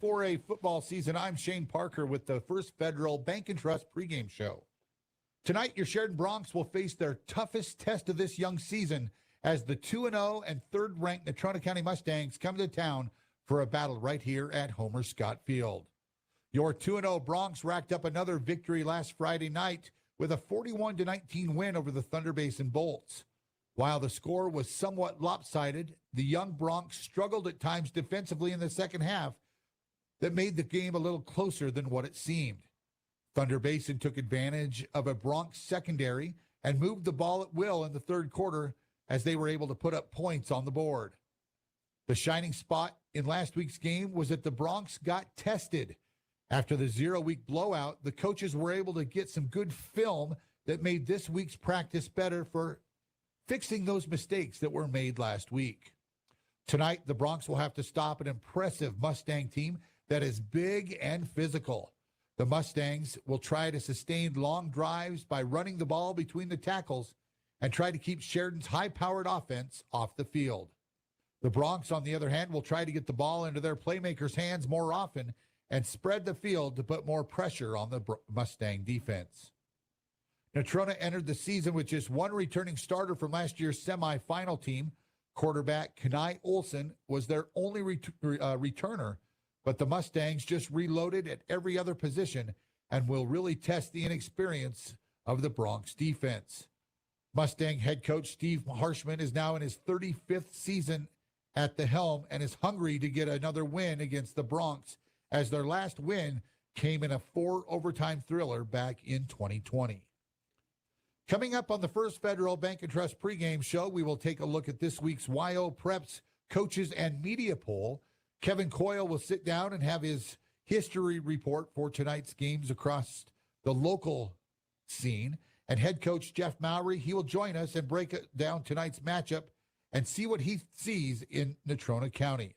4A football season. I'm Shane Parker with the First Federal Bank and Trust pregame show. Tonight, your Sheridan Broncs will face their toughest test of this young season as the 2-0 and third-ranked Natrona County Mustangs come to town for a battle right here at Homer Scott Field. Your 2-0 Broncs racked up another victory last Friday night with a 41-19 win over the Thunder Basin Bolts. While the score was somewhat lopsided, the young Broncs struggled at times defensively in the second half that made the game a little closer than what it seemed. Thunder Basin took advantage of a Broncs secondary and moved the ball at will in the third quarter as they were able to put up points on the board. The shining spot in last week's game was that the Broncs got tested. After the 0-week blowout, the coaches were able to get some good film that made this week's practice better for fixing those mistakes that were made last week. Tonight, the Broncs will have to stop an impressive Mustang team that is big and physical. The Mustangs will try to sustain long drives by running the ball between the tackles and try to keep Sheridan's high-powered offense off the field. The Broncs, on the other hand, will try to get the ball into their playmakers' hands more often and spread the field to put more pressure on the Mustang defense. Natrona entered the season with just one returning starter from last year's semifinal team. Quarterback Kenai Olson was their only returner, but the Mustangs just reloaded at every other position and will really test the inexperience of the Broncs defense. Mustang head coach Steve Harshman is now in his 35th season at the helm and is hungry to get another win against the Broncs, as their last win came in a 4-overtime thriller back in 2020. Coming up on the First Federal Bank and Trust pregame show, we will take a look at this week's YO Preps coaches and media poll. Kevin Coyle will sit down and have his history report for tonight's games across the local scene. And head coach Jeff Mouy, he will join us and break down tonight's matchup and see what he sees in Natrona County.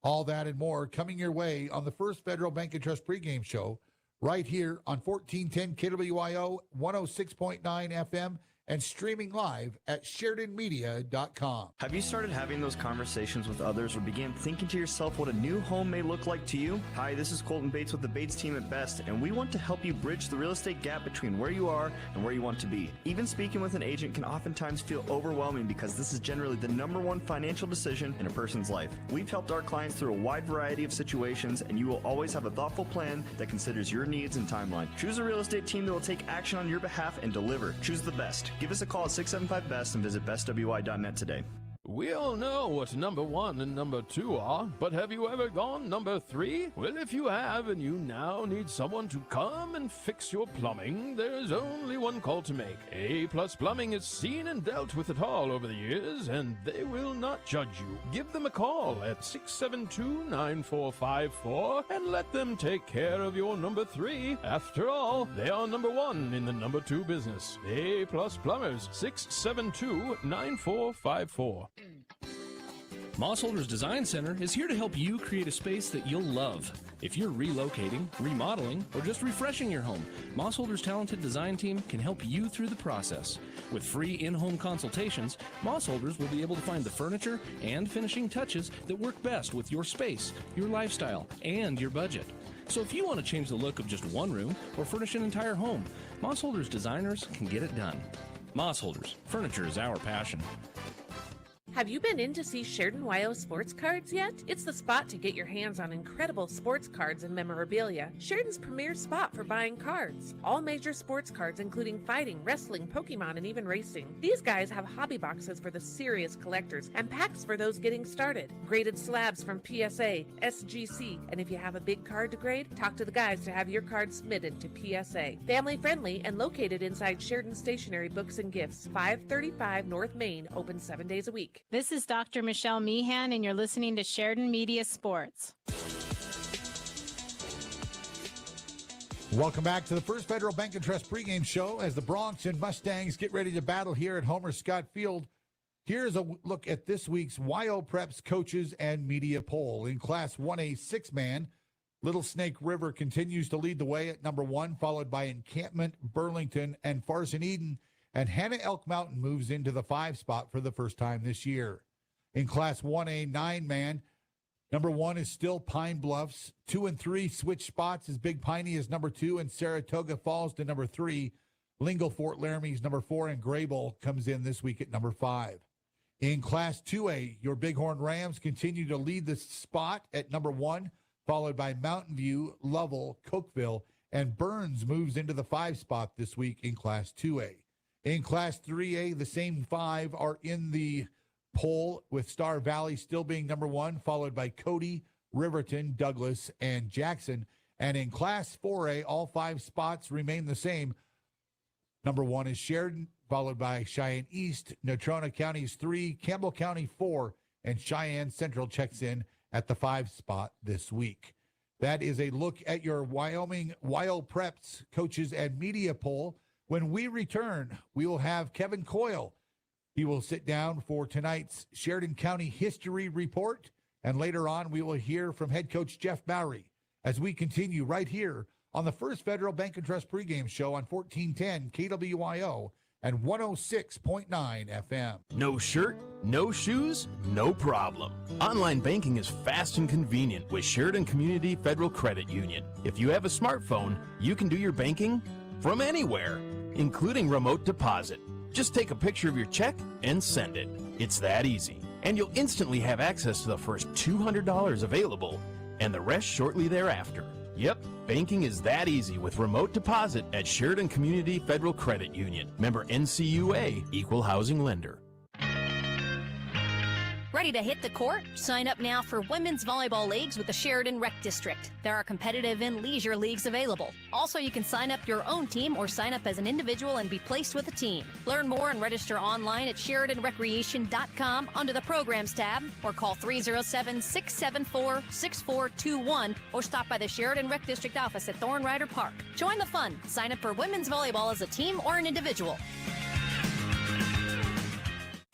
All that and more coming your way on the First Federal Bank and Trust pregame show right here on 1410 KWYO, 106.9 FM, and streaming live at SheridanMedia.com. Have you started having those conversations with others or began thinking to yourself what a new home may look like to you? Hi, this is Colton Bates with the Bates team at Best, and we want to help you bridge the real estate gap between where you are and where you want to be. Even speaking with an agent can oftentimes feel overwhelming because this is generally the #1 financial decision in a person's life. We've helped our clients through a wide variety of situations, and you will always have a thoughtful plan that considers your needs and timeline. Choose a real estate team that will take action on your behalf and deliver. Choose the best. Give us a call at 675-BEST and visit bestwi.net today. We all know what number 1 and number 2 are, but have you ever gone number 3? Well, if you have and you now need someone to come and fix your plumbing, there's only one call to make. A+ Plumbing has seen and dealt with it all over the years, and they will not judge you. Give them a call at 672-9454 and let them take care of your number 3. After all, they are number 1 in the number 2 business. A+ Plumbers, 672-9454. Mossholders Design Center is here to help you create a space that you'll love. If you're relocating, remodeling, or just refreshing your home, Mossholders' talented design team can help you through the process. With free in-home consultations, Mossholders will be able to find the furniture and finishing touches that work best with your space, your lifestyle, and your budget. So if you want to change the look of just one room or furnish an entire home, Mossholders designers can get it done. Mossholders, furniture is our passion. Have you been in to see Sheridan YO sports cards yet? It's the spot to get your hands on incredible sports cards and memorabilia. Sheridan's premier spot for buying cards. All major sports cards including fighting, wrestling, Pokemon, and even racing. These guys have hobby boxes for the serious collectors and packs for those getting started. Graded slabs from PSA, SGC, and if you have a big card to grade, talk to the guys to have your card submitted to PSA. Family friendly and located inside Sheridan Stationery Books and Gifts, 535 North Main, open 7 days a week. This is Dr. Michelle Meehan, and you're listening to Sheridan Media Sports. Welcome back to the First Federal Bank and Trust pregame show as the Broncs and Mustangs get ready to battle here at Homer Scott Field. Here's a look at this week's YO Preps coaches and media poll. In Class 1A 6-man, Little Snake River continues to lead the way at number 1, followed by Encampment, Burlington, and Farson Eden. And Hannah Elk Mountain moves into the 5 spot for the first time this year. In Class 1A 9-man, Number 1 is still Pine Bluffs. 2 and 3 switch spots as Big Piney is number 2 and Saratoga falls to number 3. Lingle Fort Laramie is number 4 and Grable comes in this week at number 5. In Class 2A, your Bighorn Rams continue to lead the spot at number 1, followed by Mountain View, Lovell, Cokeville, and Burns moves into the 5 spot this week in Class 2A. In Class 3A, the same 5 are in the poll, with Star Valley still being number 1, followed by Cody, Riverton, Douglas, and Jackson. And in Class 4A, all 5 spots remain the same. Number 1 is Sheridan, followed by Cheyenne East. Natrona County is 3, Campbell County 4, and Cheyenne Central checks in at the 5 spot this week. That is a look at your Wyoming Wild Preps coaches and media poll. When we return, we will have Kevin Coyle. He will sit down for tonight's Sheridan County History Report, and later on we will hear from head coach Jeff Bowery as we continue right here on the First Federal Bank and Trust pregame show on 1410 KWYO and 106.9 FM. No shirt, no shoes, no problem. Online banking is fast and convenient with Sheridan Community Federal Credit Union. If you have a smartphone, you can do your banking from anywhere, including remote deposit. Just take a picture of your check and send it. It's that easy. And you'll instantly have access to the first $200 available and the rest shortly thereafter. Yep, banking is that easy with remote deposit at Sheridan Community Federal Credit Union. Member NCUA, Equal Housing Lender. Ready to hit the court? Sign up now for women's volleyball leagues with the Sheridan Rec District. There are competitive and leisure leagues available. Also, you can sign up your own team or sign up as an individual and be placed with a team. Learn more and register online at SheridanRecreation.com under the Programs tab, or call 307-674-6421 or stop by the Sheridan Rec District office at Thornrider Park. Join the fun. Sign up for women's volleyball as a team or an individual.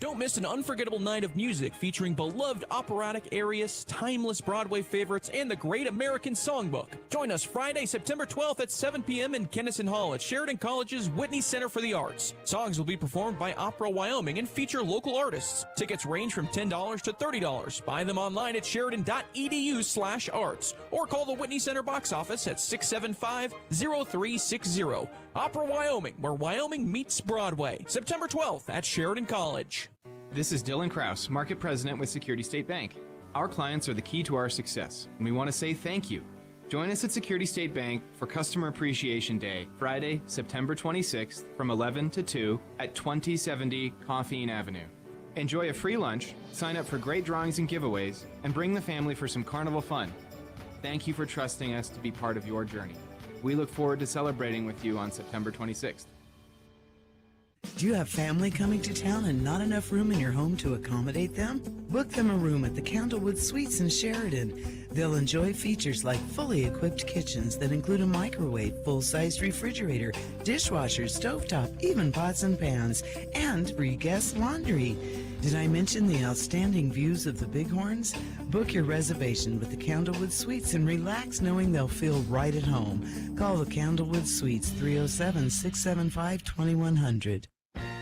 Don't miss an unforgettable night of music featuring beloved operatic arias, timeless Broadway favorites, and the Great American Songbook. Join us Friday, September 12th at 7 p.m. in Kennison Hall at Sheridan College's Whitney Center for the Arts. Songs will be performed by Opera Wyoming and feature local artists. Tickets range from $10 to $30. Buy them online at sheridan.edu/arts or call the Whitney Center box office at 675-0360. Opera Wyoming, where Wyoming meets Broadway. September 12th at Sheridan College. This is Dylan Kraus, Market President with Security State Bank. Our clients are the key to our success, and we want to say thank you. Join us at Security State Bank for Customer Appreciation Day, Friday, September 26th from 11 to 2 at 2070 Coffeen Avenue. Enjoy a free lunch, sign up for great drawings and giveaways, and bring the family for some carnival fun. Thank you for trusting us to be part of your journey. We look forward to celebrating with you on September 26th. Do you have family coming to town and not enough room in your home to accommodate them? Book them a room at the Candlewood Suites in Sheridan. They'll enjoy features like fully equipped kitchens that include a microwave, full-sized refrigerator, dishwasher, stovetop, even pots and pans, and free guest laundry. Did I mention the outstanding views of the Bighorns? Book your reservation with the Candlewood Suites and relax knowing they'll feel right at home. Call the Candlewood Suites 307-675-2100.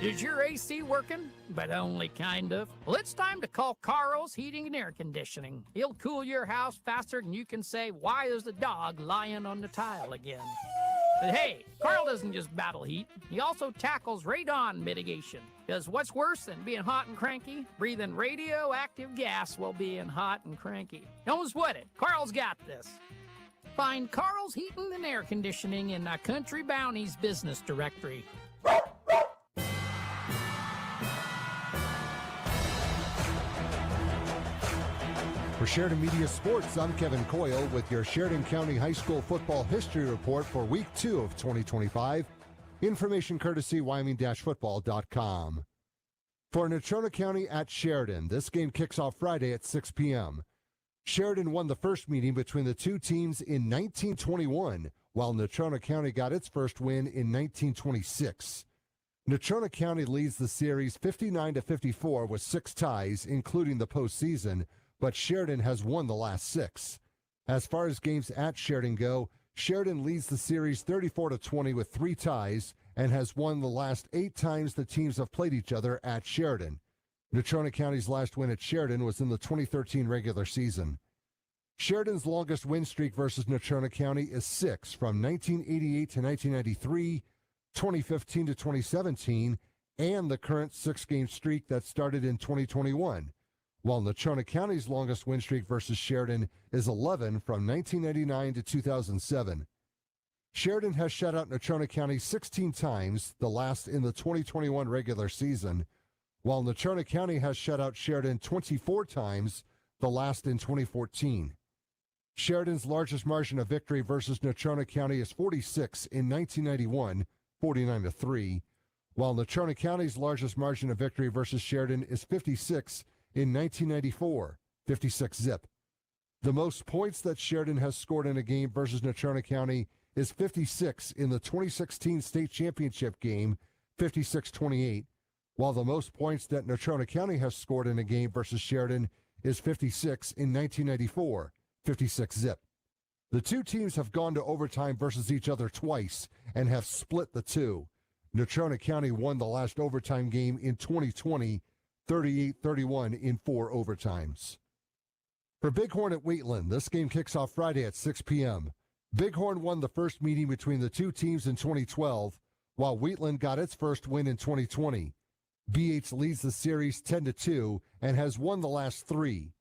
Is your AC working? But only kind of. Well, it's time to call Carl's Heating and Air Conditioning. He'll cool your house faster than you can say, "Why is the dog lying on the tile again?" But hey, Carl doesn't just battle heat. He also tackles radon mitigation. Because what's worse than being hot and cranky? Breathing radioactive gas while being hot and cranky. Don't sweat it. Carl's got this. Find Carl's Heating and Air Conditioning in the Country Bounties business directory. For Sheridan Media Sports, I'm Kevin Coyle with your Sheridan County High School Football History Report for Week 2 of 2025. Information courtesy Wyoming-football.com. For Natrona County at Sheridan, this game kicks off Friday at 6 p.m. Sheridan won the first meeting between the two teams in 1921, while Natrona County got its first win in 1926. Natrona County leads the series 59-54 with 6 ties, including the postseason, but Sheridan has won the last 6. As far as games at Sheridan go, Sheridan leads the series 34-20 with 3 ties and has won the last 8 times the teams have played each other at Sheridan. Natrona County's last win at Sheridan was in the 2013 regular season. Sheridan's longest win streak versus Natrona County is 6 from 1988 to 1993, 2015 to 2017, and the current 6-game streak that started in 2021, while Natrona County's longest win streak versus Sheridan is 11 from 1999 to 2007. Sheridan has shut out Natrona County 16 times, the last in the 2021 regular season, while Natrona County has shut out Sheridan 24 times, the last in 2014. Sheridan's largest margin of victory versus Natrona County is 46 in 1991, 49-3, while Natrona County's largest margin of victory versus Sheridan is 56 in 1994, 56-zip. The most points that Sheridan has scored in a game versus Natrona County is 56 in the 2016 state championship game, 56-28, while the most points that Natrona County has scored in a game versus Sheridan is 56 in 1994, 56-zip. The two teams have gone to overtime versus each other twice and have split the two. Natrona County won the last overtime game in 2020, 38-31 in 4 overtimes. For Bighorn at Wheatland, this game kicks off Friday at 6 p.m. Bighorn won the first meeting between the two teams in 2012, while Wheatland got its first win in 2020. BH leads the series 10-2 and has won the last 3.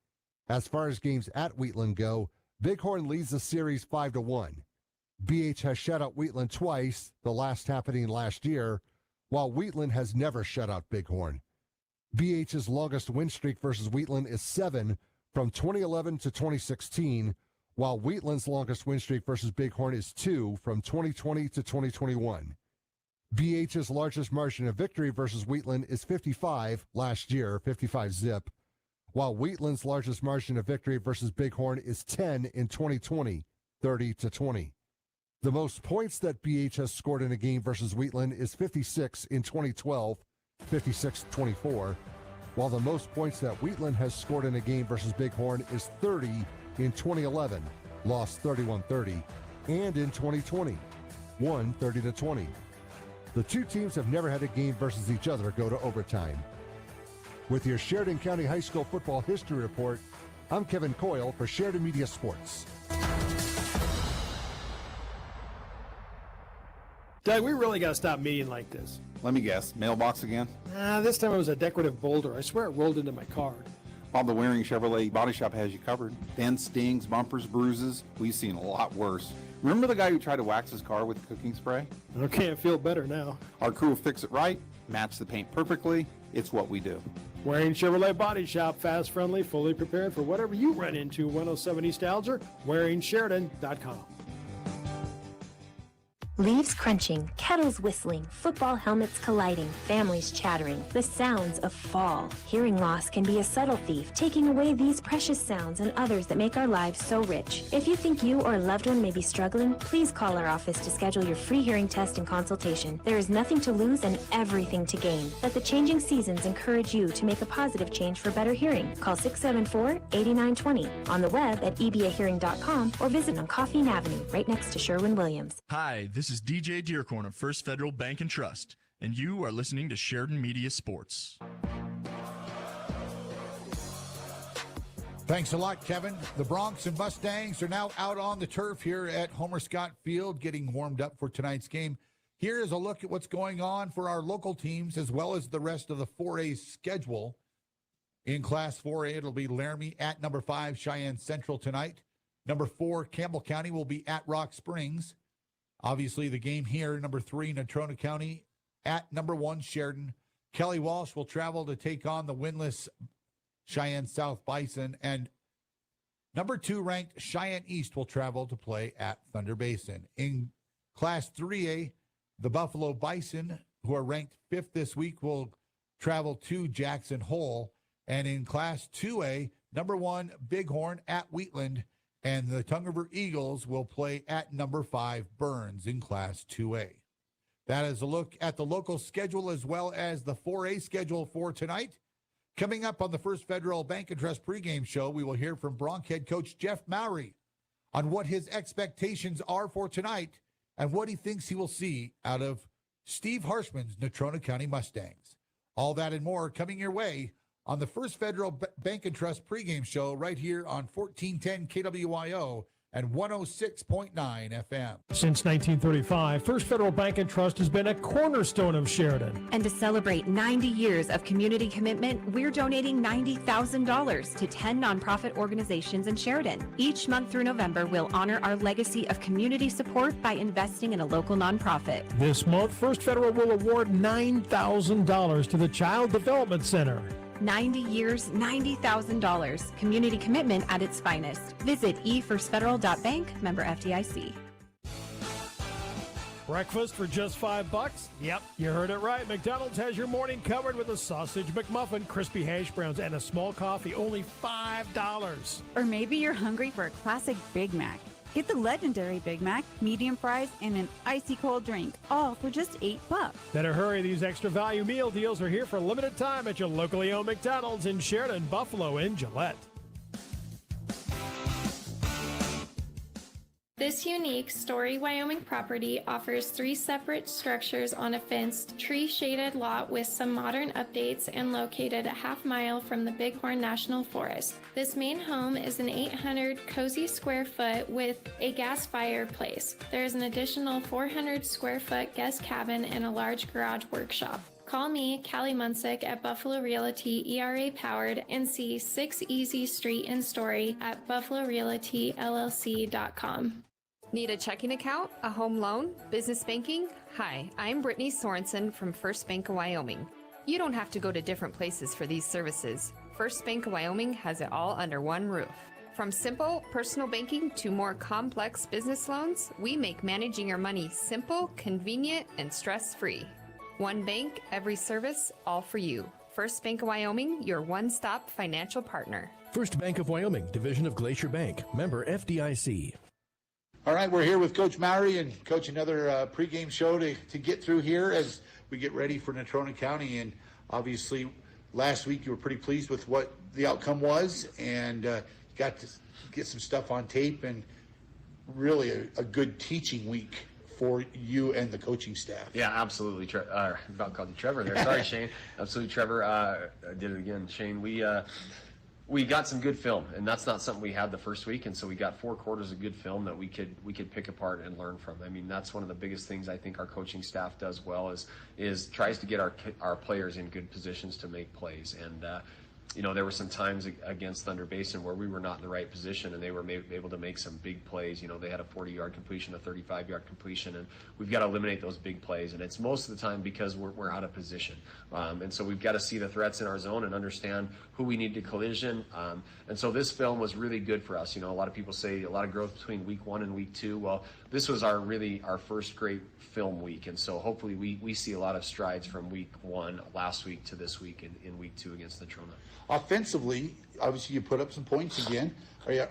As far as games at Wheatland go, Bighorn leads the series 5-1. BH has shut out Wheatland twice, the last happening last year, while Wheatland has never shut out Bighorn. BH's longest win streak versus Wheatland is 7 from 2011 to 2016, while Wheatland's longest win streak versus Bighorn is 2 from 2020 to 2021. BH's largest margin of victory versus Wheatland is 55 last year, 55-zip, while Wheatland's largest margin of victory versus Bighorn is 10 in 2020, 30-20. The most points that BH has scored in a game versus Wheatland is 56 in 2012, 56-24, while the most points that Wheatland has scored in a game versus Bighorn is 30 in 2011, lost 31-30, and in 2020, won 30-20. The two teams have never had a game versus each other go to overtime. With your Sheridan County High School Football History Report, I'm Kevin Coyle for Sheridan Media Sports. Doug, we really got to stop meeting like this. Let me guess, mailbox again? This time it was a decorative boulder. I swear it rolled into my car. While the Wyoming Chevrolet Body Shop has you covered. Dents, stings, bumpers, bruises. We've seen a lot worse. Remember the guy who tried to wax his car with cooking spray? Okay, I feel better now. Our crew will fix it right, match the paint perfectly. It's what we do. Wyoming Chevrolet Body Shop, fast, friendly, fully prepared for whatever you run into. 107 East Alger, WaringSheridan.com. Leaves crunching, kettles whistling, football helmets colliding, families chattering, the sounds of fall. Hearing loss can be a subtle thief, taking away these precious sounds and others that make our lives so rich. If you think you or a loved one may be struggling, please call our office to schedule your free hearing test and consultation. There is nothing to lose and everything to gain. Let the changing seasons encourage you to make a positive change for better hearing. Call 674-8920, on the web at ebahearing.com, or visit on Coffeen Avenue, right next to Sherwin-Williams. Hi, this is DJ Dearcorn of First Federal Bank and Trust, and you are listening to Sheridan Media Sports. Thanks a lot, Kevin. The Broncs and Mustangs are now out on the turf here at Homer Scott Field, getting warmed up for tonight's game. Here is a look at what's going on for our local teams, as well as the rest of the 4A schedule. In Class 4A, it'll be Laramie at number 5, Cheyenne Central tonight. Number 4, Campbell County will be at Rock Springs. Obviously, the game here, number 3, Natrona County at number 1, Sheridan. Kelly Walsh will travel to take on the winless Cheyenne South Bison. And number 2 ranked Cheyenne East will travel to play at Thunder Basin. In Class 3A, the Buffalo Bison, who are ranked 5th this week, will travel to Jackson Hole. And in Class 2A, number 1, Bighorn at Wheatland. And the Tongue River Eagles will play at number 5, Burns, in Class 2A. That is a look at the local schedule as well as the 4A schedule for tonight. Coming up on the First Federal Bank and Trust pregame show, we will hear from Bronc head coach Jeff Mouy on what his expectations are for tonight and what he thinks he will see out of Steve Harshman's Natrona County Mustangs. All that and more coming your way on the First Federal Bank and Trust pregame show right here on 1410 KWYO and 106.9 FM. Since 1935, First Federal Bank and Trust has been a cornerstone of Sheridan. And to celebrate 90 years of community commitment, we're donating $90,000 to 10 nonprofit organizations in Sheridan. Each month through November, we'll honor our legacy of community support by investing in a local nonprofit. This month, First Federal will award $9,000 to the Child Development Center. 90 years, $90,000. Community commitment at its finest. Visit efirstfederal.bank, member FDIC. Breakfast for just $5? Yep, you heard it right. McDonald's has your morning covered with a sausage McMuffin, crispy hash browns, and a small coffee, only $5. Or maybe you're hungry for a classic Big Mac. Get the legendary Big Mac, medium fries, and an icy cold drink, all for just $8. Better hurry, these extra value meal deals are here for a limited time at your locally owned McDonald's in Sheridan, Buffalo, and Gillette. This unique Story, Wyoming property offers 3 separate structures on a fenced, tree-shaded lot with some modern updates and located a half-mile from the Bighorn National Forest. This main home is an 800 cozy square foot with a gas fireplace. There is an additional 400 square foot guest cabin and a large garage workshop. Call me, Callie Munsick, at Buffalo Realty, ERA powered, and see 6 Easy Street and Story at buffalorealtyllc.com. Need a checking account, a home loan, business banking? Hi, I'm Brittany Sorensen from First Bank of Wyoming. You don't have to go to different places for these services. First Bank of Wyoming has it all under one roof. From simple personal banking to more complex business loans, we make managing your money simple, convenient, and stress-free. One bank, every service, all for you. First Bank of Wyoming, your one-stop financial partner. First Bank of Wyoming, division of Glacier Bank, member FDIC. All right, we're here with Coach Mouy and Coach, another pregame show to get through here as we get ready for Natrona County. And obviously, last week you were pretty pleased with what the outcome was, and got to get some stuff on tape, and really a good teaching week for you and the coaching staff. Yeah, absolutely. About called you Trevor there. Sorry, Shane. Absolutely, Trevor. I did it again. Shane, we got some good film, and that's not something we had the first week, and so we got 4 quarters of good film that we could pick apart and learn from. I mean, that's one of the biggest things I think our coaching staff does well is tries to get our players in good positions to make plays. And you know, there were some times against Thunder Basin where we were not in the right position, and they were able to make some big plays. You know, they had a 40-yard completion, a 35-yard completion, and we've got to eliminate those big plays. And it's most of the time because we're out of position. And so we've got to see the threats in our zone and understand who we need to collision. And so this film was really good for us. You know, a lot of people say a lot of growth between week 1 and week 2. Well, this was our first great film week. And so hopefully we see a lot of strides from week 1 last week to this week in week 2 against Natrona. Offensively, obviously you put up some points again.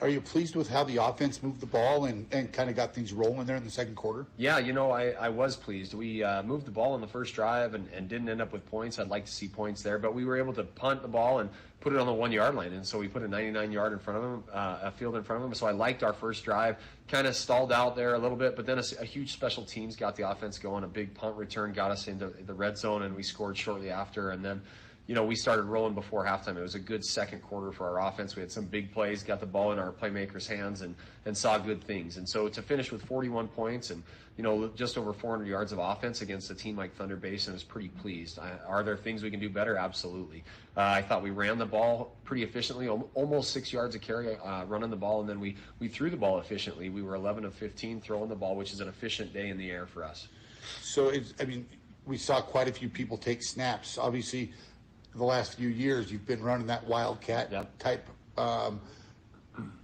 Are you pleased with how the offense moved the ball and kind of got things rolling there in the second quarter? Yeah, you know, I was pleased. We moved the ball in the first drive and didn't end up with points. I'd like to see points there, but we were able to punt the ball and put it on the 1-yard line, and so we put a 99-yard in front of him, a field in front of him. So I liked our first drive. Kind of stalled out there a little bit, but then a huge special teams got the offense going. A big punt return got us into the red zone, and we scored shortly after, and then you know, we started rolling before halftime. It was a good second quarter for our offense. We had some big plays, got the ball in our playmakers' hands, and saw good things. And so to finish with 41 points and, you know, just over 400 yards of offense against a team like Thunder Basin, I was pretty pleased. Are there things we can do better? Absolutely. I thought we ran the ball pretty efficiently, almost 6 yards a carry running the ball, and then we threw the ball efficiently. We were 11 of 15 throwing the ball, which is an efficient day in the air for us. So, we saw quite a few people take snaps. Obviously, the last few years you've been running that wildcat type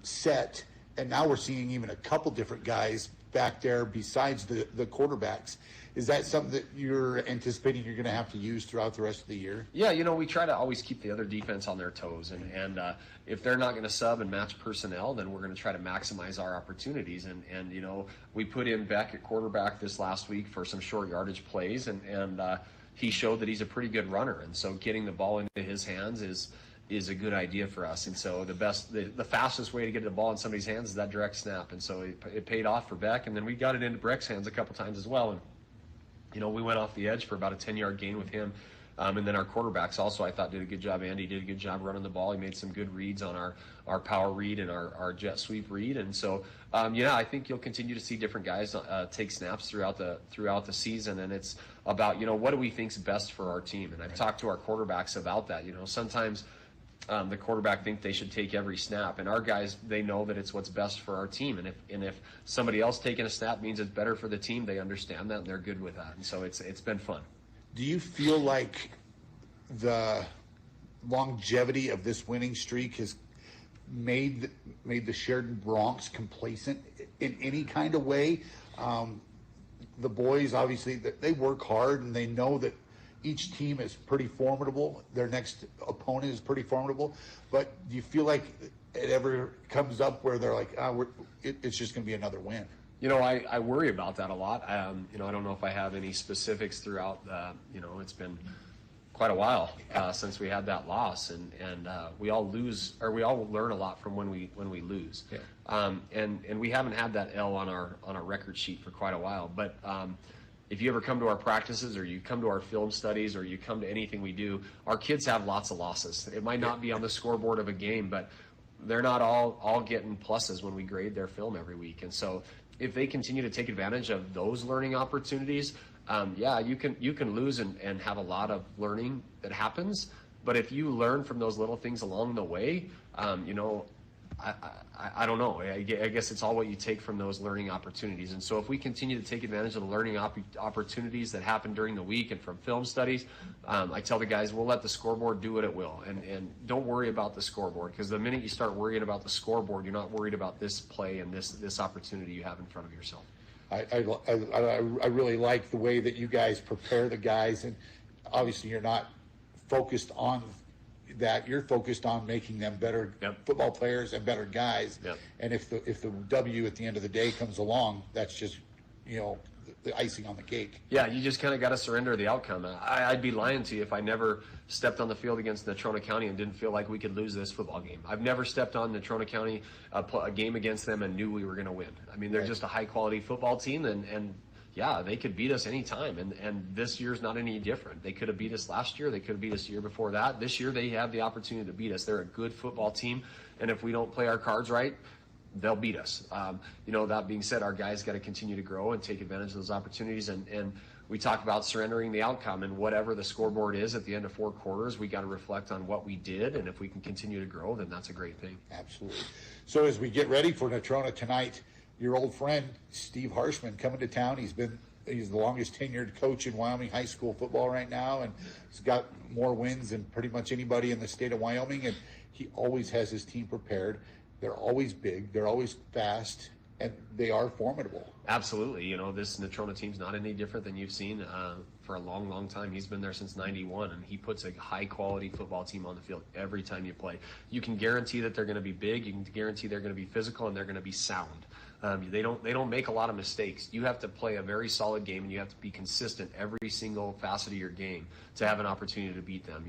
set, and now we're seeing even a couple different guys back there besides the quarterbacks. Is that something that you're anticipating you're going to have to use throughout the rest of the year? Yeah, you know, we try to always keep the other defense on their toes, and if they're not going to sub and match personnel, then we're going to try to maximize our opportunities. And you know, we put in Beck at quarterback this last week for some short yardage plays, and he showed that he's a pretty good runner, and so getting the ball into his hands is a good idea for us. And so the fastest way to get the ball in somebody's hands is that direct snap, and so it paid off for Beck, and then we got it into Breck's hands a couple times as well. And you know, we went off the edge for about a 10-yard gain with him And then our quarterbacks also, I thought, did a good job. Andy did a good job running the ball. He made some good reads on our power read and our jet sweep read. And so, I think you'll continue to see different guys take snaps throughout the season. And it's about, what do we think's best for our team? And I've talked to our quarterbacks about that. Sometimes the quarterback think they should take every snap, and our guys, they know that it's what's best for our team. And if somebody else taking a snap means it's better for the team, they understand that and they're good with that. And so it's been fun. Do you feel like the longevity of this winning streak has made the Sheridan Broncs complacent in any kind of way? The boys, obviously, they work hard and they know that each team is pretty formidable. Their next opponent is pretty formidable. But do you feel like it ever comes up where they're like, it's just going to be another win? I worry about that a lot. I don't know if I have any specifics throughout. It's been quite a while since we had that loss, and we all lose, or we all learn a lot from when we lose. Yeah. And we haven't had that L on our record sheet for quite a while. But if you ever come to our practices, or you come to our film studies, or you come to anything we do, our kids have lots of losses. It might not be on the scoreboard of a game, but they're not all getting pluses when we grade their film every week. And so if they continue to take advantage of those learning opportunities, you can lose and have a lot of learning that happens. But if you learn from those little things along the way, I don't know. I guess it's all what you take from those learning opportunities. And so if we continue to take advantage of the learning opportunities that happen during the week and from film studies, I tell the guys, we'll let the scoreboard do what it will. And don't worry about the scoreboard, because the minute you start worrying about the scoreboard, you're not worried about this play and this opportunity you have in front of yourself. I really like the way that you guys prepare the guys, and obviously you're not focused on that. You're focused on making them better football players and better guys. Yep. And if the W at the end of the day comes along, that's just the icing on the cake. Yeah, you just kind of got to surrender the outcome. I'd be lying to you if I never stepped on the field against Natrona County and didn't feel like we could lose this football game. I've never stepped on Natrona County, a game against them, and knew we were going to win. I mean, they're just a high-quality football team, and yeah, they could beat us anytime, and this year's not any different. They could have beat us last year. They could have beat us the year before that. This year, they have the opportunity to beat us. They're a good football team, and if we don't play our cards right, they'll beat us. That being said, our guys got to continue to grow and take advantage of those opportunities, and we talk about surrendering the outcome, and whatever the scoreboard is at the end of 4 quarters, we got to reflect on what we did, and if we can continue to grow, then that's a great thing. Absolutely. So as we get ready for Natrona tonight, your old friend Steve Harshman coming to town. He's the longest tenured coach in Wyoming high school football right now, and he's got more wins than pretty much anybody in the state of Wyoming, and he always has his team prepared. They're always big, they're always fast, and they are formidable. Absolutely. This Natrona team's not any different than you've seen for a long, long time. He's been there since '91, and he puts a high-quality football team on the field every time you play. You can guarantee that they're going to be big, you can guarantee they're going to be physical, and they're going to be sound. They don't make a lot of mistakes. You have to play a very solid game, and you have to be consistent every single facet of your game to have an opportunity to beat them.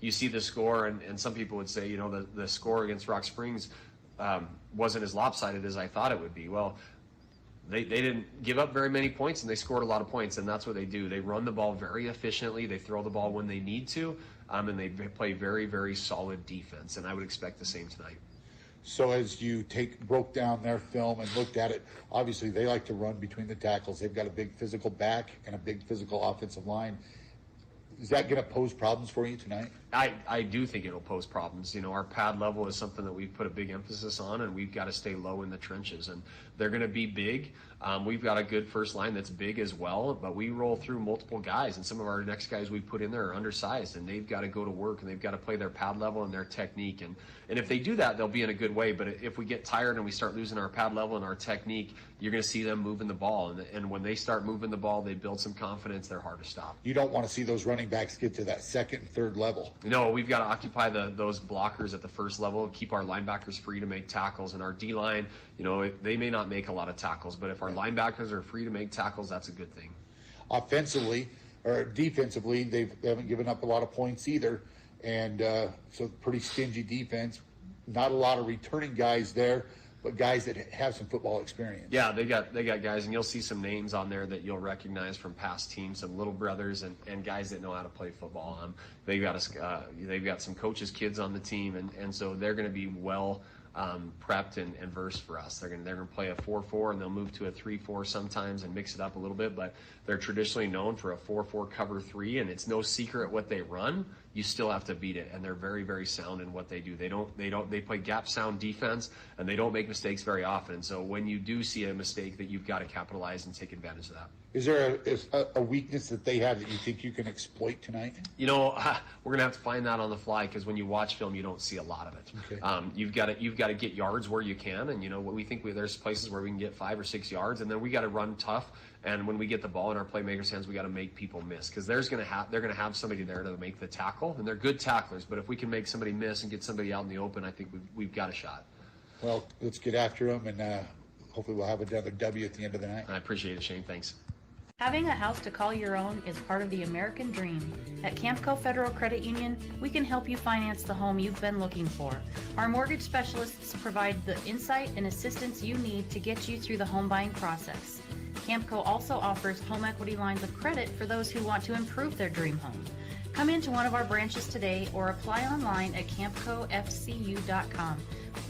You see the score, and some people would say, the score against Rock Springs wasn't as lopsided as I thought it would be. Well, they didn't give up very many points, and they scored a lot of points, and that's what they do. They run the ball very efficiently. They throw the ball when they need to, and they play very, very solid defense, and I would expect the same tonight. So as you broke down their film and looked at it, obviously they like to run between the tackles. They've got a big physical back and a big physical offensive line. Is that going to pose problems for you tonight? I do think it'll pose problems. Our pad level is something that we've put a big emphasis on, and we've got to stay low in the trenches. And they're going to be big. We've got a good first line that's big as well, but we roll through multiple guys, and some of our next guys we put in there are undersized, and they've got to go to work, and they've got to play their pad level and their technique. And if they do that, they'll be in a good way. But if we get tired and we start losing our pad level and our technique, you're going to see them moving the ball. And when they start moving the ball, they build some confidence. They're hard to stop. You don't want to see those running backs get to that second and third level. No, we've got to occupy those blockers at the first level, keep our linebackers free to make tackles, and our D-line, they may not make a lot of tackles, but if our linebackers are free to make tackles, that's a good thing. Offensively or defensively, they haven't given up a lot of points either, and so pretty stingy defense. Not a lot of returning guys there, but guys that have some football experience. Yeah, they got guys, and you'll see some names on there that you'll recognize from past teams, some little brothers and guys that know how to play football. They've got some coaches' kids on the team, and so they're going to be well prepped and versed for us. They're going to play a 4-4, and they'll move to a 3-4 sometimes and mix it up a little bit, but they're traditionally known for a 4-4 cover 3, and it's no secret what they run. You still have to beat it, and they're very, very sound in what they do. They play gap sound defense, and they don't make mistakes very often. So when you do see a mistake, that you've got to capitalize and take advantage of that. Is there a weakness that they have that you think you can exploit tonight? You know, we're gonna have to find that on the fly, because when you watch film, you don't see a lot of it. Okay. You've got to get yards where you can, and you know what we think. There's places where we can get 5 or 6 yards, and then we got to run tough. And when we get the ball in our playmakers' hands, we got to make people miss, because they're gonna have somebody there to make the tackle, and they're good tacklers. But if we can make somebody miss and get somebody out in the open, I think we've got a shot. Well, let's get after them, and hopefully we'll have another W at the end of the night. I appreciate it, Shane. Thanks. Having a house to call your own is part of the American dream. At Campco Federal Credit Union, we can help you finance the home you've been looking for. Our mortgage specialists provide the insight and assistance you need to get you through the home buying process. Campco also offers home equity lines of credit for those who want to improve their dream home. Come into one of our branches today or apply online at campcofcu.com.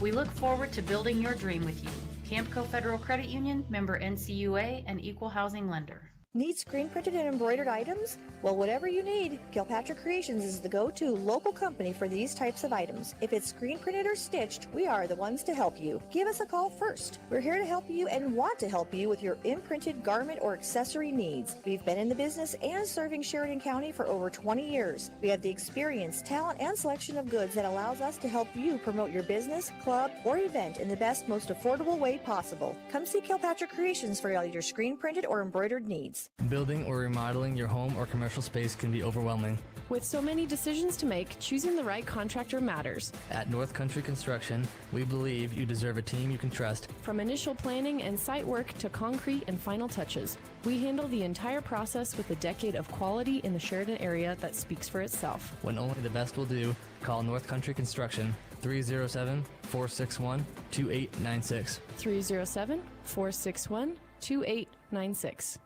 We look forward to building your dream with you. Campco Federal Credit Union, member NCUA, and equal housing lender. Need screen printed and embroidered items? Well, whatever you need, Kilpatrick Creations is the go-to local company for these types of items. If it's screen printed or stitched, we are the ones to help you. Give us a call first. We're here to help you and want to help you with your imprinted garment or accessory needs. We've been in the business and serving Sheridan County for over 20 years. We have the experience, talent, and selection of goods that allows us to help you promote your business, club, or event in the best, most affordable way possible. Come see Kilpatrick Creations for all your screen printed or embroidered needs. Building or remodeling your home or commercial space can be overwhelming. With so many decisions to make, choosing the right contractor matters. At North Country Construction, we believe you deserve a team you can trust. From initial planning and site work to concrete and final touches, we handle the entire process with a decade of quality in the Sheridan area that speaks for itself. When only the best will do, call North Country Construction, 307-461-2896. 307-461-2896.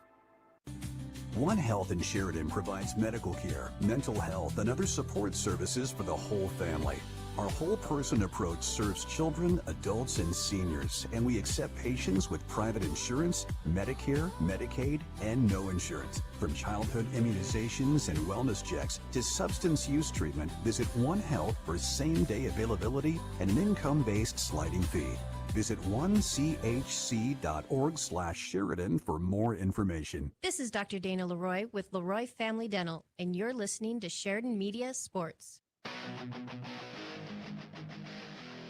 One Health in Sheridan provides medical care, mental health, and other support services for the whole family. Our whole person approach serves children, adults, and seniors, and we accept patients with private insurance, Medicare, Medicaid, and no insurance. From childhood immunizations and wellness checks to substance use treatment, visit One Health for same-day availability and an income-based sliding fee. Visit onechc.org/Sheridan for more information. This is Dr. Dana Leroy with Leroy Family Dental, and you're listening to Sheridan Media Sports.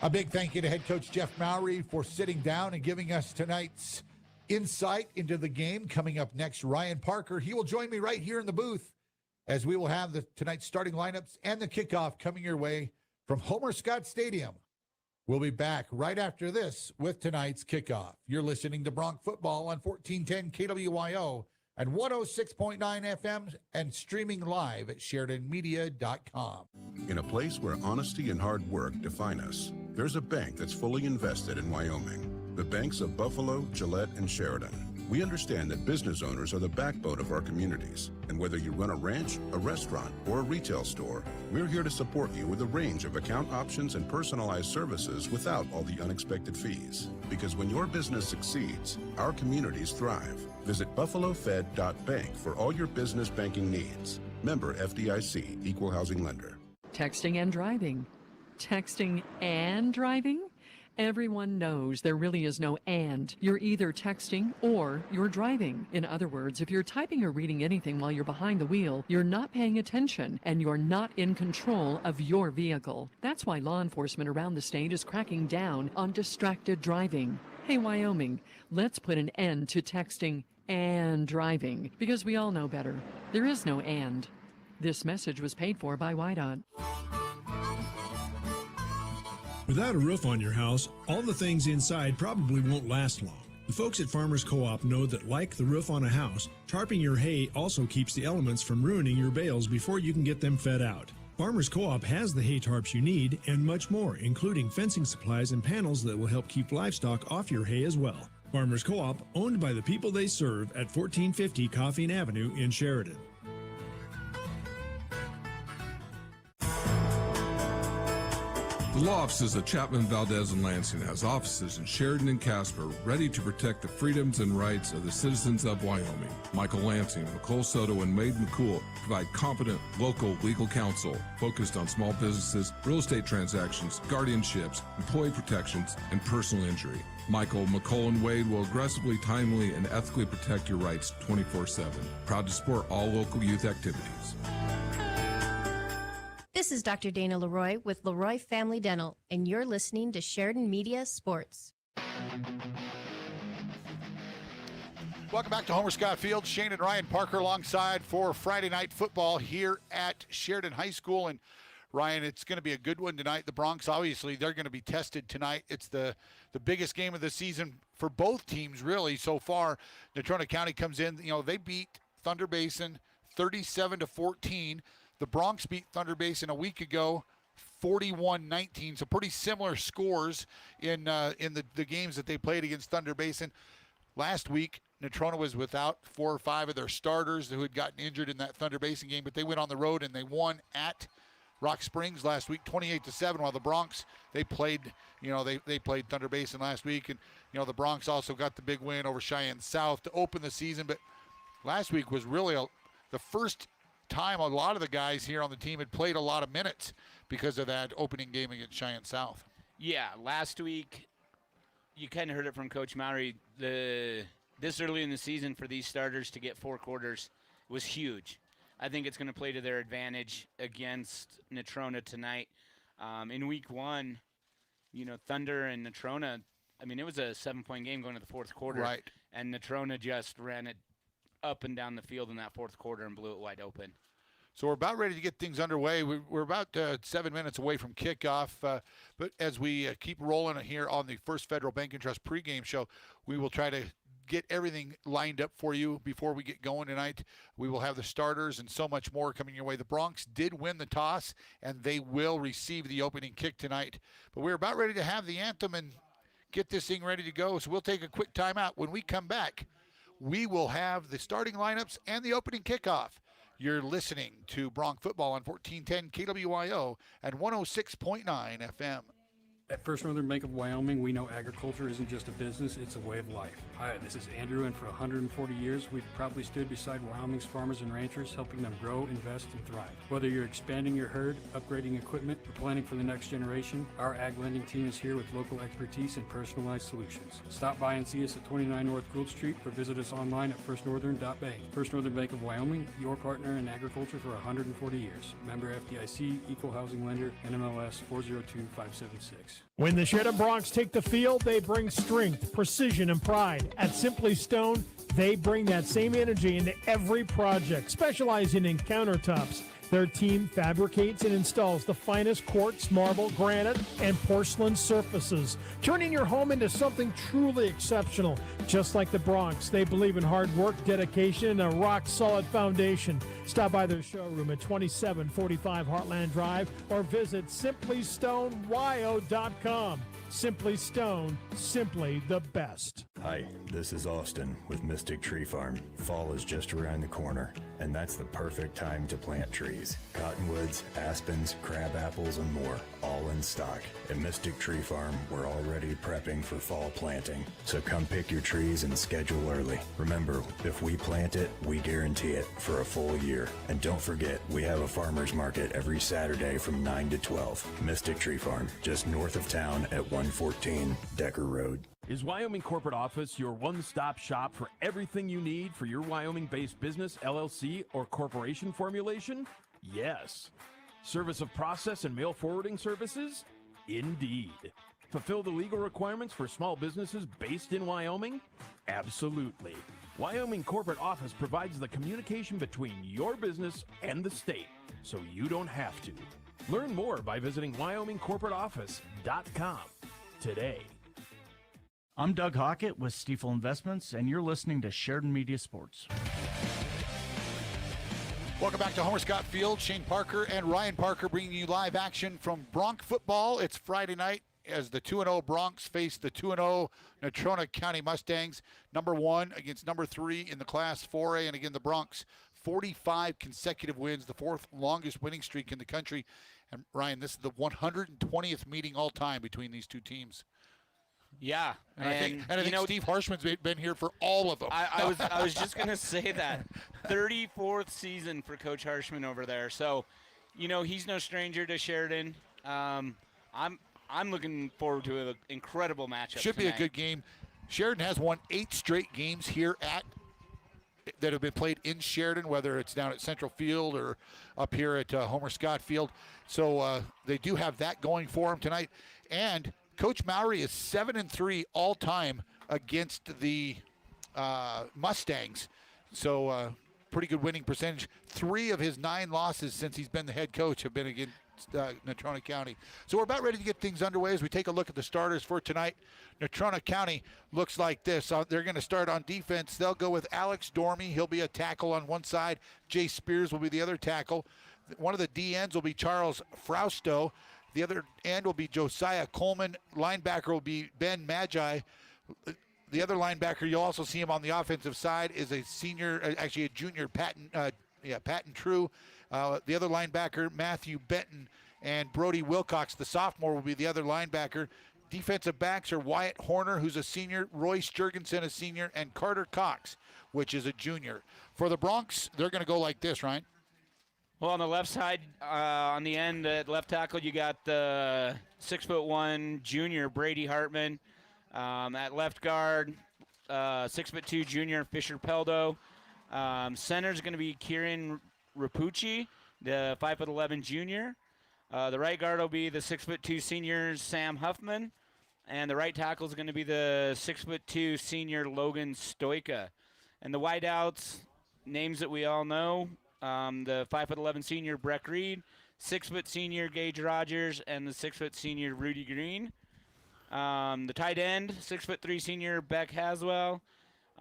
A big thank you to head coach Jeff Mouy for sitting down and giving us tonight's insight into the game. Coming up next, Ryan Parker. He will join me right here in the booth as we will have tonight's starting lineups and the kickoff coming your way from Homer Scott Stadium. We'll be back right after this with tonight's kickoff. You're listening to Bronc Football on 1410 KWYO and 106.9 FM and streaming live at SheridanMedia.com. In a place where honesty and hard work define us, there's a bank that's fully invested in Wyoming. The banks of Buffalo, Gillette, and Sheridan. We understand that business owners are the backbone of our communities. And whether you run a ranch, a restaurant, or a retail store, we're here to support you with a range of account options and personalized services without all the unexpected fees. Because when your business succeeds, our communities thrive. Visit buffalofed.bank for all your business banking needs. Member FDIC, Equal Housing Lender. Texting and driving. Texting and driving? Everyone knows there really is no and. You're either texting or you're driving. In other words, if you're typing or reading anything while you're behind the wheel, you're not paying attention and you're not in control of your vehicle. That's why law enforcement around the state is cracking down on distracted driving. Hey, Wyoming, let's put an end to texting and driving because we all know better. There is no and. This message was paid for by WYDOT. Without a roof on your house, all the things inside probably won't last long. The folks at Farmers Co-op know that like the roof on a house, tarping your hay also keeps the elements from ruining your bales before you can get them fed out. Farmers Co-op has the hay tarps you need and much more, including fencing supplies and panels that will help keep livestock off your hay as well. Farmers Co-op, owned by the people they serve at 1450 Coffeen Avenue in Sheridan. The law offices of Chapman, Valdez, and Lansing has offices in Sheridan and Casper ready to protect the freedoms and rights of the citizens of Wyoming. Michael Lansing, McCole Soto, and Wade McCool provide competent local legal counsel focused on small businesses, real estate transactions, guardianships, employee protections, and personal injury. Michael, McCole, and Wade will aggressively, timely, and ethically protect your rights 24/7. Proud to support all local youth activities. This is Dr. Dana Leroy with Leroy Family Dental, and you're listening to Sheridan Media Sports. Welcome back to Homer Scott Field. Shane and Ryan Parker alongside for Friday night football here at Sheridan High School. And Ryan, it's going to be a good one tonight. The Broncs, obviously, they're going to be tested tonight. It's the biggest game of the season for both teams, really, so far. Natrona County comes in. They beat Thunder Basin 37-14. The Broncs beat Thunder Basin a week ago, 41-19. So pretty similar scores in the games that they played against Thunder Basin. Last week, Natrona was without 4 or 5 of their starters who had gotten injured in that Thunder Basin game, but they went on the road and they won at Rock Springs last week, 28-7. While the Broncs, they played Thunder Basin last week, and the Broncs also got the big win over Cheyenne South to open the season. But last week was really the first time a lot of the guys here on the team had played a lot of minutes because of that opening game against Cheyenne South. Yeah, last week you kind of heard it from Coach Mouy. This early in the season for these starters to get 4 quarters was huge. I think it's going to play to their advantage against Natrona tonight. In week 1, Thunder and Natrona, it was a 7-point game going to the 4th quarter. Right. And Natrona just ran it up and down the field in that 4th quarter and blew it wide open. So we're about ready to get things underway. We're about 7 minutes away from kickoff. But as we keep rolling here on the First Federal Bank and Trust pregame show, we will try to get everything lined up for you before we get going tonight. We will have the starters and so much more coming your way. The Broncs did win the toss, and they will receive the opening kick tonight. But we're about ready to have the anthem and get this thing ready to go. So we'll take a quick timeout. When we come back, we will have the starting lineups and the opening kickoff. You're listening to Bronc Football on 1410 KWYO and 106.9 FM. At First Northern Bank of Wyoming, we know agriculture isn't just a business, it's a way of life. Hi, this is Andrew, and for 140 years, we've proudly stood beside Wyoming's farmers and ranchers, helping them grow, invest, and thrive. Whether you're expanding your herd, upgrading equipment, or planning for the next generation, our ag lending team is here with local expertise and personalized solutions. Stop by and see us at 29 North Gould Street or visit us online at firstnorthern.bank. First Northern Bank of Wyoming, your partner in agriculture for 140 years. Member FDIC, Equal Housing Lender, NMLS 402576. When the Sheridan Broncs take the field, they bring strength, precision, and pride. At Simply Stone, they bring that same energy into every project, specializing in countertops. Their team fabricates and installs the finest quartz, marble, granite, and porcelain surfaces, turning your home into something truly exceptional. Just like the Broncs, they believe in hard work, dedication, and a rock-solid foundation. Stop by their showroom at 2745 Heartland Drive or visit simplystonewyo.com. Simply Stone, simply the best. Hi, this is Austin with Mystic Tree Farm. Fall is just around the corner, and that's the perfect time to plant trees. Cottonwoods, aspens, crab apples, and more, all in stock. At Mystic Tree Farm, we're already prepping for fall planting, so come pick your trees and schedule early. Remember, if we plant it, we guarantee it for a full year. And don't forget, we have a farmer's market every Saturday from 9 to 12. Mystic Tree Farm, just north of town at 114 Decker Road. Is Wyoming Corporate Office your one-stop shop for everything you need for your Wyoming-based business, LLC, or corporation formulation? Yes. Service of process and mail forwarding services? Indeed. Fulfill the legal requirements for small businesses based in Wyoming? Absolutely. Wyoming Corporate Office provides the communication between your business and the state, so you don't have to. Learn more by visiting WyomingCorporateOffice.com today. I'm Doug Hockett with Stiefel Investments, and you're listening to Sheridan Media Sports. Welcome back to Homer Scott Field. Shane Parker and Ryan Parker bringing you live action from Bronc football. It's Friday night as the 2-0 Broncs face the 2-0 Natrona County Mustangs. Number 1 against number 3 in the Class 4A. And again, the Broncs, 45 consecutive wins, the 4th longest winning streak in the country. And Ryan, this is the 120th meeting all time between these two teams. Yeah, And I think Steve Harshman's been here for all of them. I was just gonna say that 34th season for Coach Harshman over there. So, he's no stranger to Sheridan. I'm looking forward to an incredible matchup. Should tonight. be a good game. Sheridan has won 8 straight games here that have been played in Sheridan, whether it's down at Central Field or up here at Homer Scott Field. So they do have that going for them tonight. And Coach Mouy is 7-3 all time against the Mustangs. So pretty good winning percentage. 3 of his 9 losses since he's been the head coach have been against Natrona County. So we're about ready to get things underway as we take a look at the starters for tonight. Natrona County looks like this. They're going to start on defense. They'll go with Alex Dormy. He'll be a tackle on one side. Jay Spears will be the other tackle. One of the DNs will be Charles Frausto. The other end will be Josiah Coleman. Linebacker will be Ben Magi. The other linebacker, you'll also see him on the offensive side, is a senior, actually a junior, Patton True. The other linebacker, Matthew Benton, and Brody Wilcox, the sophomore, will be the other linebacker. Defensive backs are Wyatt Horner, who's a senior, Royce Jurgensen, a senior, and Carter Cox, which is a junior. For the Broncs, they're going to go like this, Ryan. Well, on the left side, on the end at left tackle, you got the 6'1" junior Brady Hartman. At left guard, 6'2" junior Fisher Peldo. Center is going to be Kieran Rapucci, the 5'11" junior. The right guard will be the 6'2" senior Sam Huffman, and the right tackle is going to be the 6'2" senior Logan Stoika. And the wideouts, names that we all know. The 5'11" senior Breck Reed, 6' senior Gage Rogers, and the 6' senior Rudy Green. The tight end, 6'3" senior Beck Haswell.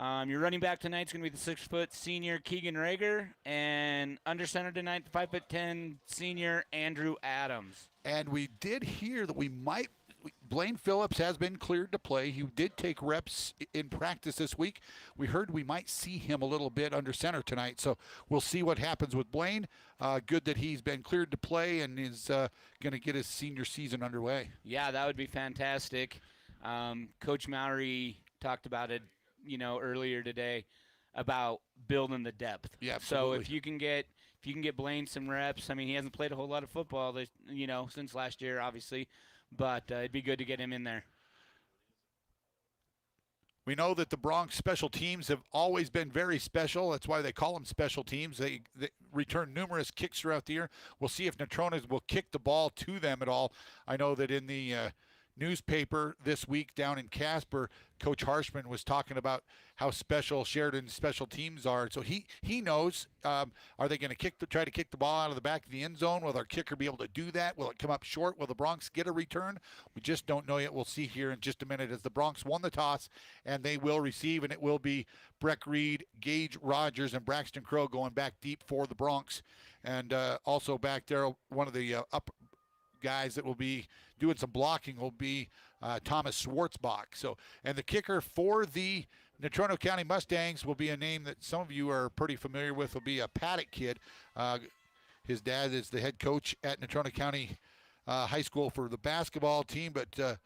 Your running back tonight is going to be the 6' senior Keegan Rager, and under center tonight, the 5'10" senior Andrew Adams. And we did hear that Blaine Phillips has been cleared to play. He did take reps in practice this week. We heard we might see him a little bit under center tonight, so we'll see what happens with Blaine. Good that he's been cleared to play and is going to get his senior season underway. Yeah, that would be fantastic. Coach Mouy talked about it, earlier today about building the depth. Yeah, so absolutely. if you can get Blaine some reps, I mean, he hasn't played a whole lot of football since last year, obviously. But it'd be good to get him in there. We know that the Bronx special teams have always been very special. That's why they call them special teams. They return numerous kicks throughout the year. We'll see if Natrona will kick the ball to them at all. I know that in the newspaper this week down in Casper, Coach Harshman was talking about how special Sheridan's special teams are. So he knows. Are they going to try to kick the ball out of the back of the end zone? Will our kicker be able to do that? Will it come up short? Will the Broncs get a return? We just don't know yet. We'll see here in just a minute as the Broncs won the toss, and they will receive, and it will be Breck Reed, Gage Rogers, and Braxton Crow going back deep for the Broncs. And also back there, one of the up guys that will be doing some blocking will be Thomas Schwartzbach. So, and the kicker for the Natrona County Mustangs will be a name that some of you are pretty familiar with. Will be a Paddock kid. His dad is the head coach at Natrona County High School for the basketball team, but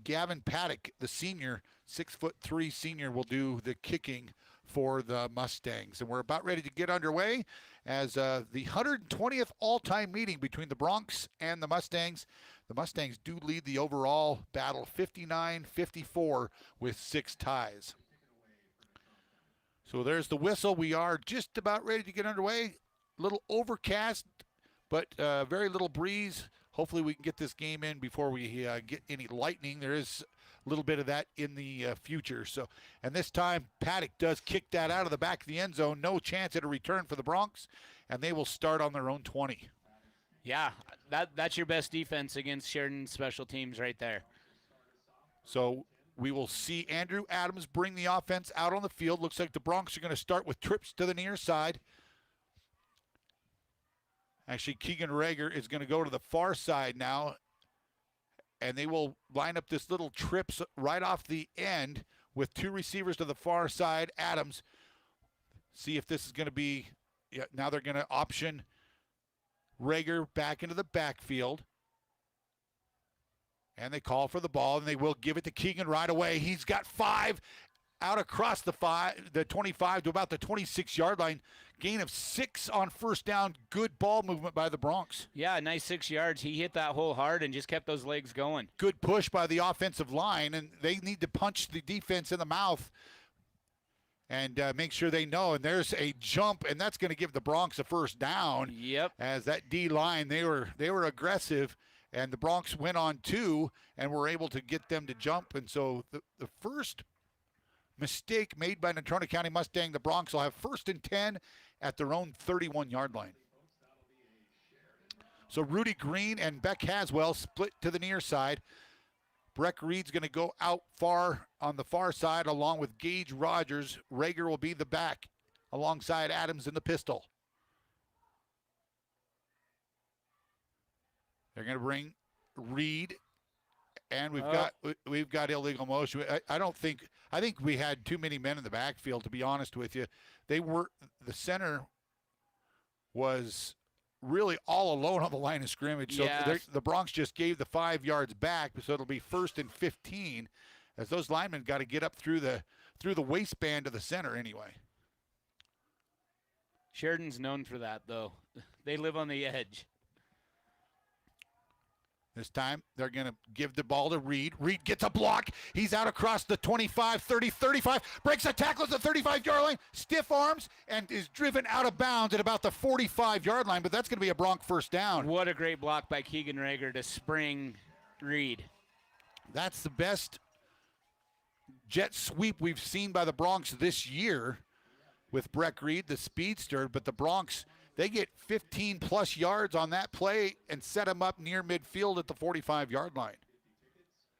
Gavin Paddock, the senior, 6'3" senior, will do the kicking for the Mustangs. And we're about ready to get underway as the 120th all-time meeting between the Broncs and the Mustangs. The Mustangs do lead the overall battle 59-54 with 6 ties. So there's the whistle. We are just about ready to get underway. A little overcast, but very little breeze. Hopefully we can get this game in before we get any lightning. There is a little bit of that in the future. So, and this time Paddock does kick that out of the back of the end zone. No chance at a return for the Broncs, and they will start on their own 20. Yeah, that's your best defense against Sheridan special teams right there. So we will see Andrew Adams bring the offense out on the field. Looks like the Broncs are going to start with trips to the near side. Actually, Keegan Rager is going to go to the far side now, and they will line up this little trips right off the end with 2 receivers to the far side. Adams, see if this is going to be, now they're going to option Rager back into the backfield. And they call for the ball, and they will give it to Keegan right away. He's got 5 out across the 25 to about the 26-yard line. Gain of 6 on first down. Good ball movement by the Broncs. Yeah, nice 6 yards. He hit that hole hard and just kept those legs going. Good push by the offensive line, and they need to punch the defense in the mouth and make sure they know. And there's a jump, and that's going to give the Broncs a first down. Yep. As that D line, they were aggressive, and the Broncs went on 2 and were able to get them to jump. And so the first mistake made by Natrona County Mustang, the Broncs will have 1st and 10 at their own 31-yard line. So Rudy Green and Beck Haswell split to the near side. Breck Reed's going to go out far on the far side along with Gage Rogers. Rager will be the back alongside Adams in the pistol. They're going to bring Reed, and we've got illegal motion. I think we had too many men in the backfield, to be honest with you. The center was really all alone on the line of scrimmage. So the Broncs just gave the 5 yards back, so it'll be 1st and 15, as those linemen got to get up through the waistband of the center anyway. Sheridan's known for that, though. They live on the edge. This time, they're going to give the ball to Reed. Reed gets a block. He's out across the 25, 30, 35. Breaks a tackle at the 35-yard line. Stiff arms and is driven out of bounds at about the 45-yard line. But that's going to be a Bronc first down. What a great block by Keegan Rager to spring Reed. That's the best jet sweep we've seen by the Broncs this year with Breck Reed, the speedster. But the Broncs, they get 15-plus yards on that play and set them up near midfield at the 45-yard line.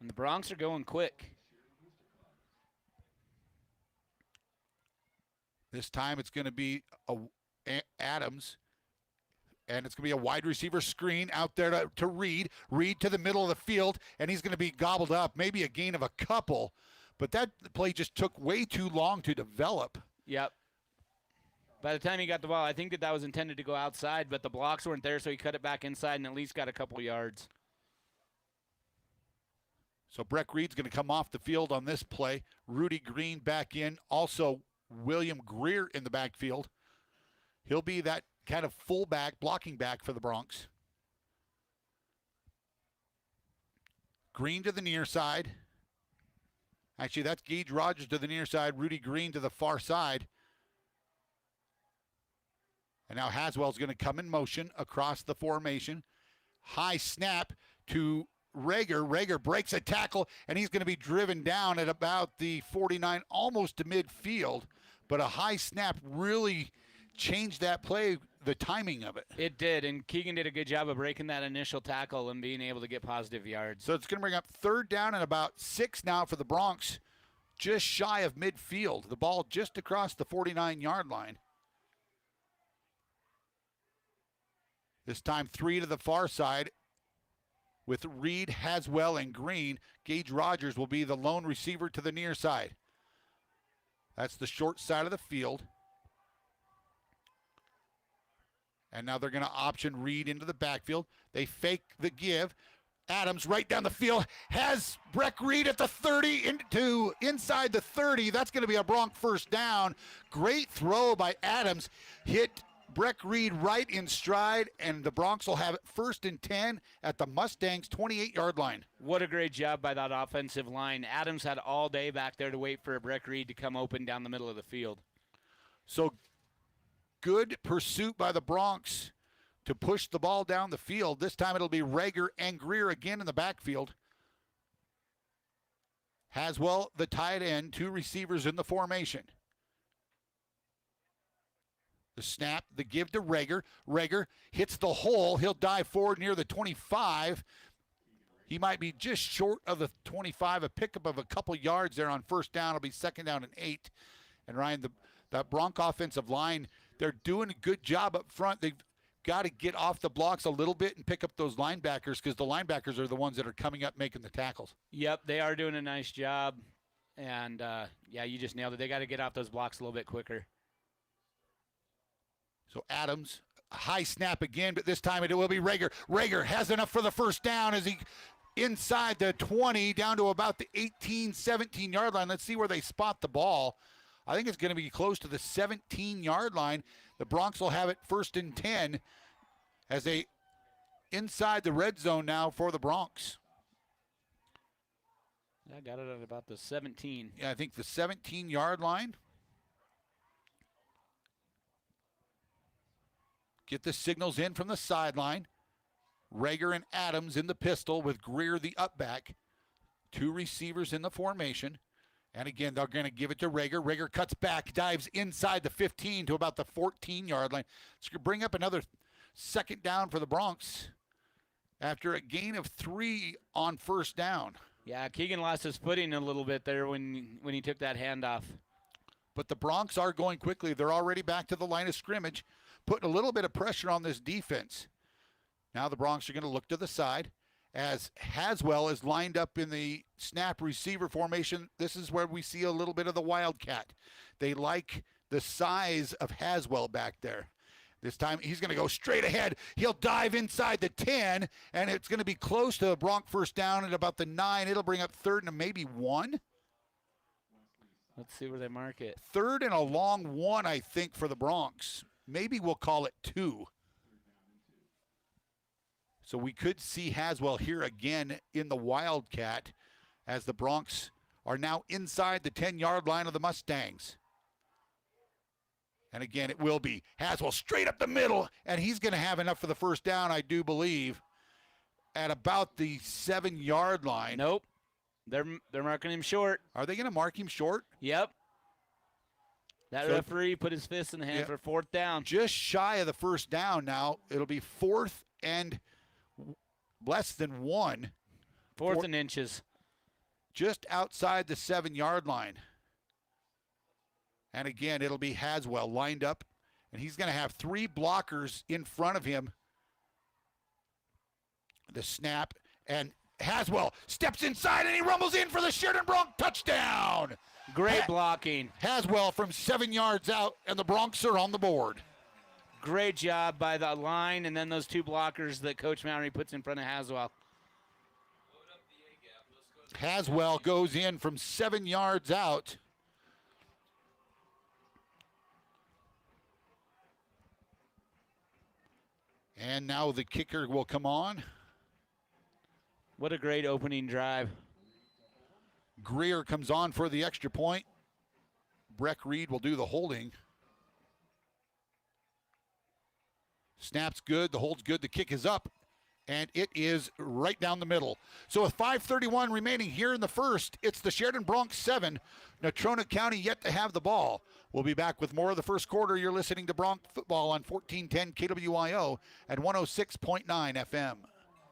And the Broncs are going quick. This time it's going to be Adams, and it's going to be a wide receiver screen out there to Reed. Reed to the middle of the field, and he's going to be gobbled up, maybe a gain of a couple. But that play just took way too long to develop. Yep. By the time he got the ball, I think that was intended to go outside, but the blocks weren't there, so he cut it back inside and at least got a couple yards. So Breck Reed's going to come off the field on this play. Rudy Green back in. Also, William Greer in the backfield. He'll be that kind of fullback, blocking back for the Broncs. Green to the near side. Actually, that's Gage Rogers to the near side. Rudy Green to the far side. And now Haswell's going to come in motion across the formation. High snap to Rager. Rager breaks a tackle, and he's going to be driven down at about the 49, almost to midfield. But a high snap really changed that play, the timing of it. It did, and Keegan did a good job of breaking that initial tackle and being able to get positive yards. So it's going to bring up 3rd down and about 6 now for the Broncs, just shy of midfield. The ball just across the 49-yard line. This time 3 to the far side with Reed, Haswell, and Green. Gage Rogers will be the lone receiver to the near side. That's the short side of the field. And now they're going to option Reed into the backfield. They fake the give. Adams right down the field has Breck Reed at the 30 into inside the 30. That's going to be a Bronc first down. Great throw by Adams. Hit Breck Reed right in stride, and the Broncs will have it 1st and 10 at the Mustangs' 28-yard line. What a great job by that offensive line. Adams had all day back there to wait for Breck Reed to come open down the middle of the field. So good pursuit by the Broncs to push the ball down the field. This time it'll be Rager and Greer again in the backfield. Haswell, the tight end, 2 receivers in the formation. The snap, the give to Rager. Rager hits the hole. He'll dive forward near the 25. He might be just short of the 25, a pickup of a couple yards there on first down. It'll be 2nd down and 8. And Ryan, that Bronc offensive line, they're doing a good job up front. They've got to get off the blocks a little bit and pick up those linebackers, because the linebackers are the ones that are coming up making the tackles. Yep, they are doing a nice job. And, yeah, you just nailed it. They got to get off those blocks a little bit quicker. So Adams, a high snap again, but this time it will be Rager. Rager has enough for the first down as he inside the 20 down to about the 18, 17-yard line. Let's see where they spot the ball. I think it's going to be close to the 17-yard line. The Broncs will have it 1st and 10 as they inside the red zone now for the Broncs. I got it at about the 17. Yeah, I think the 17-yard line. Get the signals in from the sideline. Rager and Adams in the pistol with Greer the up back. 2 receivers in the formation. And again, they're going to give it to Rager. Rager cuts back, dives inside the 15 to about the 14-yard line. It's going to bring up another 2nd down for the Broncs after a gain of 3 on 1st down. Yeah, Keegan lost his footing a little bit there when he took that handoff. But the Broncs are going quickly. They're already back to the line of scrimmage, putting a little bit of pressure on this defense. Now the Broncs are going to look to the side as Haswell is lined up in the snap receiver formation. This is where we see a little bit of the Wildcat. They like the size of Haswell back there. This time he's going to go straight ahead. He'll dive inside the 10, and it's going to be close to a Bronc 1st down at about the 9. It'll bring up 3rd and maybe 1. Let's see where they mark it. 3rd and a long 1, I think, for the Broncs. Maybe we'll call it 2. So we could see Haswell here again in the Wildcat as the Broncs are now inside the 10-yard line of the Mustangs. And again, it will be Haswell straight up the middle, and he's going to have enough for the 1st down, I do believe, at about the 7-yard line. Nope. They're marking him short. Are they going to mark him short? Yep. That referee put his fist in the hand for 4th down. Just shy of the 1st down now. It'll be 4th and less than 1. 4th and inches. Just outside the 7-yard line. And again, it'll be Haswell lined up, and he's going to have 3 blockers in front of him. The snap, and Haswell steps inside, and he rumbles in for the Sheridan Bronc touchdown. Great blocking. Haswell from 7 yards out, and the Broncs are on the board. Great job by the line, and then those 2 blockers that Coach Mouy puts in front of Haswell. Haswell goes in from 7 yards out. And now the kicker will come on. What a great opening drive. Greer comes on for the extra point. Breck Reed will do the holding. Snap's good, the hold's good, the kick is up, and it is right down the middle. So with 5:31 remaining here in the first, it's the Sheridan Bronc 7, Natrona County yet to have the ball. We'll be back with more of the first quarter. You're listening to Bronc Football on 1410 KWYO at 106.9 FM.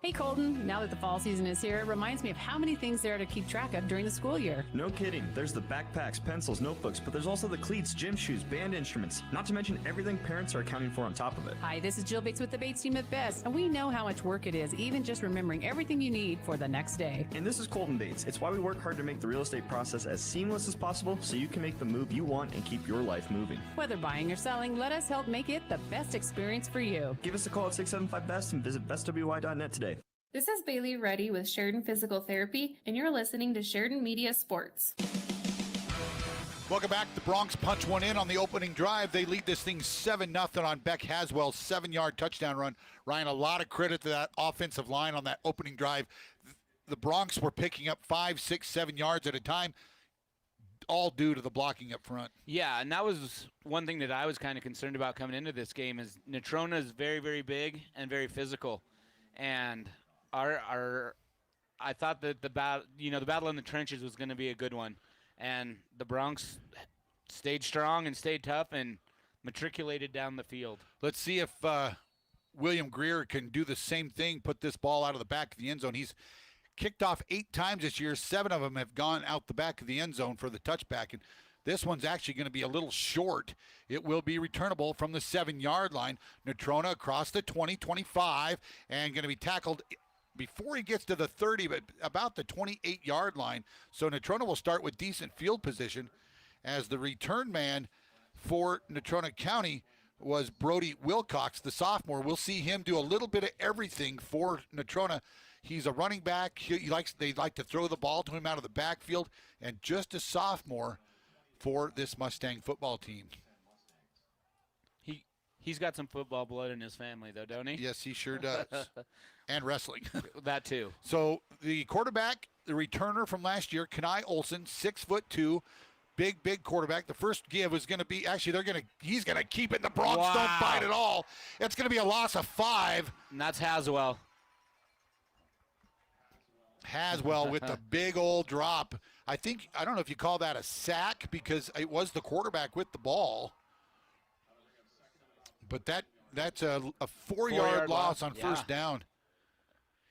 Hey Colton, now that the fall season is here, it reminds me of how many things there are to keep track of during the school year. No kidding. There's the backpacks, pencils, notebooks, but there's also the cleats, gym shoes, band instruments, not to mention everything parents are accounting for on top of it. Hi, this is Jill Bates with the Bates team at Best, and we know how much work it is, even just remembering everything you need for the next day. And this is Colton Bates. It's why we work hard to make the real estate process as seamless as possible so you can make the move you want and keep your life moving. Whether buying or selling, let us help make it the best experience for you. Give us a call at 675-BEST and visit bestwy.net today. This is Bailey Reddy with Sheridan Physical Therapy, and you're listening to Sheridan Media Sports. Welcome back. The Broncs punch one in on the opening drive. They lead this thing 7-0 on Beck Haswell's 7-yard touchdown run. Ryan, a lot of credit to that offensive line on that opening drive. The Broncs were picking up 5, 6, 7 yards at a time, all due to the blocking up front. Yeah, and that was one thing that I was kind of concerned about coming into this game is Natrona is very, very big and very physical. And I thought that the battle in the trenches was going to be a good one, and the Broncs stayed strong and stayed tough and matriculated down the field. Let's see if William Greer can do the same thing, put this ball out of the back of the end zone. He's kicked off 8 times this year. 7 of them have gone out the back of the end zone for the touchback, and This one's actually going to be a little short. It will be returnable from the 7-yard line. Natrona across the 20, 25, and going to be tackled before he gets to the 30, but about the 28-yard line. So Natrona will start with decent field position, as the return man for Natrona County was Brody Wilcox, the sophomore. We'll see him do a little bit of everything for Natrona. He's a running back. They like to throw the ball to him out of the backfield, and just a sophomore for this Mustang football team. He's got some football blood in his family, though, don't he? Yes, he sure does. And wrestling. That too. So the quarterback, the returner from last year, Kenai Olson, 6'2", big quarterback. The first give was going to be, actually, he's going to keep it. The Broncs don't bite at all. It's going to be a loss of 5. And that's Haswell. Haswell with the big old drop. I don't know if you call that a sack, because it was the quarterback with the ball. But that's a 4-yard loss on first down.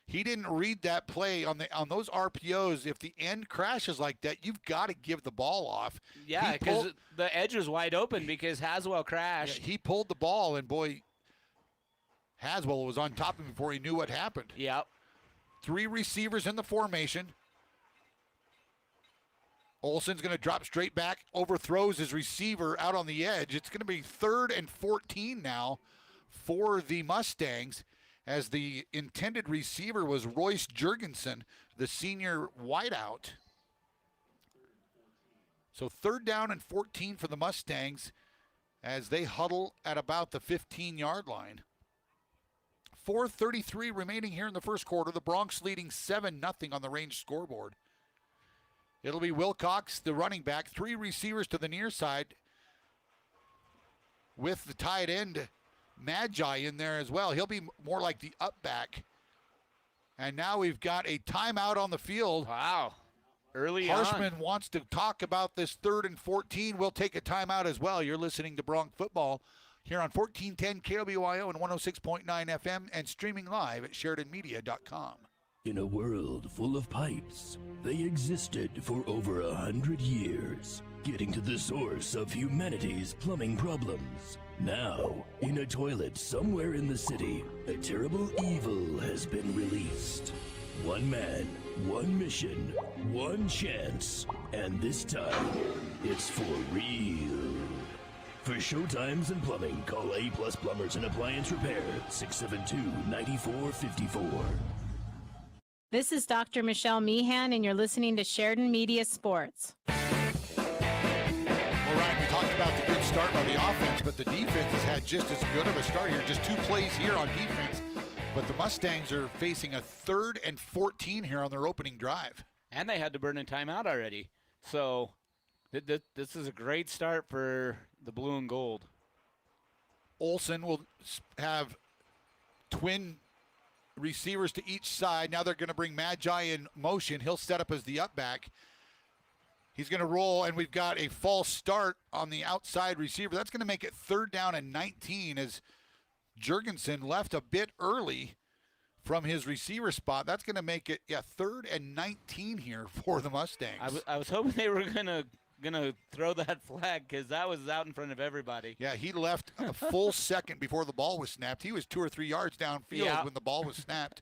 He didn't read that play on those RPOs. If the end crashes like that, you've got to give the ball off. Yeah, because the edge was wide open because Haswell crashed. Yeah, he pulled the ball, and boy, Haswell was on top of him before he knew what happened. Yep. 3 receivers in the formation. Olson's going to drop straight back, overthrows his receiver out on the edge. It's going to be 3rd and 14 now for the Mustangs, as the intended receiver was Royce Jurgensen, the senior wideout. So 3rd down and 14 for the Mustangs as they huddle at about the 15-yard line. 4:33 remaining here in the first quarter. The Broncs leading 7-0 on the range scoreboard. It'll be Wilcox, the running back, 3 receivers to the near side with the tight end Magi in there as well. He'll be more like the up back. And now we've got a timeout on the field. Wow. Early on. Harshman wants to talk about this 3rd and 14. We'll take a timeout as well. You're listening to Bronc Football here on 1410 KLBYO and 106.9 FM and streaming live at SheridanMedia.com. In a world full of pipes, they existed for over 100 years, getting to the source of humanity's plumbing problems. Now, in a toilet somewhere in the city, a terrible evil has been released. One man, one mission, one chance, and this time, it's for real. For showtimes and plumbing, call A+ Plumbers and Appliance Repair, 672-9454. This is Dr. Michelle Meehan, and you're listening to Sheridan Media Sports. Well, Ryan, we talked about the good start by the offense, but the defense has had just as good of a start here. Just 2 plays here on defense, but the Mustangs are facing a 3rd and 14 here on their opening drive. And they had to burn a timeout already. So this is a great start for the blue and gold. Olson will have twin receivers to each side. Now they're going to bring Magi in motion. He'll set up as the up back. He's going to roll, and we've got a false start on the outside receiver. That's going to make it 3rd down and 19 as Jurgensen left a bit early from his receiver spot. That's going to make it 3rd and 19 here for the Mustangs. I was hoping they were gonna throw that flag because that was out in front of everybody. Yeah, he left a full second before the ball was snapped. He was 2 or 3 yards downfield when the ball was snapped.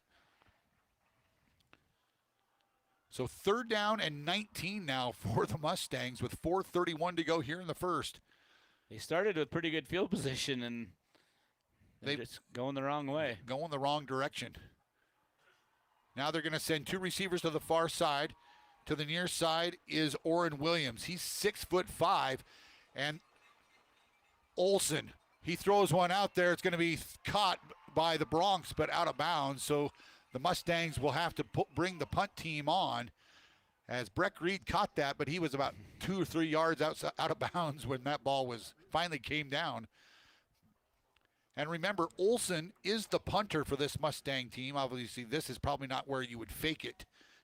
So 3rd down and 19 now for the Mustangs with 4:31 to go here in the first. They started with pretty good field position, and they're just going the wrong way. Going the wrong direction. Now they're going to send 2 receivers to the far side. To the near side is Orrin Williams. He's 6'5", and Olson, he throws one out there. It's going to be caught by the Broncs, but out of bounds. So the Mustangs will have to bring the punt team on, as Breck Reed caught that, but he was about 2 or 3 yards out of bounds when that ball finally came down. And remember, Olson is the punter for this Mustang team. Obviously, this is probably not where you would fake it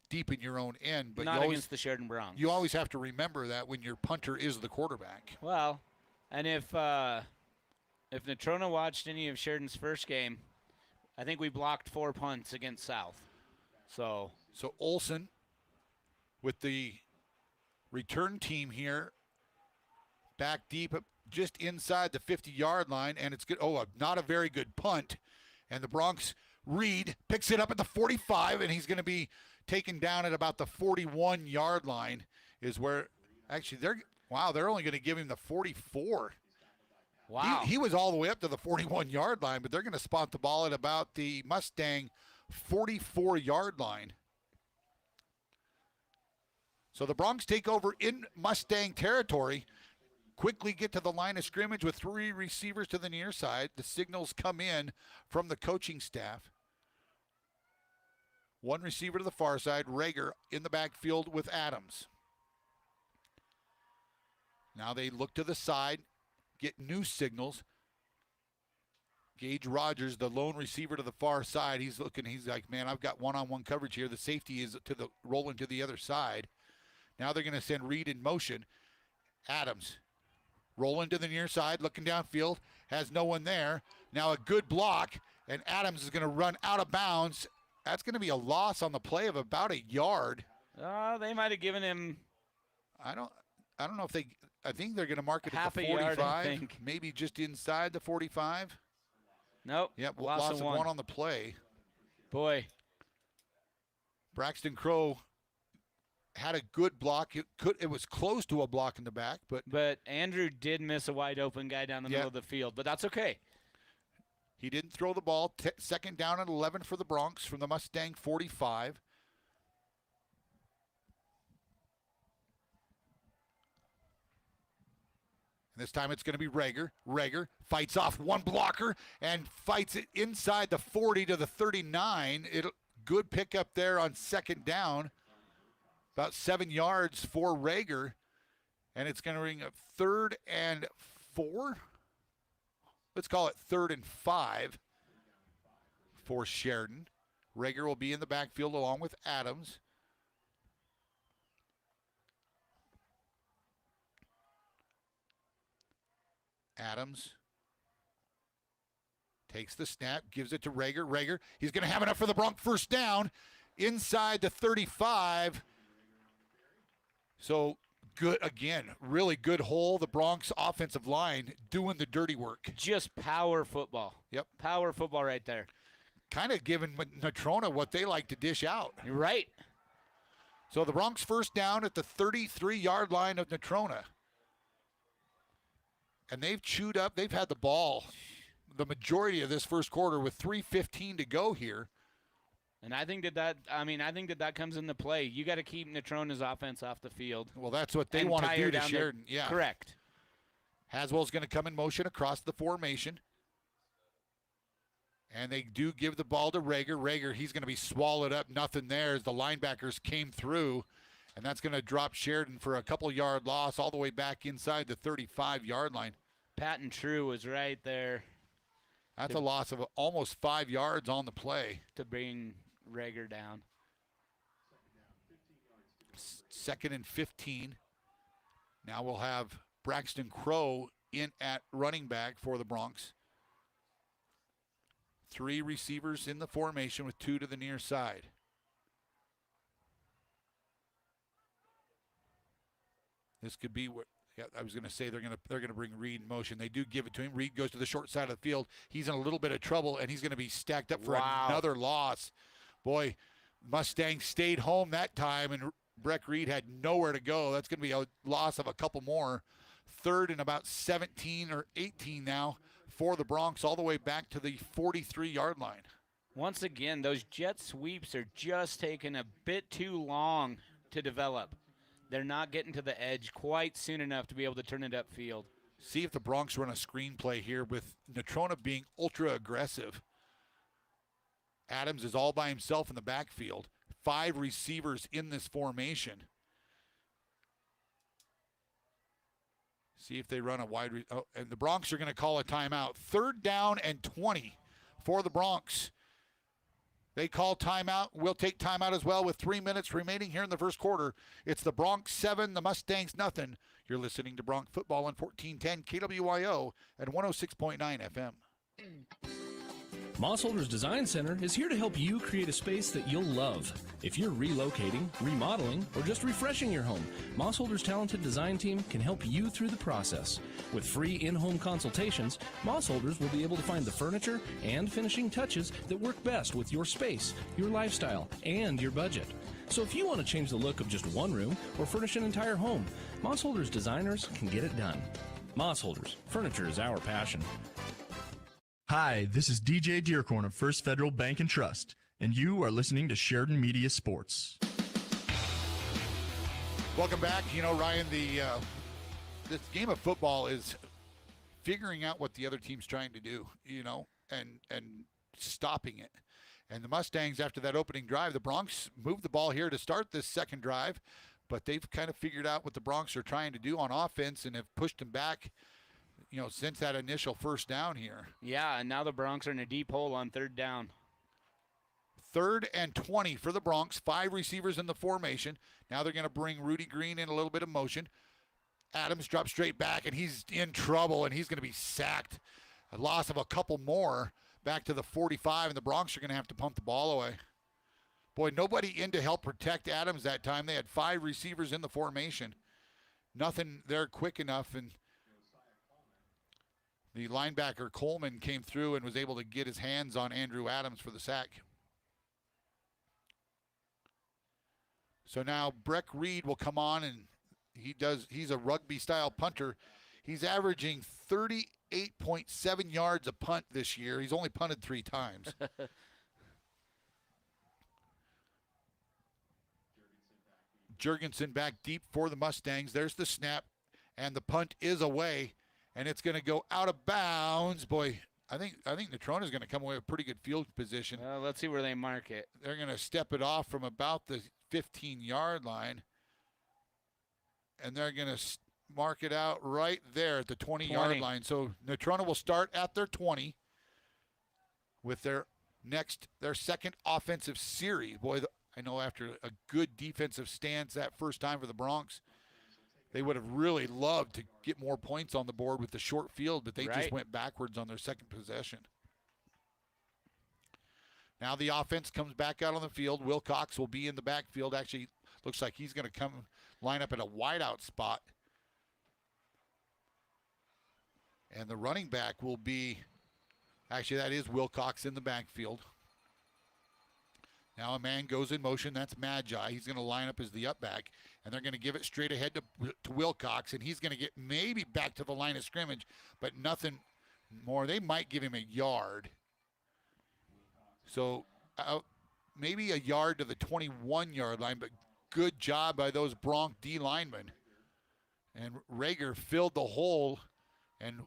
deep in your own end, but not against the Sheridan Broncs. You always have to remember that when your punter is the quarterback. Well, and if Natrona watched any of Sheridan's first game, I think we blocked 4 punts against South. So Olson with the return team here back deep, just inside the 50-yard line, and it's good. Oh, not a very good punt. And the Bronx, Reed picks it up at the 45, and he's going to be taken down at about the 41-yard line is where, actually, they're only going to give him the 44. Wow. He was all the way up to the 41-yard line, but they're going to spot the ball at about the Mustang 44-yard line. So the Bronx take over in Mustang territory, quickly get to the line of scrimmage with 3 receivers to the near side. The signals come in from the coaching staff. 1 receiver to the far side, Rager in the backfield with Adams. Now they look to the side, get new signals. Gage Rogers, the lone receiver to the far side, he's like, man, I've got one-on-one coverage here. The safety is rolling to the other side. Now they're going to send Reed in motion. Adams rolling to the near side, looking downfield, has no one there. Now a good block, and Adams is going to run out of bounds. That's going to be a loss on the play of about a yard. They might have given him. I don't know if I think they're going to mark it half at the a 45, yard, I think. Maybe just inside the 45. Nope. Yep, loss of one on the play. Boy. Braxton Crow had a good block. It was close to a block in the back, but Andrew did miss a wide open guy down the middle of the field, but that's okay. He didn't throw the ball. Second down and 11 for the Bronx from the Mustang 45. And this time it's going to be Rager. Rager fights off one blocker and fights it inside the 40 to the 39. Good pickup there on second down. About 7 yards for Rager. And it's going to ring up 3rd and 4. Let's call it 3rd and 5 for Sheridan. Rager will be in the backfield along with Adams. Adams takes the snap, gives it to Rager. Rager, he's going to have enough for the Bronx first down inside the 35. So good, again, really good hole. The Bronx offensive line doing the dirty work. Just power football. Yep. Power football right there. Kind of giving Natrona what they like to dish out. You're right. So the Bronx first down at the 33-yard line of Natrona. And they've had the ball the majority of this first quarter with 3:15 to go here. And I think that comes into play. You got to keep Natrona's offense off the field. Well, that's what they want to do to Sheridan. Yeah. Correct. Haswell's going to come in motion across the formation. And they do give the ball to Rager. Rager, he's going to be swallowed up. Nothing there as the linebackers came through. And that's going to drop Sheridan for a couple-yard loss all the way back inside the 35-yard line. Patton True was right there. That's a loss of almost 5 yards on the play. To bring Rager down. 2nd and 15. Now we'll have Braxton Crow in at running back for the Bronx. 3 receivers in the formation with 2 to the near side. This could be what I was going to say. They're going to bring Reed in motion. They do give it to him. Reed goes to the short side of the field. He's in a little bit of trouble, and he's going to be stacked up for another loss. Boy, Mustang stayed home that time, and Breck Reed had nowhere to go. That's going to be a loss of a couple more. 3rd and about 17 or 18 now for the Bronx, all the way back to the 43-yard line. Once again, those jet sweeps are just taking a bit too long to develop. They're not getting to the edge quite soon enough to be able to turn it upfield. See if the Bronx run a screenplay here with Natrona being ultra aggressive. Adams is all by himself in the backfield. 5 receivers in this formation. See if they run a wide. And the Bronx are going to call a timeout. 3rd down and 20 for the Bronx. They call timeout. We'll take timeout as well with 3 minutes remaining here in the first quarter. It's the Bronx 7, the Mustangs nothing. You're listening to Bronx football on 1410 KWYO and 106.9 FM. Mossholders Design Center is here to help you create a space that you'll love. If you're relocating, remodeling, or just refreshing your home, Mossholders' talented design team can help you through the process. With free in-home consultations, Mossholders will be able to find the furniture and finishing touches that work best with your space, your lifestyle, and your budget. So if you want to change the look of just one room or furnish an entire home, Mossholders designers can get it done. Mossholders, furniture is our passion. Hi, this is DJ Dearcorn of First Federal Bank and Trust, and you are listening to Sheridan Media Sports. Welcome back. You know, Ryan, this game of football is figuring out what the other team's trying to do, you know, and stopping it. And the Mustangs, after that opening drive, the Broncs moved the ball here to start this second drive, but they've kind of figured out what the Broncs are trying to do on offense and have pushed them back, you know, since that initial first down here. Yeah, and now the Broncs are in a deep hole on third down. 3rd and 20 for the Broncs. 5 receivers in the formation. Now they're going to bring Rudy Green in a little bit of motion. Adams drops straight back, and he's in trouble, and he's going to be sacked. A loss of a couple more back to the 45, and the Broncs are going to have to pump the ball away. Boy, nobody in to help protect Adams that time. They had 5 receivers in the formation. Nothing there quick enough, and the linebacker Coleman came through and was able to get his hands on Andrew Adams for the sack. So now Breck Reed will come on, and he's a rugby-style punter. He's averaging 38.7 yards a punt this year. He's only punted 3 times. Jurgensen back deep for the Mustangs. There's the snap, and the punt is away. And it's going to go out of bounds. Boy, I think Natrona is going to come away with pretty good field position. Let's see where they mark it. They're going to step it off from about the 15-yard line. And they're going to mark it out right there at the 20-yard line. So Natrona will start at their 20 with their second offensive series. Boy, I know after a good defensive stance that first time for the Broncs, they would have really loved to get more points on the board with the short field, but they just went backwards on their second possession. Now the offense comes back out on the field. Wilcox will be in the backfield. Actually, looks like he's going to come line up at a wideout spot. And the running back will be, actually that is Wilcox in the backfield. Now a man goes in motion. That's Magi. He's going to line up as the up back, and they're going to give it straight ahead to Wilcox, and he's going to get maybe back to the line of scrimmage, but nothing more. They might give him a yard. So maybe a yard to the 21-yard line, but good job by those Bronc D linemen. And Rager filled the hole and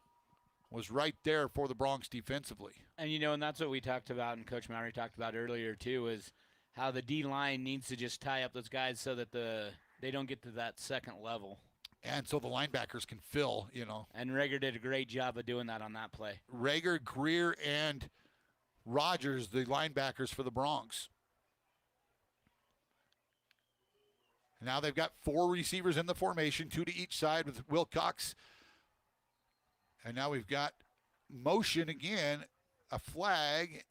was right there for the Broncs defensively. And, you know, and that's what we talked about, and Coach Mouy talked about earlier, too, is how the D-line needs to just tie up those guys so that they don't get to that second level. And so the linebackers can fill, you know. And Rager did a great job of doing that on that play. Rager, Greer, and Rogers, the linebackers for the Broncs. Now they've got 4 receivers in the formation, 2 to each side with Wilcox. And now we've got motion again, a flag.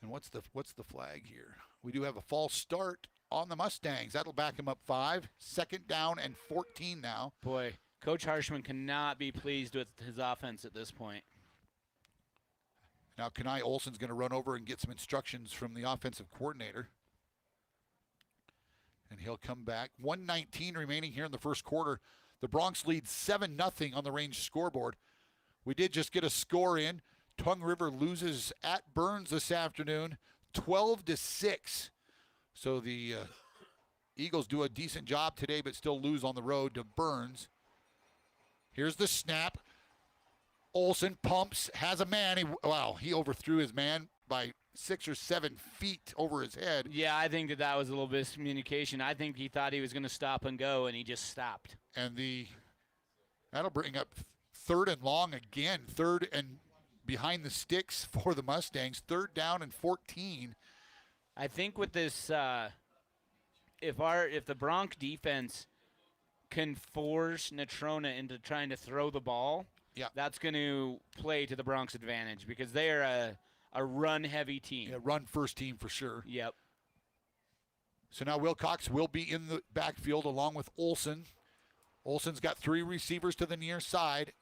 And what's the flag here? We do have a false start on the Mustangs. That'll back them up 5. 2nd down and 14 now. Boy, Coach Harshman cannot be pleased with his offense at this point. Now Kenai Olson's going to run over and get some instructions from the offensive coordinator. And he'll come back. 1:19 remaining here in the first quarter. The Broncs lead 7-0 on the range scoreboard. We did just get a score in. Tongue River loses at Burns this afternoon, 12-6. So the Eagles do a decent job today, but still lose on the road to Burns. Here's the snap. Olson pumps, has a man. He overthrew his man by 6 or 7 feet over his head. Yeah, I think that was a little bit of communication. I think he thought he was going to stop and go, and he just stopped. And that'll bring up 3rd and long again, 3rd and behind the sticks for the Mustangs, 3rd down and 14. I think with this, if the Bronc defense can force Natrona into trying to throw the ball, that's going to play to the Bronx advantage because they are a run-heavy team. Yeah, run-first team for sure. Yep. So now Wilcox will be in the backfield along with Olson. Olson's got 3 receivers to the near side.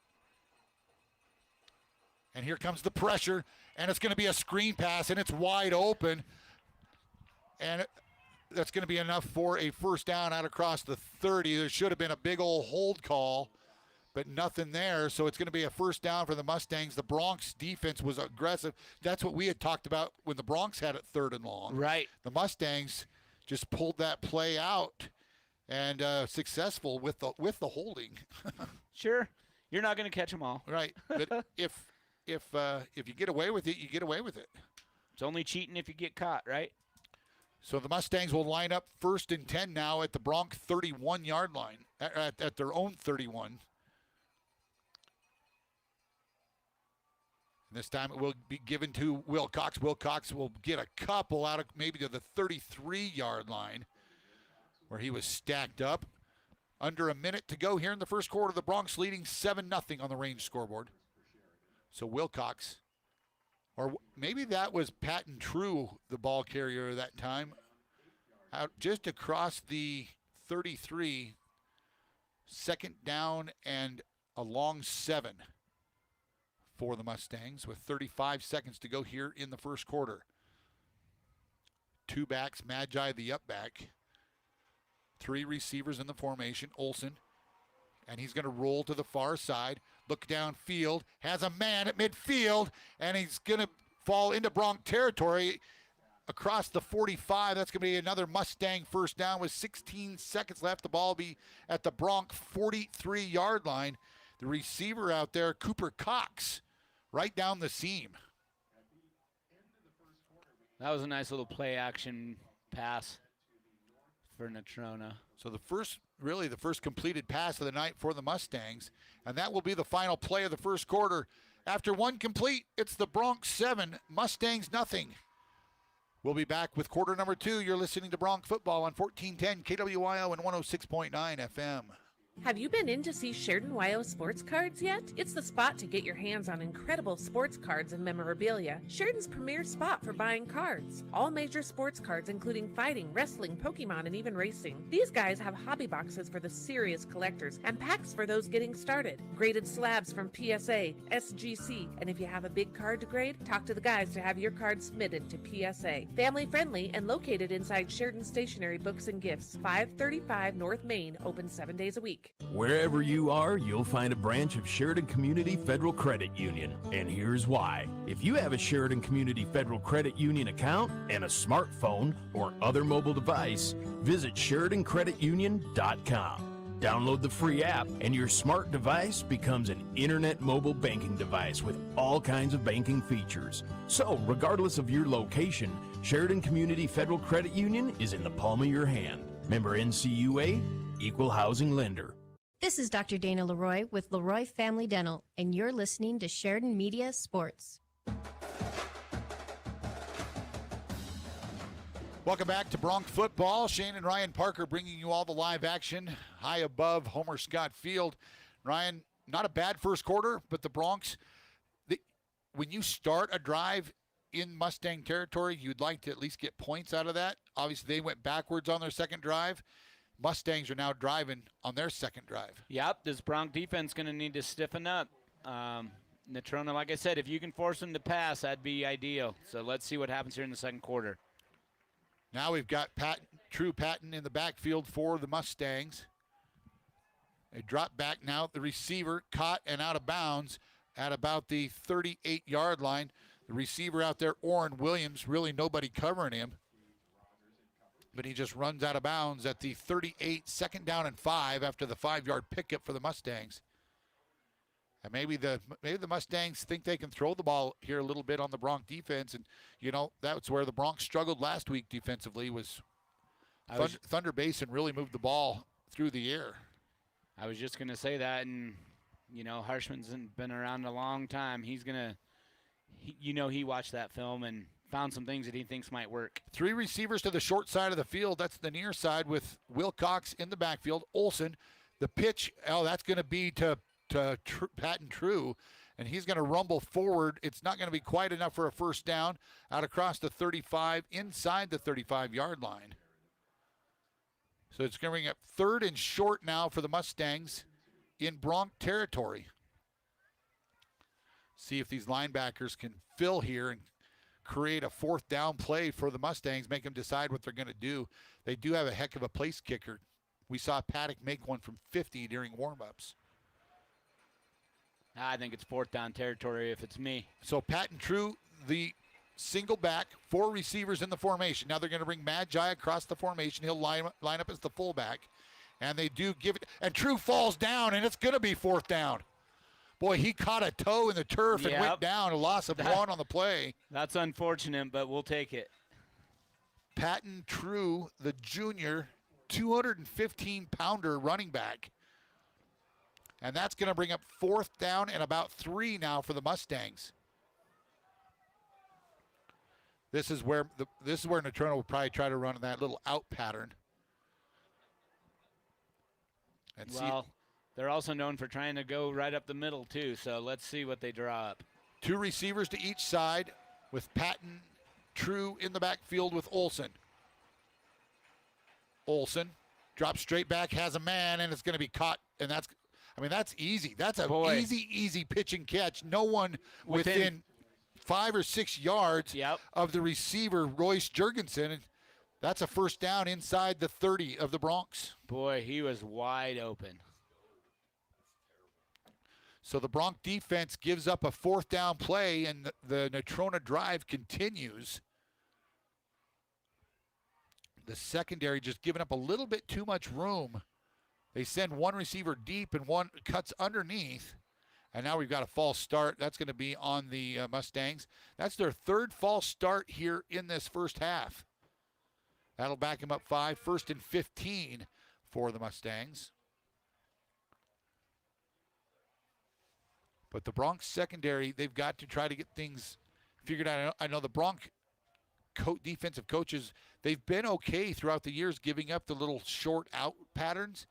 And here comes the pressure, and it's going to be a screen pass, and it's wide open. And that's going to be enough for a first down out across the 30. There should have been a big old hold call, but nothing there. So it's going to be a first down for the Mustangs. The Bronx defense was aggressive. That's what we had talked about when the Bronx had it 3rd and long. Right. The Mustangs just pulled that play out and successful with the holding. Sure. You're not going to catch them all. Right. But if you get away with it, you get away with it. It's only cheating if you get caught, right? So the Mustangs will line up 1st and 10 now at the Bronx 31-yard line, at their own 31. And this time it will be given to Wilcox. Wilcox will get a couple out of maybe to the 33-yard line where he was stacked up. Under a minute to go here in the first quarter. The Bronx leading 7-0 on the range scoreboard. So Wilcox, or maybe that was Patton True, the ball carrier that time, out just across the 33, 2nd down and a long 7 for the Mustangs with 35 seconds to go here in the first quarter. 2 backs, Magi the up back. 3 receivers in the formation, Olson, and he's going to roll to the far side, look downfield, has a man at midfield, and he's going to fall into Bronx territory across the 45. That's going to be another Mustang first down with 16 seconds left. The ball will be at the Bronx 43-yard line. The receiver out there, Cooper Cox, right down the seam. That was a nice little play-action pass for Natrona. So the first completed pass of the night for the Mustangs, and that will be the final play of the first quarter. After 1 complete, it's the Bronx 7, Mustangs nothing. We'll be back with quarter number 2. You're listening to Bronx Football on 1410 KWYO and 106.9 FM. Have you been in to see Sheridan WYO sports cards yet? It's the spot to get your hands on incredible sports cards and memorabilia. Sheridan's premier spot for buying cards. All major sports cards including fighting, wrestling, Pokemon, and even racing. These guys have hobby boxes for the serious collectors and packs for those getting started. Graded slabs from PSA, SGC, and if you have a big card to grade, talk to the guys to have your card submitted to PSA. Family friendly and located inside Sheridan Stationery Books and Gifts, 535 North Main, open 7 days a week. Wherever you are, you'll find a branch of Sheridan Community Federal Credit Union. And here's why. If you have a Sheridan Community Federal Credit Union account and a smartphone or other mobile device, visit SheridanCreditUnion.com. Download the free app and your smart device becomes an internet mobile banking device with all kinds of banking features. So, regardless of your location, Sheridan Community Federal Credit Union is in the palm of your hand. Member NCUA, Equal Housing Lender. This is Dr. Dana Leroy with Leroy Family Dental, and you're listening to Sheridan Media Sports. Welcome back to Bronx Football. Shane and Ryan Parker bringing you all the live action high above Homer Scott Field. Ryan, not a bad first quarter, but the Bronx, when you start a drive in Mustang territory, you'd like to at least get points out of that. Obviously, they went backwards on their second drive. Mustangs are now driving on their second drive. Yep, this Bronx defense going to need to stiffen up. Natrona, like I said, if you can force them to pass, that'd be ideal. So let's see what happens here in the second quarter. Now we've got True Patton in the backfield for the Mustangs. They drop back now. The receiver caught and out of bounds at about the 38-yard line. The receiver out there, Orrin Williams, really nobody covering him. But he just runs out of bounds at the 38, 2nd down and 5 after the 5-yard pickup for the Mustangs. And maybe the Mustangs think they can throw the ball here a little bit on the Bronx defense. And, you know, that's where the Bronx struggled last week defensively was Thunder Basin really moved the ball through the air. I was just going to say that. And, you know, Harshman's been around a long time. He's going to, he watched that film and found some things that he thinks might work. 3 receivers to the short side of the field. That's the near side with Wilcox in the backfield. Olson, the pitch, that's going to be to Patton True, and he's going to rumble forward. It's not going to be quite enough for a first down out across the 35, inside the 35-yard line. So it's going to bring up 3rd and short now for the Mustangs in Bronc territory. See if these linebackers can fill here and create a 4th down play for the Mustangs, make them decide what they're going to do. They do have a heck of a place kicker. We saw Paddock make one from 50 during warm-ups. I think it's 4th down territory if it's me. So Patton True, the single back, 4 receivers in the formation. Now they're going to bring Magi across the formation. He'll line up as the fullback. And they do give it. And True falls down, and it's going to be 4th down. Boy, he caught a toe in the turf and went down, a loss of 1 on the play. That's unfortunate, but we'll take it. Patton True, the junior, 215-pounder running back. And that's going to bring up 4th down and about 3 now for the Mustangs. This is where Natrona will probably try to run that little out pattern. And they're also known for trying to go right up the middle too, so let's see what they draw up. 2 receivers to each side with Patton True in the backfield with Olson. Olson drops straight back, has a man, and it's going to be caught. And that's easy. That's an easy pitch and catch. No one within 5 or 6 yards of the receiver, Royce Jurgensen. And that's a first down inside the 30 of the Broncs. Boy, he was wide open. So the Bronc defense gives up a 4th down play, and the Natrona drive continues. The secondary just giving up a little bit too much room. They send 1 receiver deep and 1 cuts underneath. And now we've got a false start. That's going to be on the Mustangs. That's their 3rd false start here in this first half. That'll back him up 5. 1st and 15 for the Mustangs. But the Bronx secondary, they've got to try to get things figured out. I know the Bronx defensive coaches, they've been okay throughout the years giving up the little short out patterns.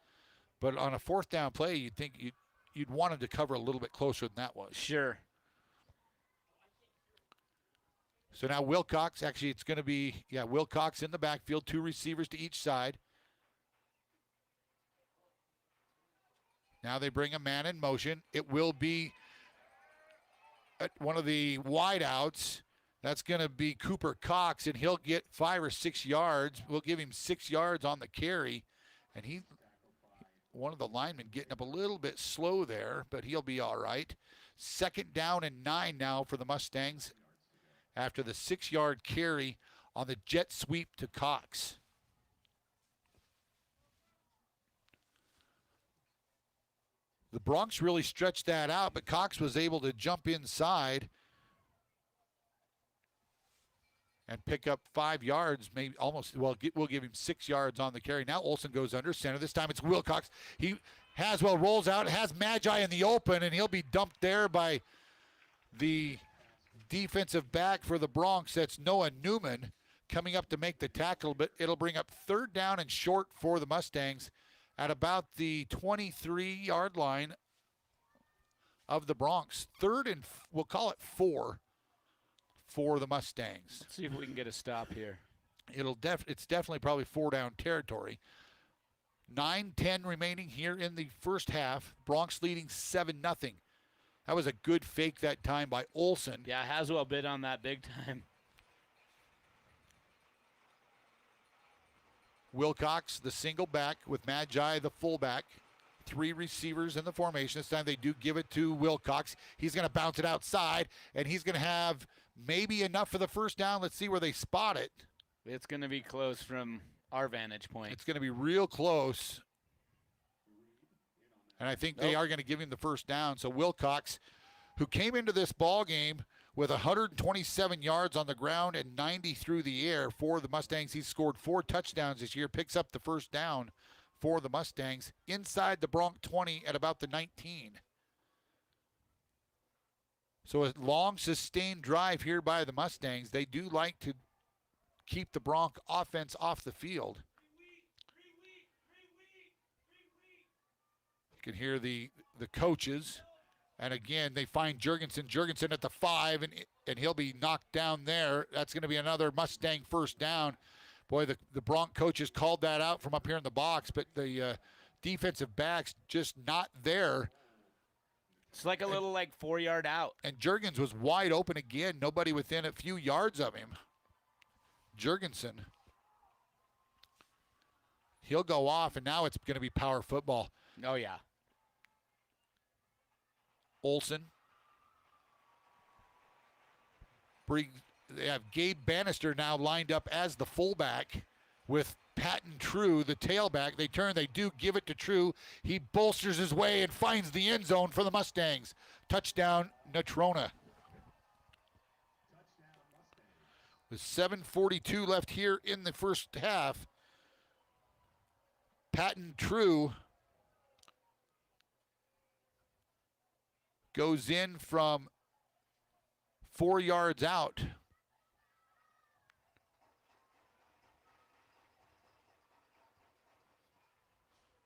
But on a 4th down play, you'd think you'd want them to cover a little bit closer than that was. Sure. So now Wilcox, actually it's going to be, Wilcox in the backfield, 2 receivers to each side. Now they bring a man in motion. It will be one of the wideouts. That's going to be Cooper Cox, and he'll get 5 or 6 yards. We'll give him 6 yards on the carry. And one of the linemen getting up a little bit slow there, but he'll be all right. 2nd down and 9 now for the Mustangs after the 6-yard carry on the jet sweep to Cox. The Broncs really stretched that out, but Cox was able to jump inside and pick up 5 yards, maybe almost. We'll give him 6 yards on the carry. Now Olson goes under center. This time it's Wilcox. Haswell rolls out, has Magi in the open, and he'll be dumped there by the defensive back for the Broncs. That's Noah Newman coming up to make the tackle, but it'll bring up 3rd down and short for the Mustangs at about the 23-yard line of the Broncs. 3rd and we'll call it 4 for the Mustangs. Let's see if we can get a stop here. It's definitely probably 4 down territory. 9-10 remaining here in the first half. Broncs leading 7-0. That was a good fake that time by Olson. Yeah, Haswell bid on that big time. Wilcox, the single back, with Magi, the fullback. 3 receivers in the formation. This time they do give it to Wilcox. He's going to bounce it outside, and he's going to have maybe enough for the first down. Let's see where they spot it. It's going to be close from our vantage point. It's going to be real close. And I think they are going to give him the first down. So Wilcox, who came into this ball game with 127 yards on the ground and 90 through the air for the Mustangs. He's scored 4 touchdowns this year, picks up the first down for the Mustangs inside the Bronc 20 at about the 19. So a long, sustained drive here by the Mustangs. They do like to keep the Bronc offense off the field. You can hear the coaches. And again, they find Jurgensen at the 5, and he'll be knocked down there. That's going to be another Mustang first down. Boy, the Bronc coaches called that out from up here in the box, but the defensive backs just not there. It's like a little 4-yard out. And Jurgens was wide open again. Nobody within a few yards of him. Jurgensen. He'll go off, and now it's going to be power football. Oh, yeah. Olsen. They have Gabe Bannister now lined up as the fullback with Patton True, the tailback. They turn, they do give it to True. He bolsters his way and finds the end zone for the Mustangs. Touchdown, Natrona. With 7:42 left here in the first half, Patton True goes in from 4 yards out.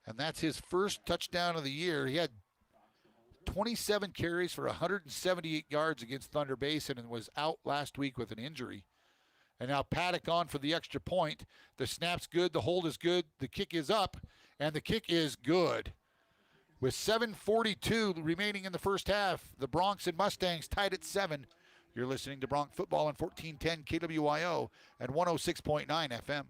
And that's his first touchdown of the year. He had 27 carries for 178 yards against Thunder Basin and was out last week with an injury. And now Paddock on for the extra point. The snap's good, the hold is good, the kick is up, and the kick is good. With 7:42 remaining in the first half, the Broncs and Mustangs tied at 7. You're listening to Bronc Football on 1410 KWYO and 106.9 FM.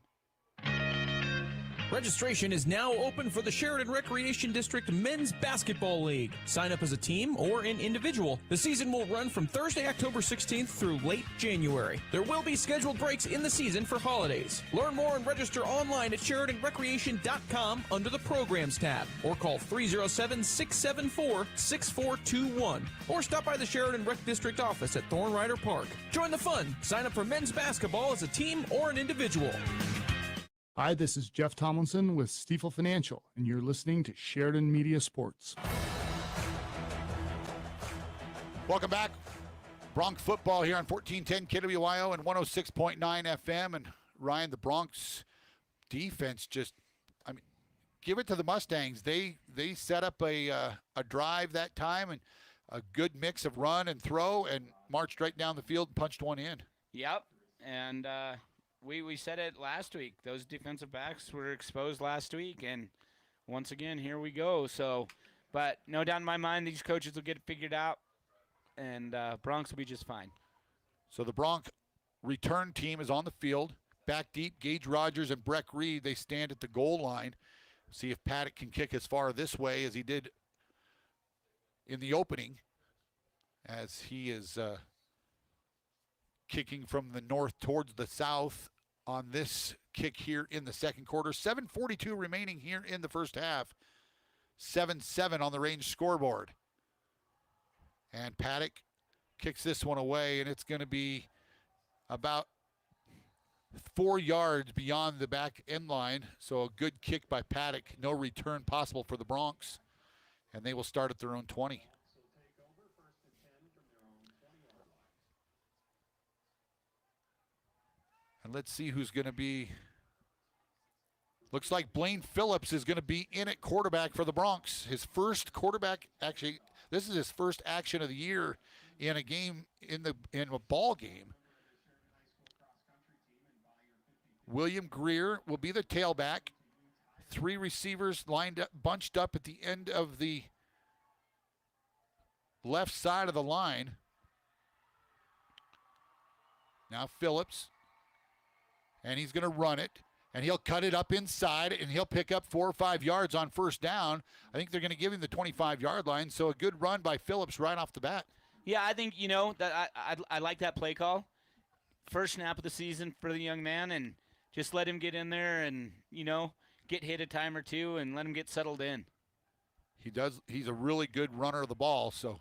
Registration is now open for the Sheridan Recreation District Men's Basketball League. Sign up as a team or an individual. The season will run from Thursday, October 16th through late January. There will be scheduled breaks in the season for holidays. Learn more and register online at SheridanRecreation.com under the Programs tab or call 307-674-6421 or stop by the Sheridan Rec District office at Thornrider Park. Join the fun. Sign up for men's basketball as a team or an individual. Hi, this is Jeff Tomlinson with Stiefel Financial, and you're listening to Sheridan Media Sports. Welcome back. Bronc football here on 1410 KWYO and 106.9 FM. And Ryan, the Broncs defense just, give it to the Mustangs. They set up a drive that time and a good mix of run and throw and marched right down the field and punched one in. Yep, and we said it last week. Those defensive backs were exposed last week, and once again, here we go. So, but no doubt in my mind, these coaches will get it figured out, and Broncs will be just fine. So the Bronc return team is on the field. Back deep, Gage Rogers and Breck Reed, they stand at the goal line. See if Paddock can kick as far this way as he did in the opening, as he is kicking from the north towards the south on this kick here in the second quarter. 7:42 remaining here in the first half. 7-7 on the range scoreboard. And Paddock kicks this one away, and it's going to be about 4 yards beyond the back end line. So a good kick by Paddock. No return possible for the Broncs. And they will start at their own 20. And let's see who's going to be. Looks like Blaine Phillips is going to be in at quarterback for the Broncs. His first quarterback, actually, this is his first action of the year in a game, in a ball game. William Greer will be the tailback. 3 receivers lined up, bunched up at the end of the left side of the line. Now Phillips. And he's going to run it, and he'll cut it up inside, and he'll pick up 4 or 5 yards on first down. I think they're going to give him the 25-yard line, so a good run by Phillips right off the bat. Yeah, I think, that I like that play call. First snap of the season for the young man, and just let him get in there and, get hit a time or two and let him get settled in. He's a really good runner of the ball, so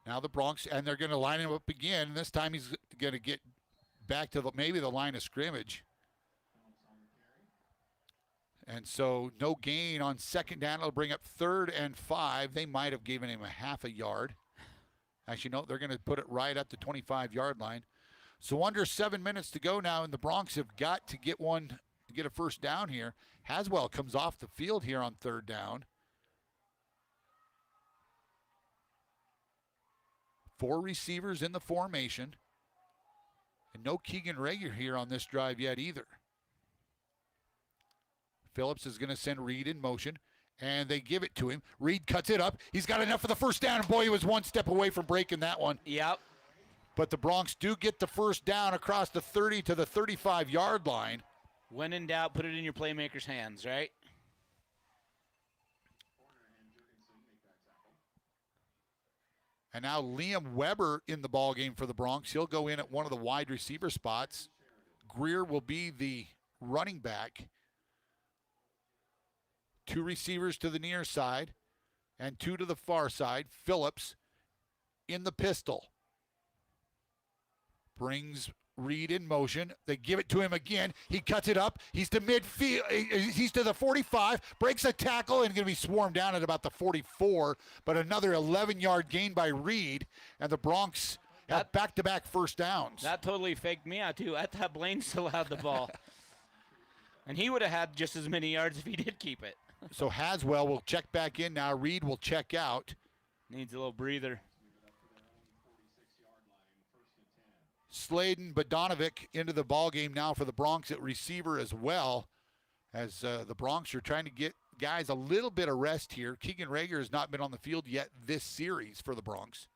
now the Broncs, and they're going to line him up again, and this time he's going to get back to maybe the line of scrimmage. And so no gain on second down. It'll bring up 3rd and 5. They might have given him a half a yard. Actually, no, they're going to put it right at the 25-yard line. So under 7 minutes to go now, and the Broncs have got to get a first down here. Haswell comes off the field here on 3rd down. 4 receivers in the formation. And no Keegan Rager here on this drive yet either. Phillips is going to send Reed in motion, and they give it to him. Reed cuts it up. He's got enough for the first down, and boy, he was one step away from breaking that one. Yep. But the Broncs do get the first down across the 30 to the 35-yard line. When in doubt, put it in your playmaker's hands, right? And now Liam Weber in the ballgame for the Broncs. He'll go in at one of the wide receiver spots. Greer will be the running back. 2 receivers to the near side and 2 to the far side. Phillips in the pistol. Brings Reed in motion. They give it to him again. He cuts it up. He's to midfield. He's to the 45. Breaks a tackle and going to be swarmed down at about the 44. But another 11-yard gain by Reed. And the Broncs have back-to-back first downs. That totally faked me out, too. I thought Blaine still had the ball. And he would have had just as many yards if he did keep it. So Haswell will check back in now. Reed will check out. Needs a little breather. Sladen Bodonovic into the ballgame now for the Broncs at receiver as well, as the Broncs are trying to get guys a little bit of rest here. Keegan Rager has not been on the field yet this series for the Broncs.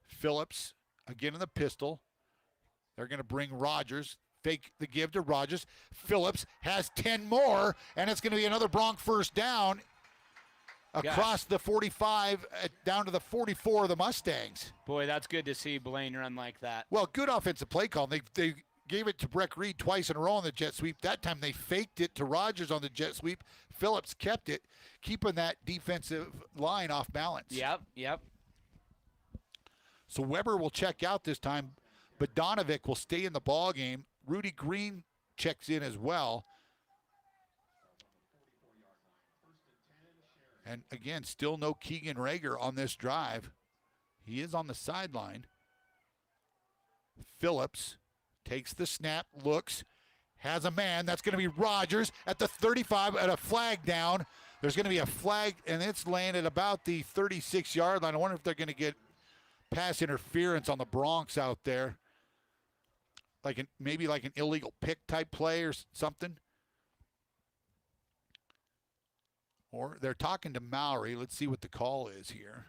Phillips again in the pistol. They're going to bring Rogers. Fake the give to Rogers. Phillips has 10 more, and it's going to be another Bronc first down across the 45 down to the 44 of the Mustangs. Boy, that's good to see Blaine run like that. Well, good offensive play call. They gave it to Breck Reed twice in a row on the jet sweep. That time they faked it to Rogers on the jet sweep. Phillips kept it, keeping that defensive line off balance. Yep. So Weber will check out this time. Bodonovic will stay in the ball game. Rudy Green checks in as well. And again, still no Keegan Rager on this drive. He is on the sideline. Phillips takes the snap, looks, has a man. That's going to be Rogers at the 35 at a flag down. There's going to be a flag, and it's landed about the 36-yard line. I wonder if they're going to get pass interference on the Broncs out there. Maybe like an illegal pick type play or something. Or they're talking to Mouy. Let's see what the call is here.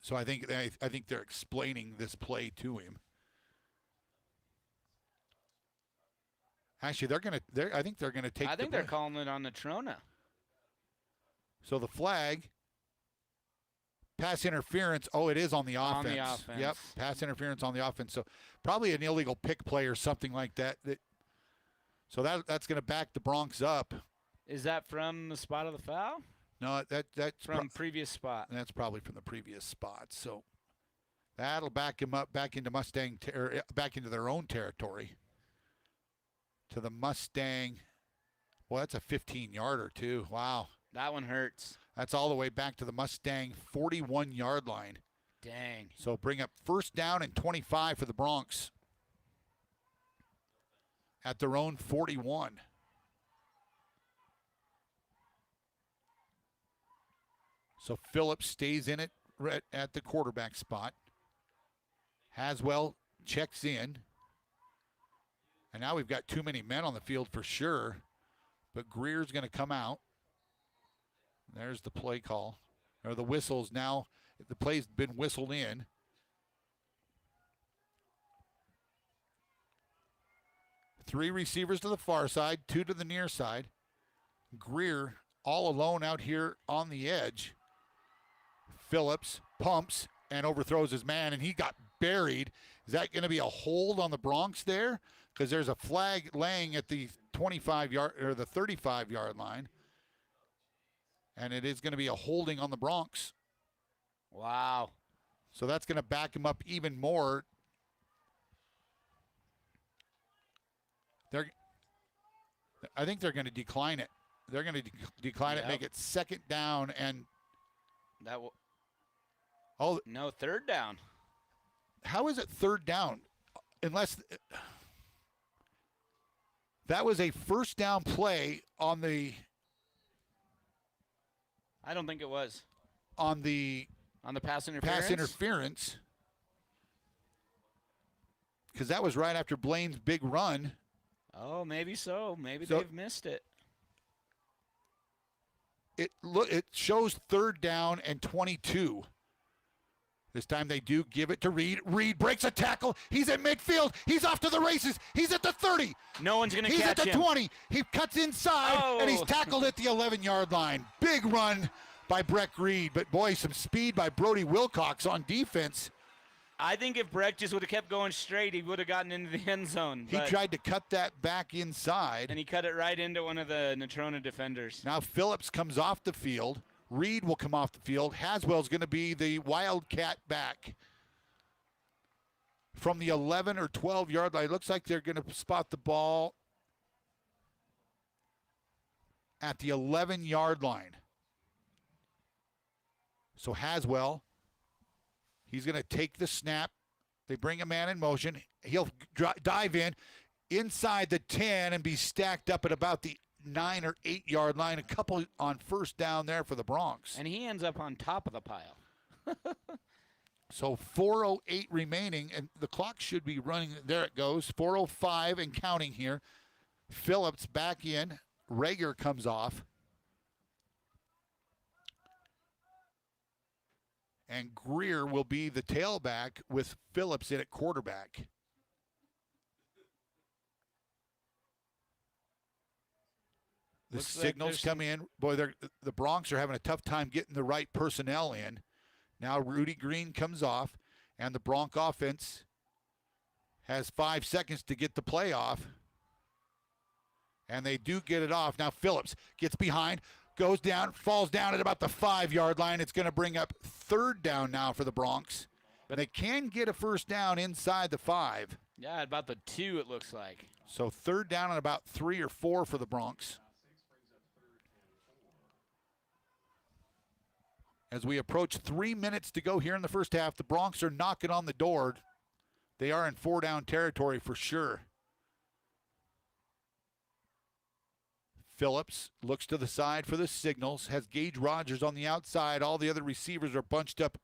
So I think they're explaining this play to him. Actually, I think they're gonna take. I think they're calling it on Natrona. So the flag. Pass interference. Oh, it is on the offense. On the offense. Yep, pass interference on the offense. So probably an illegal pick play or something like that. So that's going to back the Broncs up. Is that from the spot of the foul? No, that's from previous spot. That's probably from the previous spot. So that'll back him up back into back into their own territory. To the Mustang. Well, that's a 15-yarder too. Wow. That one hurts. That's all the way back to the Mustang 41-yard line. Dang. So bring up first down and 25 for the Broncs at their own 41. So Phillips stays in it at the quarterback spot. Haswell checks in. And now we've got too many men on the field for sure. But Greer's going to come out. There's the play call. Or the whistles now. The play's been whistled in. Three receivers to the far side, 2 to the near side. Greer all alone out here on the edge. Phillips pumps and overthrows his man, and he got buried. Is that going to be a hold on the Broncs there? Because there's a flag laying at the 25-yard or the 35-yard line. And it is going to be a holding on the Broncs. Wow. So that's going to back him up even more. I think they're going to decline it. They're going to decline it, make it second down, and that will. No, third down. How is it third down? Unless that was a first down play on the. I don't think it was. on the pass interference. Pass interference. Because that was right after Blaine's big run. Oh, maybe so. Maybe they've missed it. It shows 3rd down and 22. This time they do give it to Reed. Reed breaks a tackle. He's at midfield. He's off to the races. He's at the 30. No one's going to catch him. He's at the 20. He cuts inside, and he's tackled at the 11-yard line. Big run by Breck Reed. But, boy, some speed by Brody Wilcox on defense. I think if Breck just would have kept going straight, he would have gotten into the end zone. He tried to cut that back inside. And he cut it right into one of the Natrona defenders. Now Phillips comes off the field. Reed will come off the field. Haswell's going to be the Wildcat back from the 11 or 12-yard line. It looks like they're going to spot the ball at the 11-yard line. So Haswell, he's going to take the snap. They bring a man in motion. He'll dive in inside the 10 and be stacked up at about the 9 or 8-yard line. A couple on first down there for the Broncs. And he ends up on top of the pile. So 4:08 remaining, and the clock should be running. There it goes. 4:05 and counting here. Phillips back in. Rager comes off. And Greer will be the tailback with Phillips in at quarterback. The signals come in. Boy, the Broncs are having a tough time getting the right personnel in. Now Rudy Green comes off, and the Bronc offense has 5 seconds to get the play off. And they do get it off. Now Phillips gets behind, goes down, falls down at about the 5-yard line. It's going to bring up 3rd down now for the Broncs. But they can get a first down inside the 5. Yeah, about the 2 it looks like. So 3rd down and about 3 or 4 for the Broncs. As we approach 3 minutes to go here in the first half, the Broncs are knocking on the door. They are in 4-down territory for sure. Phillips looks to the side for the signals, has Gage Rogers on the outside. All the other receivers are bunched up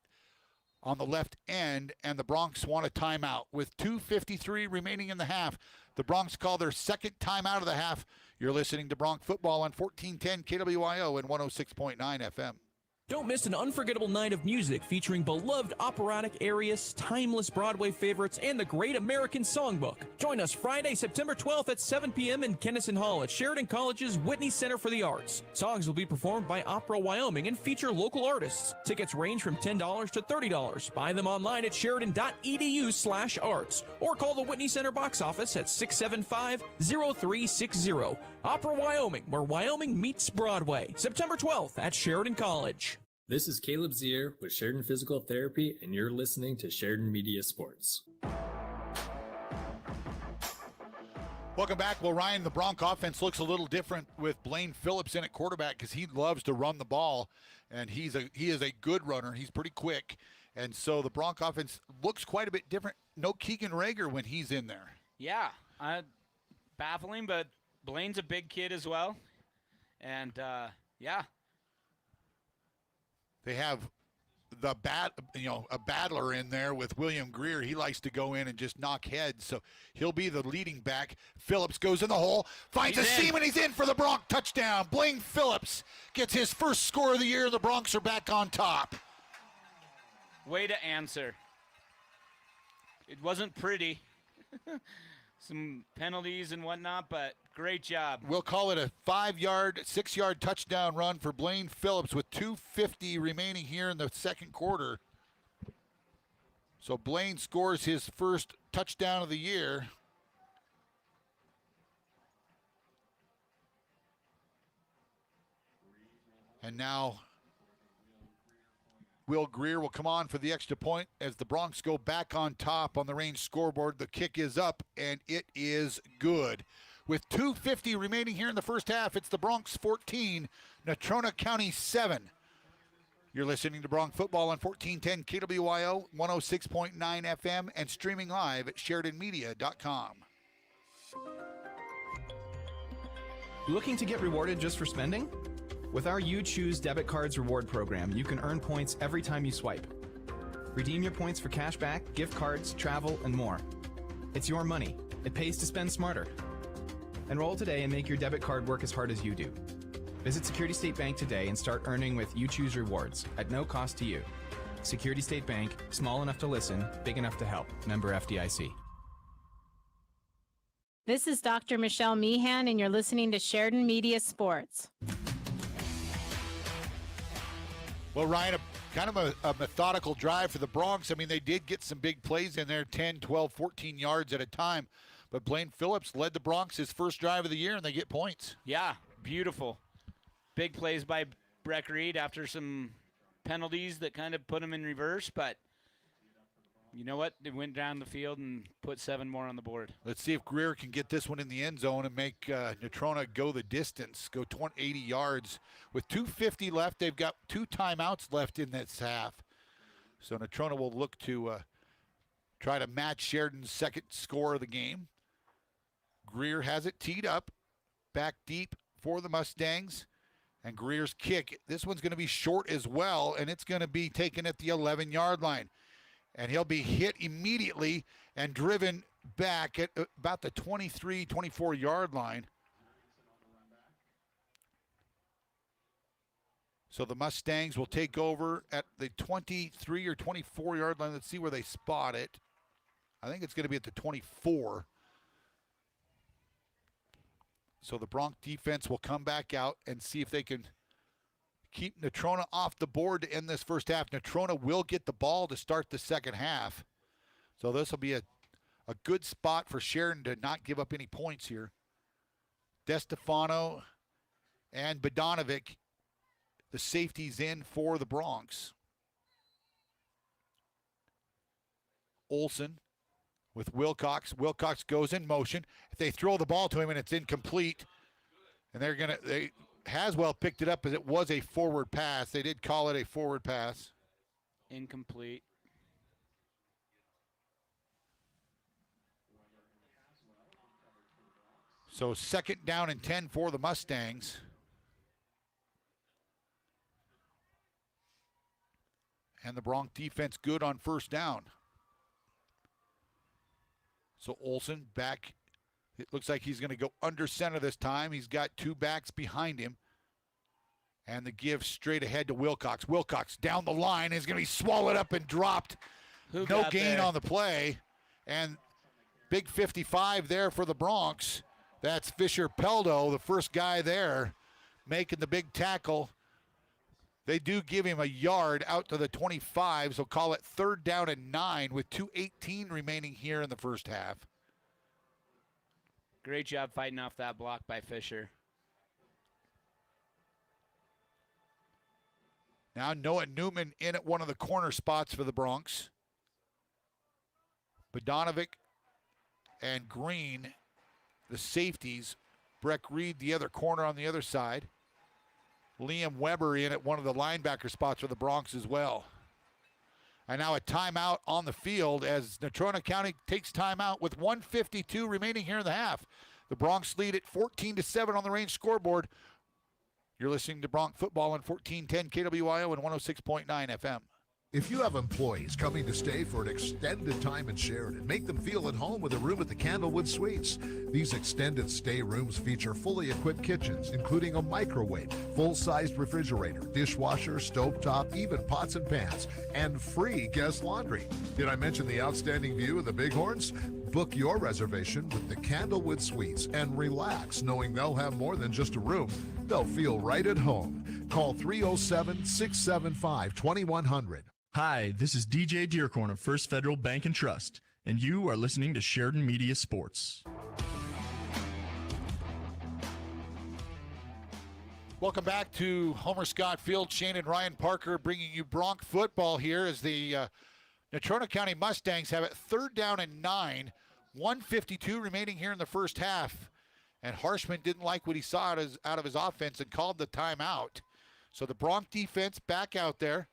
on the left end, and the Broncs want a timeout. With 2:53 remaining in the half, the Broncs call their second timeout of the half. You're listening to Bronc Football on 1410 KWYO and 106.9 FM. Don't miss an unforgettable night of music featuring beloved operatic arias, timeless Broadway favorites, and the Great American Songbook. Join us Friday, September 12th at 7 p.m. in Kennison Hall at Sheridan College's Whitney Center for the Arts. Songs will be performed by Opera Wyoming and feature local artists. Tickets range from $10 to $30. Buy them online at sheridan.edu/arts or call the Whitney Center box office at 675-0360. Opera Wyoming, where Wyoming meets Broadway. September 12th at Sheridan College. This is Caleb Zier with Sheridan Physical Therapy, and you're listening to Sheridan Media Sports. Welcome back. Well, Ryan, the Bronc offense looks a little different with Blaine Phillips in at quarterback because he loves to run the ball, and he is a good runner. He's pretty quick, and so the Bronc offense looks quite a bit different. No Keegan Rager when he's in there. Yeah, baffling, but Blaine's a big kid as well, and yeah. They have a battler in there with William Greer. He likes to go in and just knock heads, so he'll be the leading back. Phillips goes in the hole, finds a seam, and he's in for the Bronc touchdown. Blaine Phillips gets his first score of the year. The Broncs are back on top. Way to answer. It wasn't pretty. Some penalties and whatnot, but great job. We'll call it a 6-yard touchdown run for Blaine Phillips with 2:50 remaining here in the second quarter. So Blaine scores his first touchdown of the year. And now Will Greer will come on for the extra point as the Broncs go back on top on the range scoreboard. The kick is up, and it is good. With 2:50 remaining here in the first half, it's the Broncs 14, Natrona County 7. You're listening to Bronc Football on 1410 KWYO, 106.9 FM, and streaming live at SheridanMedia.com. Looking to get rewarded just for spending? With our You Choose debit cards reward program, you can earn points every time you swipe. Redeem your points for cashback, gift cards, travel, and more. It's your money. It pays to spend smarter. Enroll today and make your debit card work as hard as you do. Visit Security State Bank today and start earning with You Choose rewards at no cost to you. Security State Bank, small enough to listen, big enough to help. Member FDIC. This is Dr. Michelle Meehan, and you're listening to Sheridan Media Sports. Well, Ryan, kind of a methodical drive for the Broncs. I mean, they did get some big plays in there, 10, 12, 14 yards at a time. But Blaine Phillips led the Broncs his first drive of the year, and they get points. Yeah, beautiful. Big plays by Breck Reed after some penalties that kind of put him in reverse. But you know what? They went down the field and put 7 more on the board. Let's see if Greer can get this one in the end zone and make Natrona go the distance, go 80 yards. With 2:50 left, they've got 2 timeouts left in this half. So Natrona will look to try to match Sheridan's second score of the game. Greer has it teed up, back deep for the Mustangs. And Greer's kick, this one's going to be short as well, and it's going to be taken at the 11-yard line. And he'll be hit immediately and driven back at about the 23, 24-yard line. So the Mustangs will take over at the 23 or 24-yard line. Let's see where they spot it. I think it's going to be at the 24. So the Bronc defense will come back out and see if they can keep Natrona off the board to end this first half. Natrona will get the ball to start the second half. So this will be a good spot for Sheridan to not give up any points here. DeStefano and Bodanovic, the safeties in for the Broncs. Olsen with Wilcox. Wilcox goes in motion. If they throw the ball to him and it's incomplete, and Haswell picked it up as it was a forward pass. They did call it a forward pass. Incomplete. So 2nd down and 10 for the Mustangs. And the Bronc defense good on 1st down. So Olsen back. It looks like he's going to go under center this time. He's got 2 backs behind him. And the give straight ahead to Wilcox. Wilcox down the line is going to be swallowed up and dropped. No gain on the play. And big 55 there for the Broncs. That's Fisher Peldo, the first guy there, making the big tackle. They do give him a yard out to the 25, so call it 3rd down and 9 with 2:18 remaining here in the first half. Great job fighting off that block by Fisher. Now Noah Newman in at one of the corner spots for the Broncs. Bodanovic and Green, the safeties. Breck Reed, the other corner on the other side. Liam Weber in at one of the linebacker spots for the Broncs as well. And now a timeout on the field as Natrona County takes timeout with 1:52 remaining here in the half. The Broncs lead at 14-7 on the range scoreboard. You're listening to Bronc football on 1410 KWIO and 106.9 FM. If you have employees coming to stay for an extended time in Sheridan, make them feel at home with a room at the Candlewood Suites. These extended stay rooms feature fully equipped kitchens, including a microwave, full-sized refrigerator, dishwasher, stovetop, even pots and pans, and free guest laundry. Did I mention the outstanding view of the Bighorns? Book your reservation with the Candlewood Suites and relax knowing they'll have more than just a room. They'll feel right at home. Call 307-675-2100. Hi, this is DJ Dearcorn of First Federal Bank and Trust, and you are listening to Sheridan Media Sports. Welcome back to Homer Scott Field. Shane and Ryan Parker bringing you Bronc football here as the Natrona County Mustangs have it 3rd down and 9, 1:52 remaining here in the first half. And Harshman didn't like what he saw out of his offense and called the timeout. So the Bronc defense back out there.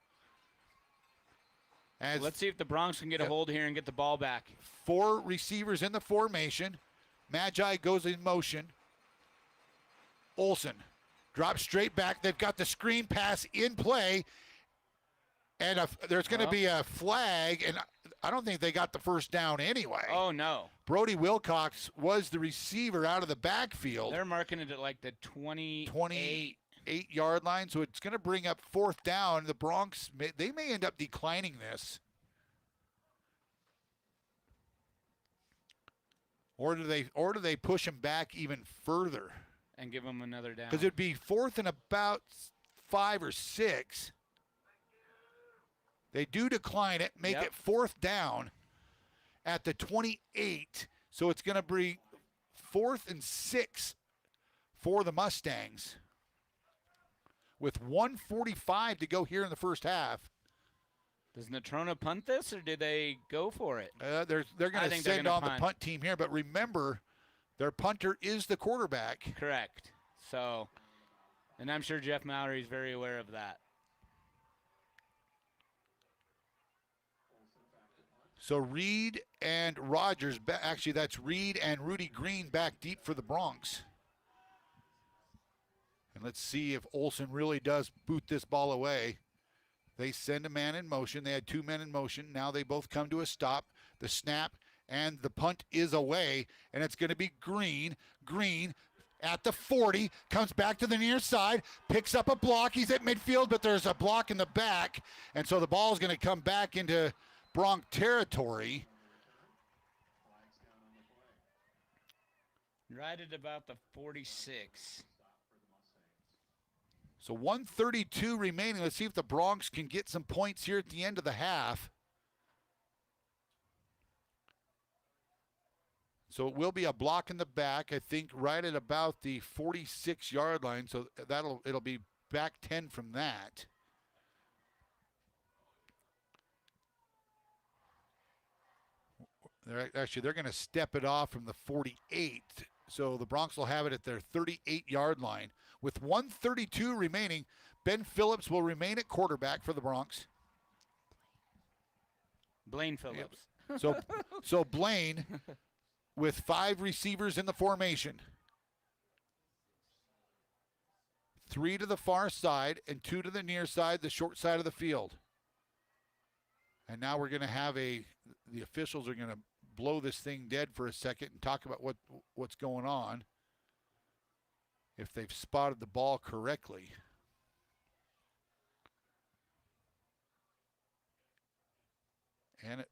Let's see if the Broncs can get a hold here and get the ball back. 4 receivers in the formation. Magi goes in motion. Olsen Drop straight back. They've got the screen pass in play. And there's going to be a flag, and I don't think they got the first down anyway. Oh, no. Brody Wilcox was the receiver out of the backfield. They're marking it at like the 28 yard line, so it's going to bring up fourth down. The Bronx, they may end up declining this. Or do they push him back even further? And give him another down. Because it'd be fourth and about 5 or 6. They do decline it, make it fourth down at the 28. So it's going to be 4th and 6 for the Mustangs with 1:45 to go here in the first half. Does Natrona punt this, or did they go for it? They're going to send on the punt team here, but remember, their punter is the quarterback. Correct. So, and I'm sure Jeff Mallory is very aware of that. So Reed and Rogers, actually that's Reed and Rudy Green back deep for the Bronx. And let's see if Olsen really does boot this ball away. They send a man in motion. They had 2 men in motion. Now they both come to a stop. The snap and the punt is away, and it's going to be Green. Green at the 40, comes back to the near side, picks up a block. He's at midfield, but there's a block in the back, and so the ball is going to come back into Bronc territory. Right at about the 46. So 1:32 remaining. Let's see if the Bronx can get some points here at the end of the half. So it will be a block in the back, I think, right at about the 46-yard line. So it'll be back 10 from that. They're going to step it off from the 48. So the Bronx will have it at their 38-yard line. With 1:32 remaining, Ben Phillips will remain at quarterback for the Bronx. Blaine Phillips. Yep. So Blaine with 5 receivers in the formation. 3 to the far side and 2 to the near side, the short side of the field. And now we're going to have the officials are going to blow this thing dead for a second and talk about what's going on, if they've spotted the ball correctly. And it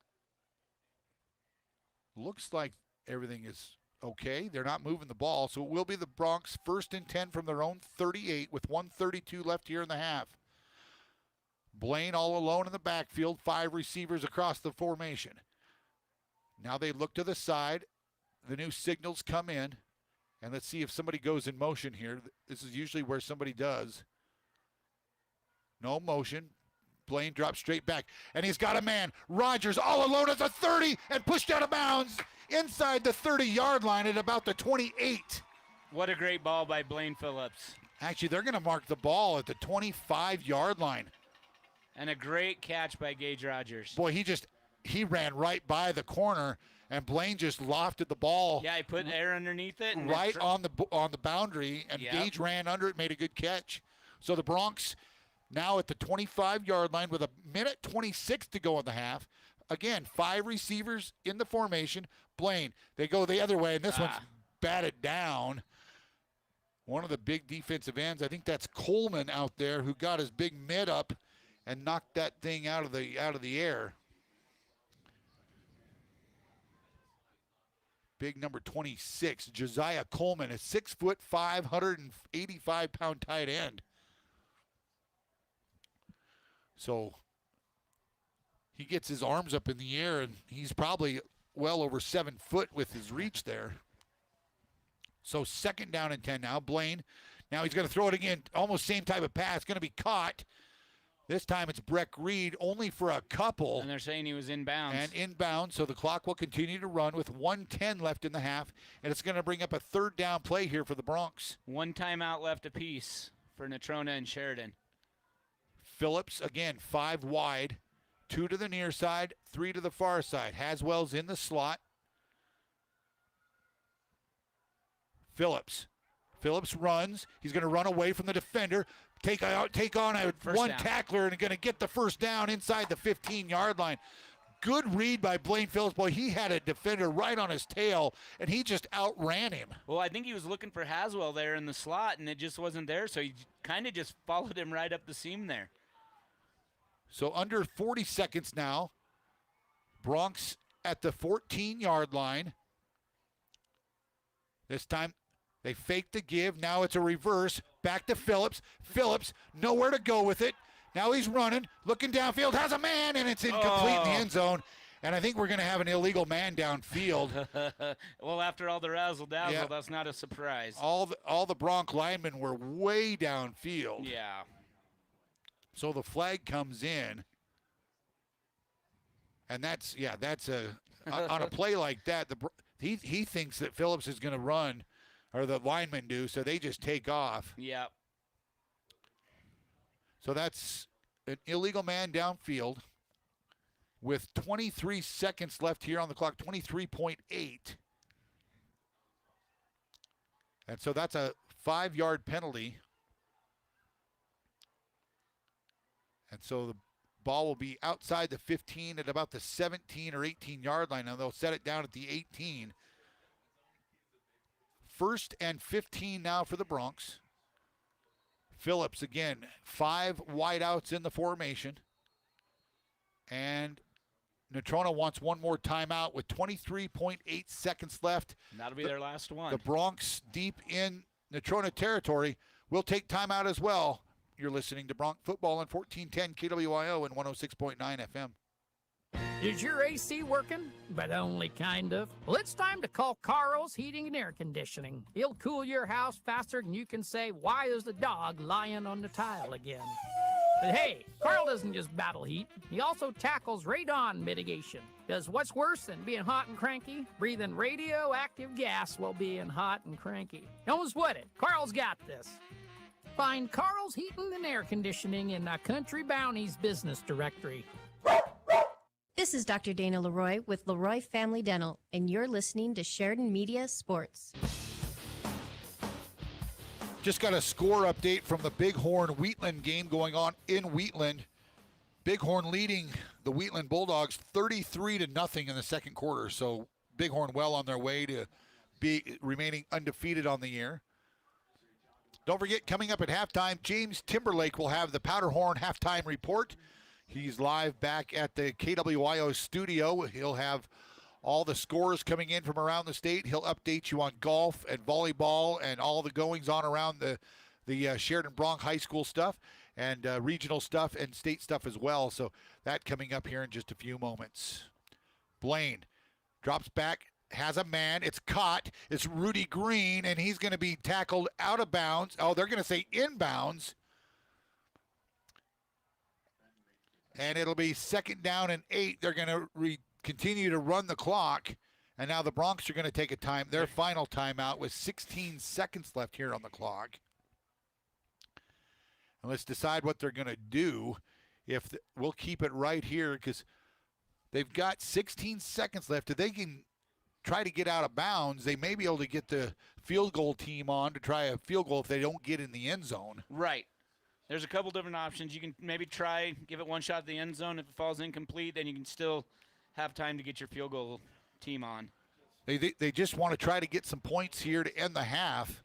looks like everything is okay. They're not moving the ball, so it will be the Bronx 1st and 10 from their own 38 with 1:32 left here in the half. Blaine all alone in the backfield, 5 receivers across the formation. Now they look to the side. The new signals come in. And let's see if somebody goes in motion here. This is usually where somebody does. No motion. Blaine drops straight back. And he's got a man. Rogers all alone at the 30 and pushed out of bounds inside the 30-yard line at about the 28. What a great ball by Blaine Phillips. Actually, they're going to mark the ball at the 25-yard line. And a great catch by Gage Rogers. Boy, he ran right by the corner, and Blaine just lofted the ball. Yeah, he put air underneath it. And right on the boundary, and Gage ran under it, made a good catch. So the Bronx now at the 25-yard line with 1:26 to go in the half. Again, 5 receivers in the formation. Blaine, they go the other way, and this one's batted down. One of the big defensive ends, I think that's Coleman out there, who got his big mid up and knocked that thing out of the air. Big number 26, Josiah Coleman, a 6'5", 185-pound tight end. So he gets his arms up in the air, and he's probably well over 7 foot with his reach there. So 2nd down and 10 now. Blaine, now he's going to throw it again. Almost same type of pass. Going to be caught. This time it's Breck Reed, only for a couple. And they're saying he was inbounds. And inbound, so the clock will continue to run with 1:10 left in the half. And it's going to bring up a 3rd down play here for the Bronx. 1 timeout left apiece for Natrona and Sheridan. Phillips, again, 5 wide. 2 to the near side, 3 to the far side. Haswell's in the slot. Phillips Phillips runs. He's going to run away from the defender, take on a one tackler, and going to get the first down inside the 15-yard line. Good read by Blaine Phillips. Boy, he had a defender right on his tail, and he just outran him. Well, I think he was looking for Haswell there in the slot, and it just wasn't there, so he kind of just followed him right up the seam there. So under 40 seconds now. Bronx at the 14-yard line. This time they fake the give. Now it's a reverse. Back to Phillips. Phillips, nowhere to go with it. Now he's running, looking downfield, has a man, and it's incomplete in the end zone. And I think we're going to have an illegal man downfield. Well, after all the razzle-dazzle, that's not a surprise. All the Bronc linemen were way downfield. Yeah. So the flag comes in. And that's on a play like that, he thinks that Phillips is going to run, or the linemen do, so they just take off. Yeah. So that's an illegal man downfield with 23 seconds left here on the clock, 23.8. And so that's a 5-yard penalty. And so the ball will be outside the 15 at about the 17 or 18-yard line. Now they'll set it down at the 18. 1st and 15 now for the Broncs. Phillips again, 5 wideouts in the formation. And Natrona wants one more timeout with 23.8 seconds left. That'll be their last one. The Broncs deep in Natrona territory will take timeout as well. You're listening to Bronc Football on 1410 KWIO and 106.9 FM. Is your AC working? But only kind of. Well, it's time to call Carl's Heating and Air Conditioning. He'll cool your house faster than you can say, "Why is the dog lying on the tile again?" But hey, Carl doesn't just battle heat. He also tackles radon mitigation. Because what's worse than being hot and cranky? Breathing radioactive gas while being hot and cranky. Don't sweat it. Carl's got this. Find Carl's Heating and Air Conditioning in the Country Bounties business directory. This is Dr. Dana Leroy with Leroy Family Dental, and you're listening to Sheridan Media Sports. Just got a score update from the Bighorn-Wheatland game going on in Wheatland. Bighorn leading the Wheatland Bulldogs 33-0 in the second quarter. So Bighorn well on their way to be remaining undefeated on the year. Don't forget, coming up at halftime, James Timberlake will have the Powderhorn halftime report. He's live back at the KWIO studio. He'll have all the scores coming in from around the state. He'll update you on golf and volleyball and all the goings on around the Sheridan Bronc High School stuff and regional stuff and state stuff as well. So that coming up here in just a few moments. Blaine drops back, has a man. It's caught. It's Rudy Green, and he's going to be tackled out of bounds. Oh, they're going to say inbounds. And it'll be 2nd down and 8. They're going to continue to run the clock. And now the Broncs are going to take their final timeout with 16 seconds left here on the clock. And let's decide what they're going to do. We'll keep it right here because they've got 16 seconds left. If they can try to get out of bounds, they may be able to get the field goal team on to try a field goal if they don't get in the end zone. Right. There's a couple different options. You can maybe give it one shot at the end zone. If it falls incomplete, then you can still have time to get your field goal team on. They just want to try to get some points here to end the half.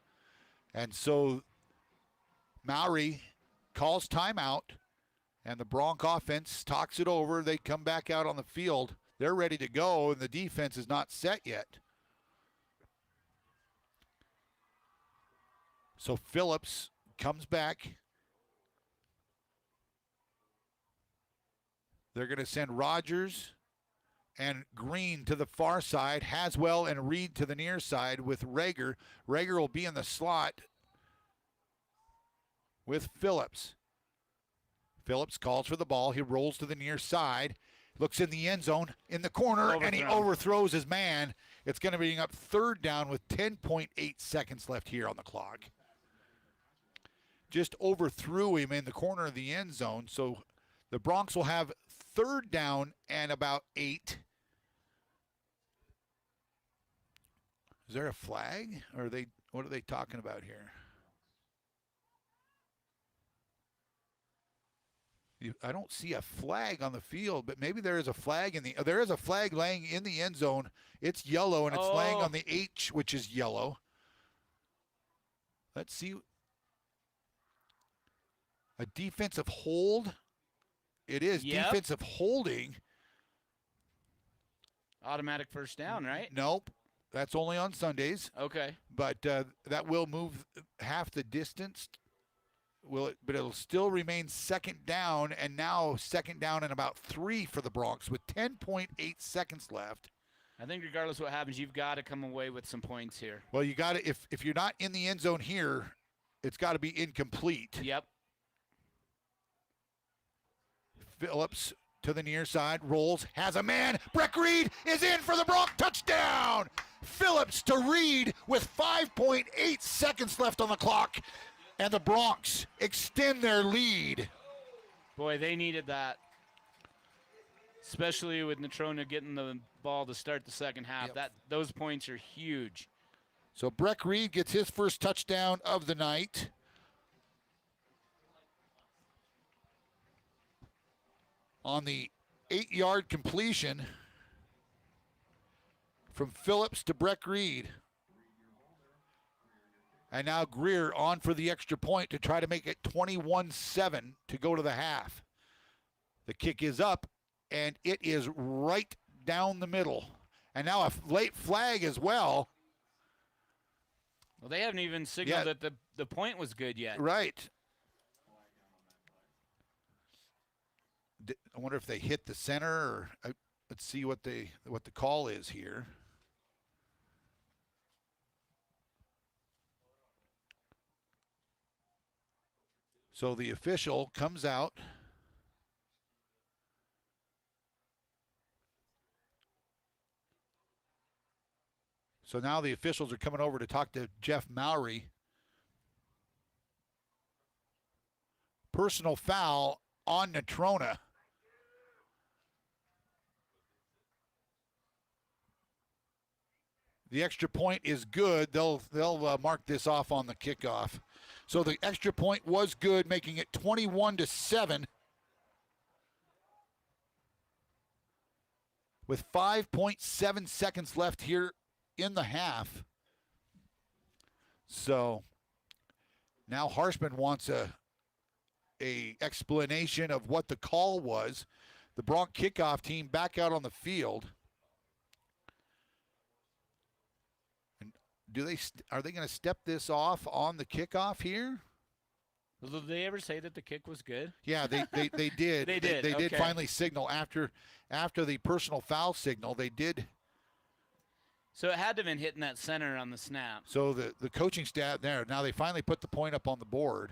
And so Mouy calls timeout, and the Bronc offense talks it over. They come back out on the field. They're ready to go, and the defense is not set yet. So Phillips comes back. They're going to send Rogers and Green to the far side, Haswell and Reed to the near side with Rager. Rager will be in the slot with Phillips. Phillips calls for the ball. He rolls to the near side, looks in the end zone, in the corner, and he overthrows his man. It's going to bring up 3rd down with 10.8 seconds left here on the clock. Just overthrew him in the corner of the end zone, so the Broncs will have 3rd down and about 8. Is there a flag? Or What are they talking about here? I don't see a flag on the field, but maybe there is a flag there is a flag laying in the end zone. It's yellow, and it's laying on the H, which is yellow. Let's see. A defensive hold. It is defensive holding. Automatic first down, right? Nope. That's only on Sundays. Okay. But that will move half the distance. But it'll still remain second down, and now second down and about 3 for the Broncs with 10.8 seconds left. I think regardless of what happens, you've got to come away with some points here. Well, you got to, if you're not in the end zone here, it's got to be incomplete. Yep. Phillips to the near side, rolls, has a man. Breck Reed is in for the Bronc touchdown. Phillips to Reed with 5.8 seconds left on the clock, and the Broncs extend their lead. Boy, they needed that, especially with Natrona getting the ball to start the second half. Those points are huge. So Breck Reed gets his first touchdown of the night. On the 8-yard completion from Phillips to Breck Reed. And now Greer on for the extra point to try to make it 21-7 to go to the half. The kick is up, and it is right down the middle. And now a late flag as well. Well, they haven't even signaled that the point was good yet. Right. I wonder if they hit the center, or let's see what the call is here. So the official comes out. So now the officials are coming over to talk to Jeff Mouy. Personal foul on Natrona. The extra point is good. They'll mark this off on the kickoff. So the extra point was good, making it 21-7. With 5.7 seconds left here in the half. So now Harshman wants a explanation of what the call was. The Bronc kickoff team back out on the field. Are they going to step this off on the kickoff here? Did they ever say that the kick was good? Yeah, they did. They did. They did finally signal after the personal foul signal. They did. So it had to have been hitting that center on the snap. So the coaching staff there, now they finally put the point up on the board.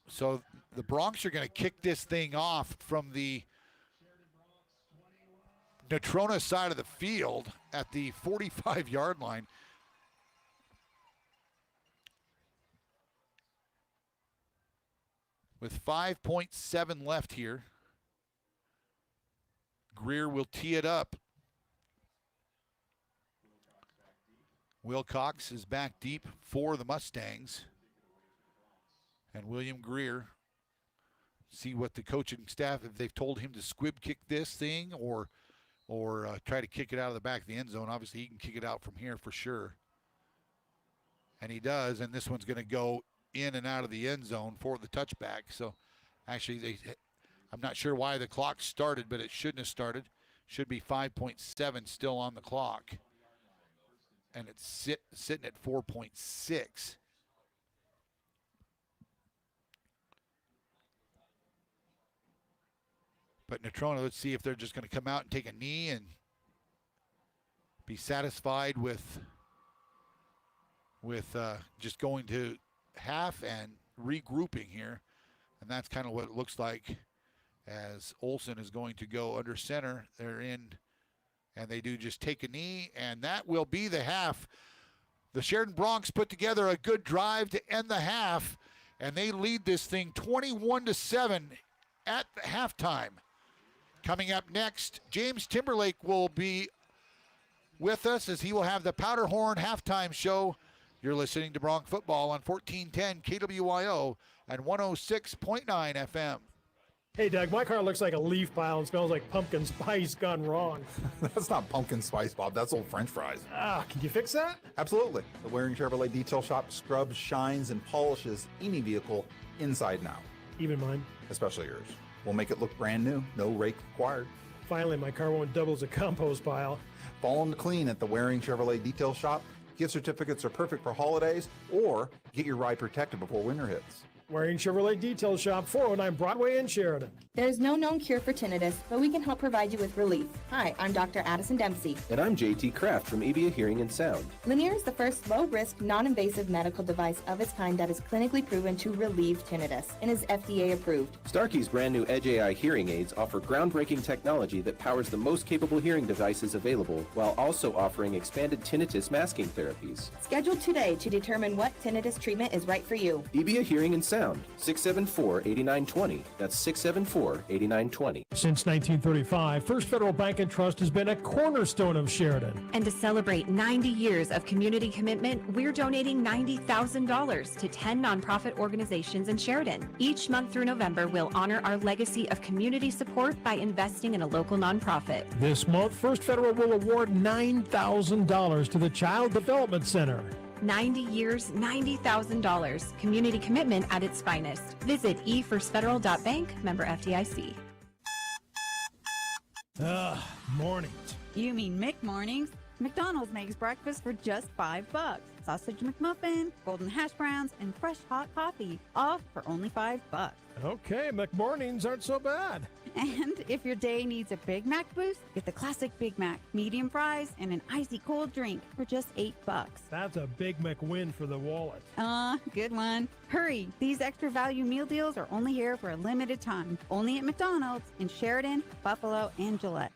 So the Broncs are going to kick this thing off from the Natrona side of the field at the 45-yard line. With 5.7 left here. Greer will tee it up. Wilcox is back deep for the Mustangs. And William Greer, see what the coaching staff, if they've told him to squib kick this thing or try to kick it out of the back of the end zone. Obviously, he can kick it out from here for sure. And he does, and this one's going to go in and out of the end zone for the touchback. So, actually, I'm not sure why the clock started, but it shouldn't have started. Should be 5.7 still on the clock. And it's sitting at 4.6. But Natrona, let's see if they're just going to come out and take a knee and be satisfied with just going to half and regrouping here. And that's kind of what it looks like as Olsen is going to go under center. They're in, and they do just take a knee, and that will be the half. The Sheridan Broncs put together a good drive to end the half, and they lead this thing 21-7 at halftime. Coming up next, James Timberlake will be with us as he will have the Powderhorn halftime show. You're listening to Bronc Football on 1410 KWYO and 106.9 FM. Hey, Doug, my car looks like a leaf pile and smells like pumpkin spice gone wrong. That's not pumpkin spice, Bob. That's old French fries. Can you fix that? Absolutely. The Waring Chevrolet Detail Shop scrubs, shines, and polishes any vehicle inside and out. Even mine? Especially yours. We'll make it look brand new. No rake required. Finally, my car won't double as a compost pile. Fall them clean at the Waring Chevrolet Detail Shop. Gift certificates are perfect for holidays, or get your ride protected before winter hits. Waring Chevrolet Detail Shop, 409 Broadway in Sheridan. There's no known cure for tinnitus, but we can help provide you with relief. Hi, I'm Dr. Addison Dempsey. And I'm JT Kraft from ABA Hearing and Sound. Linear is the first low-risk, non-invasive medical device of its kind that is clinically proven to relieve tinnitus and is FDA approved. Starkey's brand new Edge AI hearing aids offer groundbreaking technology that powers the most capable hearing devices available, while also offering expanded tinnitus masking therapies. Schedule today to determine what tinnitus treatment is right for you. ABA Hearing and Sound, 674-8920. That's 674-8920. Since 1935, First Federal Bank and Trust has been a cornerstone of Sheridan. And to celebrate 90 years of community commitment, we're donating $90,000 to 10 nonprofit organizations in Sheridan. Each month through November, we'll honor our legacy of community support by investing in a local nonprofit. This month, First Federal will award $9,000 to the Child Development Center. 90 years, $90,000. Community commitment at its finest. Visit efirstfederal.bank, member FDIC. Mornings. You mean McMornings? McDonald's makes breakfast for just $5. Sausage McMuffin, golden hash browns, and fresh hot coffee, all for only $5. Okay, McMornings aren't so bad. And if your day needs a Big Mac boost, get the classic Big Mac, medium fries, and an icy cold drink for just $8. That's a Big Mac win for the wallet. Good one. Hurry, these extra value meal deals are only here for a limited time. Only at McDonald's in Sheridan, Buffalo, and Gillette.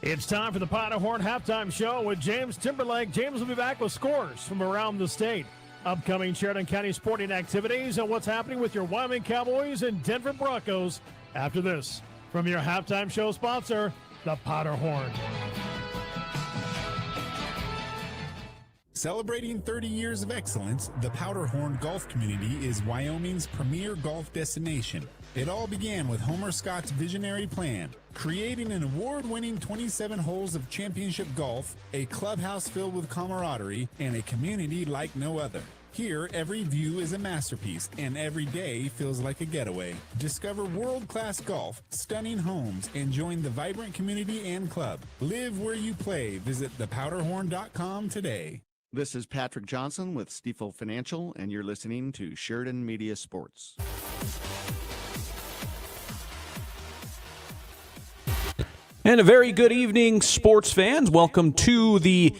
It's time for the Powderhorn halftime show with James Timberlake. James will be back with scores from around the state, upcoming Sheridan County sporting activities, and what's happening with your Wyoming Cowboys and Denver Broncos after this. From your halftime show sponsor, the Powderhorn. Celebrating 30 years of excellence, the Powderhorn Golf Community is Wyoming's premier golf destination. It all began with Homer Scott's visionary plan, creating an award-winning 27 holes of championship golf, a clubhouse filled with camaraderie, and a community like no other. Here, every view is a masterpiece, and every day feels like a getaway. Discover world-class golf, stunning homes, and join the vibrant community and club. Live where you play. Visit thepowderhorn.com today. This is Patrick Johnson with Stifel Financial, and you're listening to Sheridan Media Sports. And a very good evening, sports fans. Welcome to the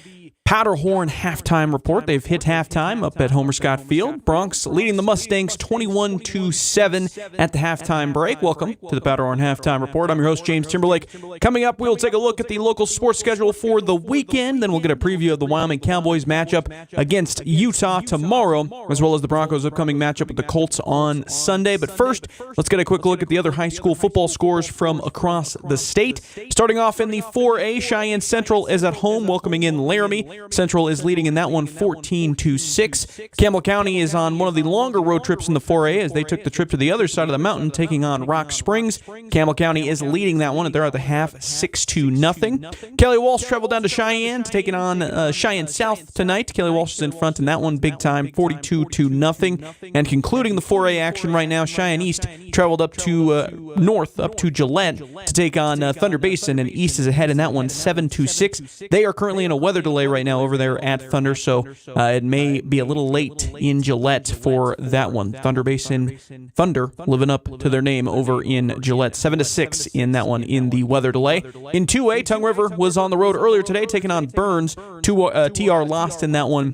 Powderhorn halftime report. They've hit halftime up at Homer Scott Field. Broncs leading the Mustangs 21-7 at the halftime break. Welcome to the Powderhorn halftime report. I'm your host, James Timberlake. Coming up, we'll take a look at the local sports schedule for the weekend. Then we'll get a preview of the Wyoming Cowboys matchup against Utah tomorrow, as well as the Broncos' upcoming matchup with the Colts on Sunday. But first, let's get a quick look at the other high school football scores from across the state. Starting off in the 4A, Cheyenne Central is at home, welcoming in Laramie. Central is leading in that one 14-6. Campbell County is on one of the longer road trips in the 4A as they took the trip to the other side of the mountain, taking on Rock Springs. Campbell County is leading that one. They're at the half 6-0. Kelly Walsh traveled down to Cheyenne to take it on Cheyenne South tonight. Kelly Walsh is in front in that one big time, 42-0. And concluding the 4A action right now, Cheyenne East traveled up to north, up to Gillette to take on Thunder Basin, and East is ahead in that one 7-6. They are currently in a weather delay right now over there at Thunder, so it may be a little late in Gillette for that one. Thunder Basin, Thunder living up to their name over in Gillette, 7-6 in that one in the weather delay. In 2A, Tongue River was on the road earlier today taking on Burns. TR lost in that one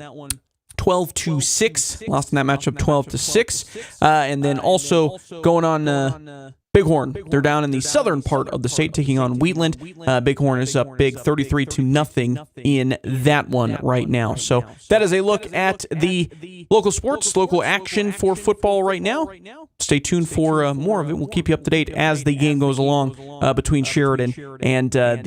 12-6, lost in that matchup 12-6. And then also going on Bighorn, they're down in the southern part of the state taking on Wheatland. Bighorn is up big 33-0 in that one right now. So that is a look at the local sports, local action for football right now. Stay tuned for more of it. We'll keep you up to date as the game goes along between Sheridan and not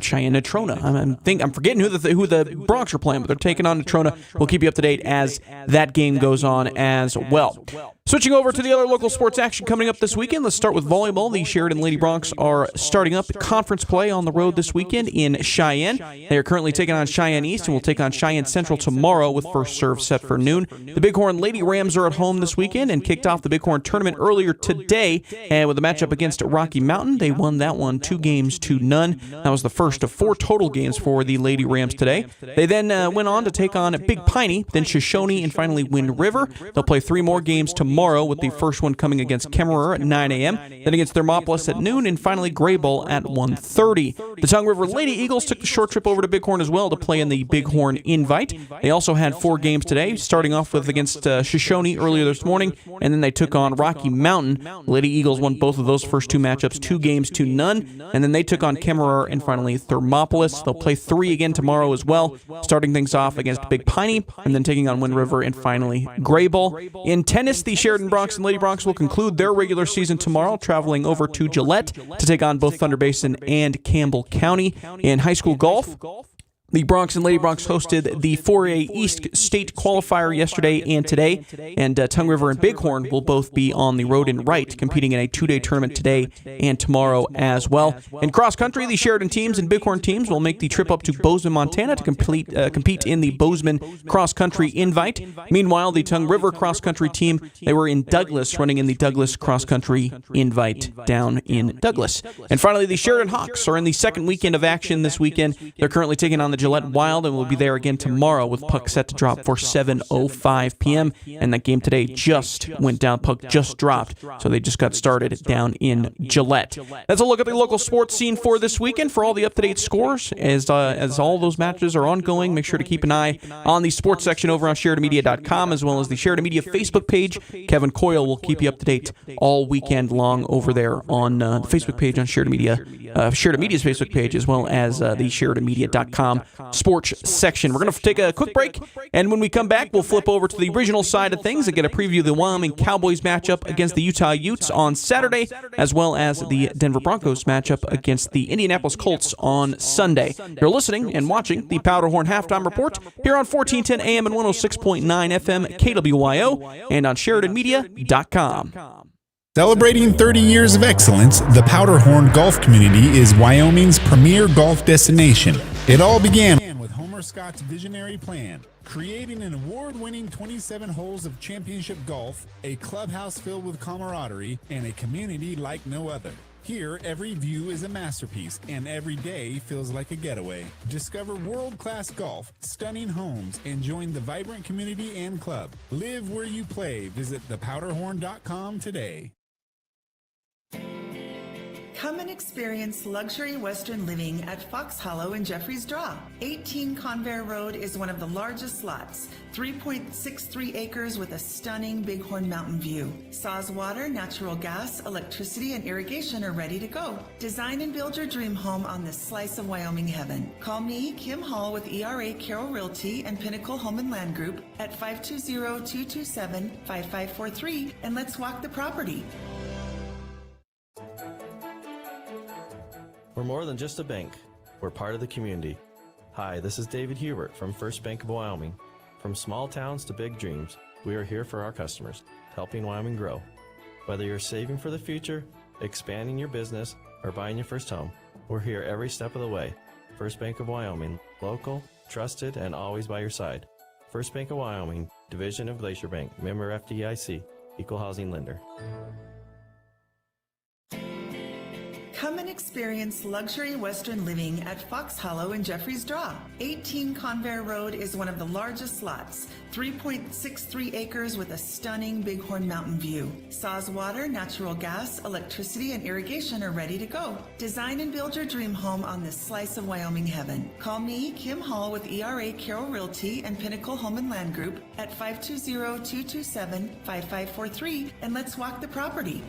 Cheyenne, Natrona. I'm forgetting who the Broncs are playing, but they're taking on Natrona. We'll keep you up to date as that game goes on as well. Switching over to the other local sports action coming up this weekend, let's start with volleyball. The Sheridan Lady Broncs are starting up conference play on the road this weekend in Cheyenne. They are currently taking on Cheyenne East and will take on Cheyenne Central tomorrow with first serve set for noon. The Bighorn Lady Rams are at home this weekend and kicked off the Bighorn tournament earlier today and with a matchup against Rocky Mountain. They won that one 2-0. That was the first of 4 total games for the Lady Rams today. They then went on to take on Big Piney, then Shoshone, and finally Wind River. They'll play 3 more games tomorrow, with the first one coming against Kemmerer at 9 a.m., then against Thermopolis at noon, and finally Graybull at 1:30. The Tongue River Lady Eagles took the short trip over to Bighorn as well to play in the Bighorn Invite. They also had 4 games today, starting off with against Shoshone earlier this morning, and then they took on Rocky Mountain. The Lady Eagles won both of those first 2 matchups 2-0, and then they took on Kemmerer and finally Thermopolis. They'll play 3 again tomorrow as well, starting things off against Big Piney, and then taking on Wind River and finally Graybull. In tennis, the Sheridan Broncs and Lady Broncs will conclude their regular season tomorrow, traveling over to Gillette to take on both Thunder Basin and Campbell County. In high school golf, the Broncs and Lady Broncs hosted the 4A East State Qualifier yesterday and today, and Tongue River and Bighorn will both be on the road in Wright, competing in a 2-day tournament today and tomorrow as well. In cross-country, the Sheridan teams and Bighorn teams will make the trip up to Bozeman, Montana to compete in the Bozeman Cross-Country Invite. Meanwhile, the Tongue River cross-country team, they were in Douglas, running in the Douglas Cross-Country Invite down in Douglas. And finally, the Sheridan Hawks are in the second weekend of action this weekend. They're currently taking on the Gillette Wild and will be there again tomorrow with puck set to drop for 7:05 p.m. And that game today just went down. Puck just dropped, so they just got started down in Gillette. That's a look at the local sports scene for this weekend. For all the up-to-date scores, as all those matches are ongoing, make sure to keep an eye on the sports section over on SheridanMedia.com as well as the Sheridan Media Facebook page. Kevin Coyle will keep you up to date all weekend long over there on the Facebook page on Sheridan Media, Sheridan Media's Facebook page, as well as the SheridanMedia.com sports section. We're going to take a quick break, and when we come back, we'll flip over to the regional side of things and get a preview of the Wyoming Cowboys matchup against the Utah Utes on Saturday, as well as the Denver Broncos matchup against the Indianapolis Colts on Sunday. You're listening and watching the Powderhorn Halftime Report here on 1410 AM and 106.9 FM KWYO and on SheridanMedia.com. Celebrating 30 years of excellence, the Powderhorn Golf Community is Wyoming's premier golf destination. It all began with Homer Scott's visionary plan, creating an award-winning 27 holes of championship golf, a clubhouse filled with camaraderie, and a community like no other. Here, every view is a masterpiece, and every day feels like a getaway. Discover world-class golf, stunning homes, and join the vibrant community and club. Live where you play. Visit thepowderhorn.com today. Come and experience luxury Western living at Fox Hollow in Jeffrey's Draw. 18 Convair Road is one of the largest lots, 3.63 acres with a stunning Bighorn Mountain view. Saws water, natural gas, electricity, and irrigation are ready to go. Design and build your dream home on this slice of Wyoming heaven. Call me, Kim Hall, with ERA Carroll Realty and Pinnacle Home and Land Group at 520-227-5543, and let's walk the property. We're more than just a bank. We're part of the community. Hi, this is David Hubert from First Bank of Wyoming. From small towns to big dreams, we are here for our customers, helping Wyoming grow. Whether you're saving for the future, expanding your business, or buying your first home, we're here every step of the way. First Bank of Wyoming, local, trusted, and always by your side. First Bank of Wyoming, division of Glacier Bank, member FDIC, equal housing lender. Come and experience luxury Western living at Fox Hollow in Jeffrey's Draw. 18 Convair Road is one of the largest lots, 3.63 acres with a stunning Bighorn Mountain view. Saws water, natural gas, electricity, and irrigation are ready to go. Design and build your dream home on this slice of Wyoming heaven. Call me, Kim Hall, with ERA Carroll Realty and Pinnacle Home and Land Group at 520-227-5543, and let's walk the property.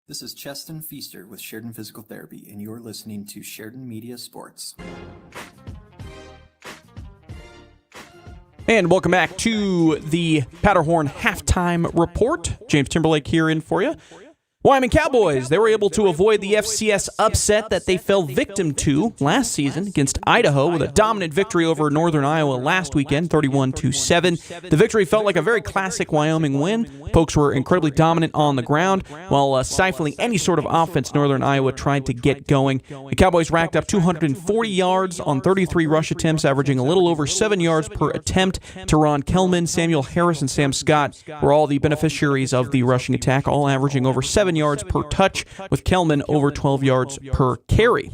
This is Cheston Feaster with Sheridan Physical Therapy, and you're listening to Sheridan Media Sports. And welcome back to the Powderhorn Halftime Report. James Timberlake here in for you. Wyoming Cowboys, they were able to avoid the FCS upset that they fell victim to last season against Idaho with a dominant victory over Northern Iowa last weekend, 31-7. The victory felt like a very classic Wyoming win. Pokes were incredibly dominant on the ground, while stifling any sort of offense Northern Iowa tried to get going. The Cowboys racked up 240 yards on 33 rush attempts, averaging a little over 7 yards per attempt. Teron Kelman, Samuel Harris, and Sam Scott were all the beneficiaries of the rushing attack, all averaging over 7 yards per touch, with Kelman over 12 yards per carry.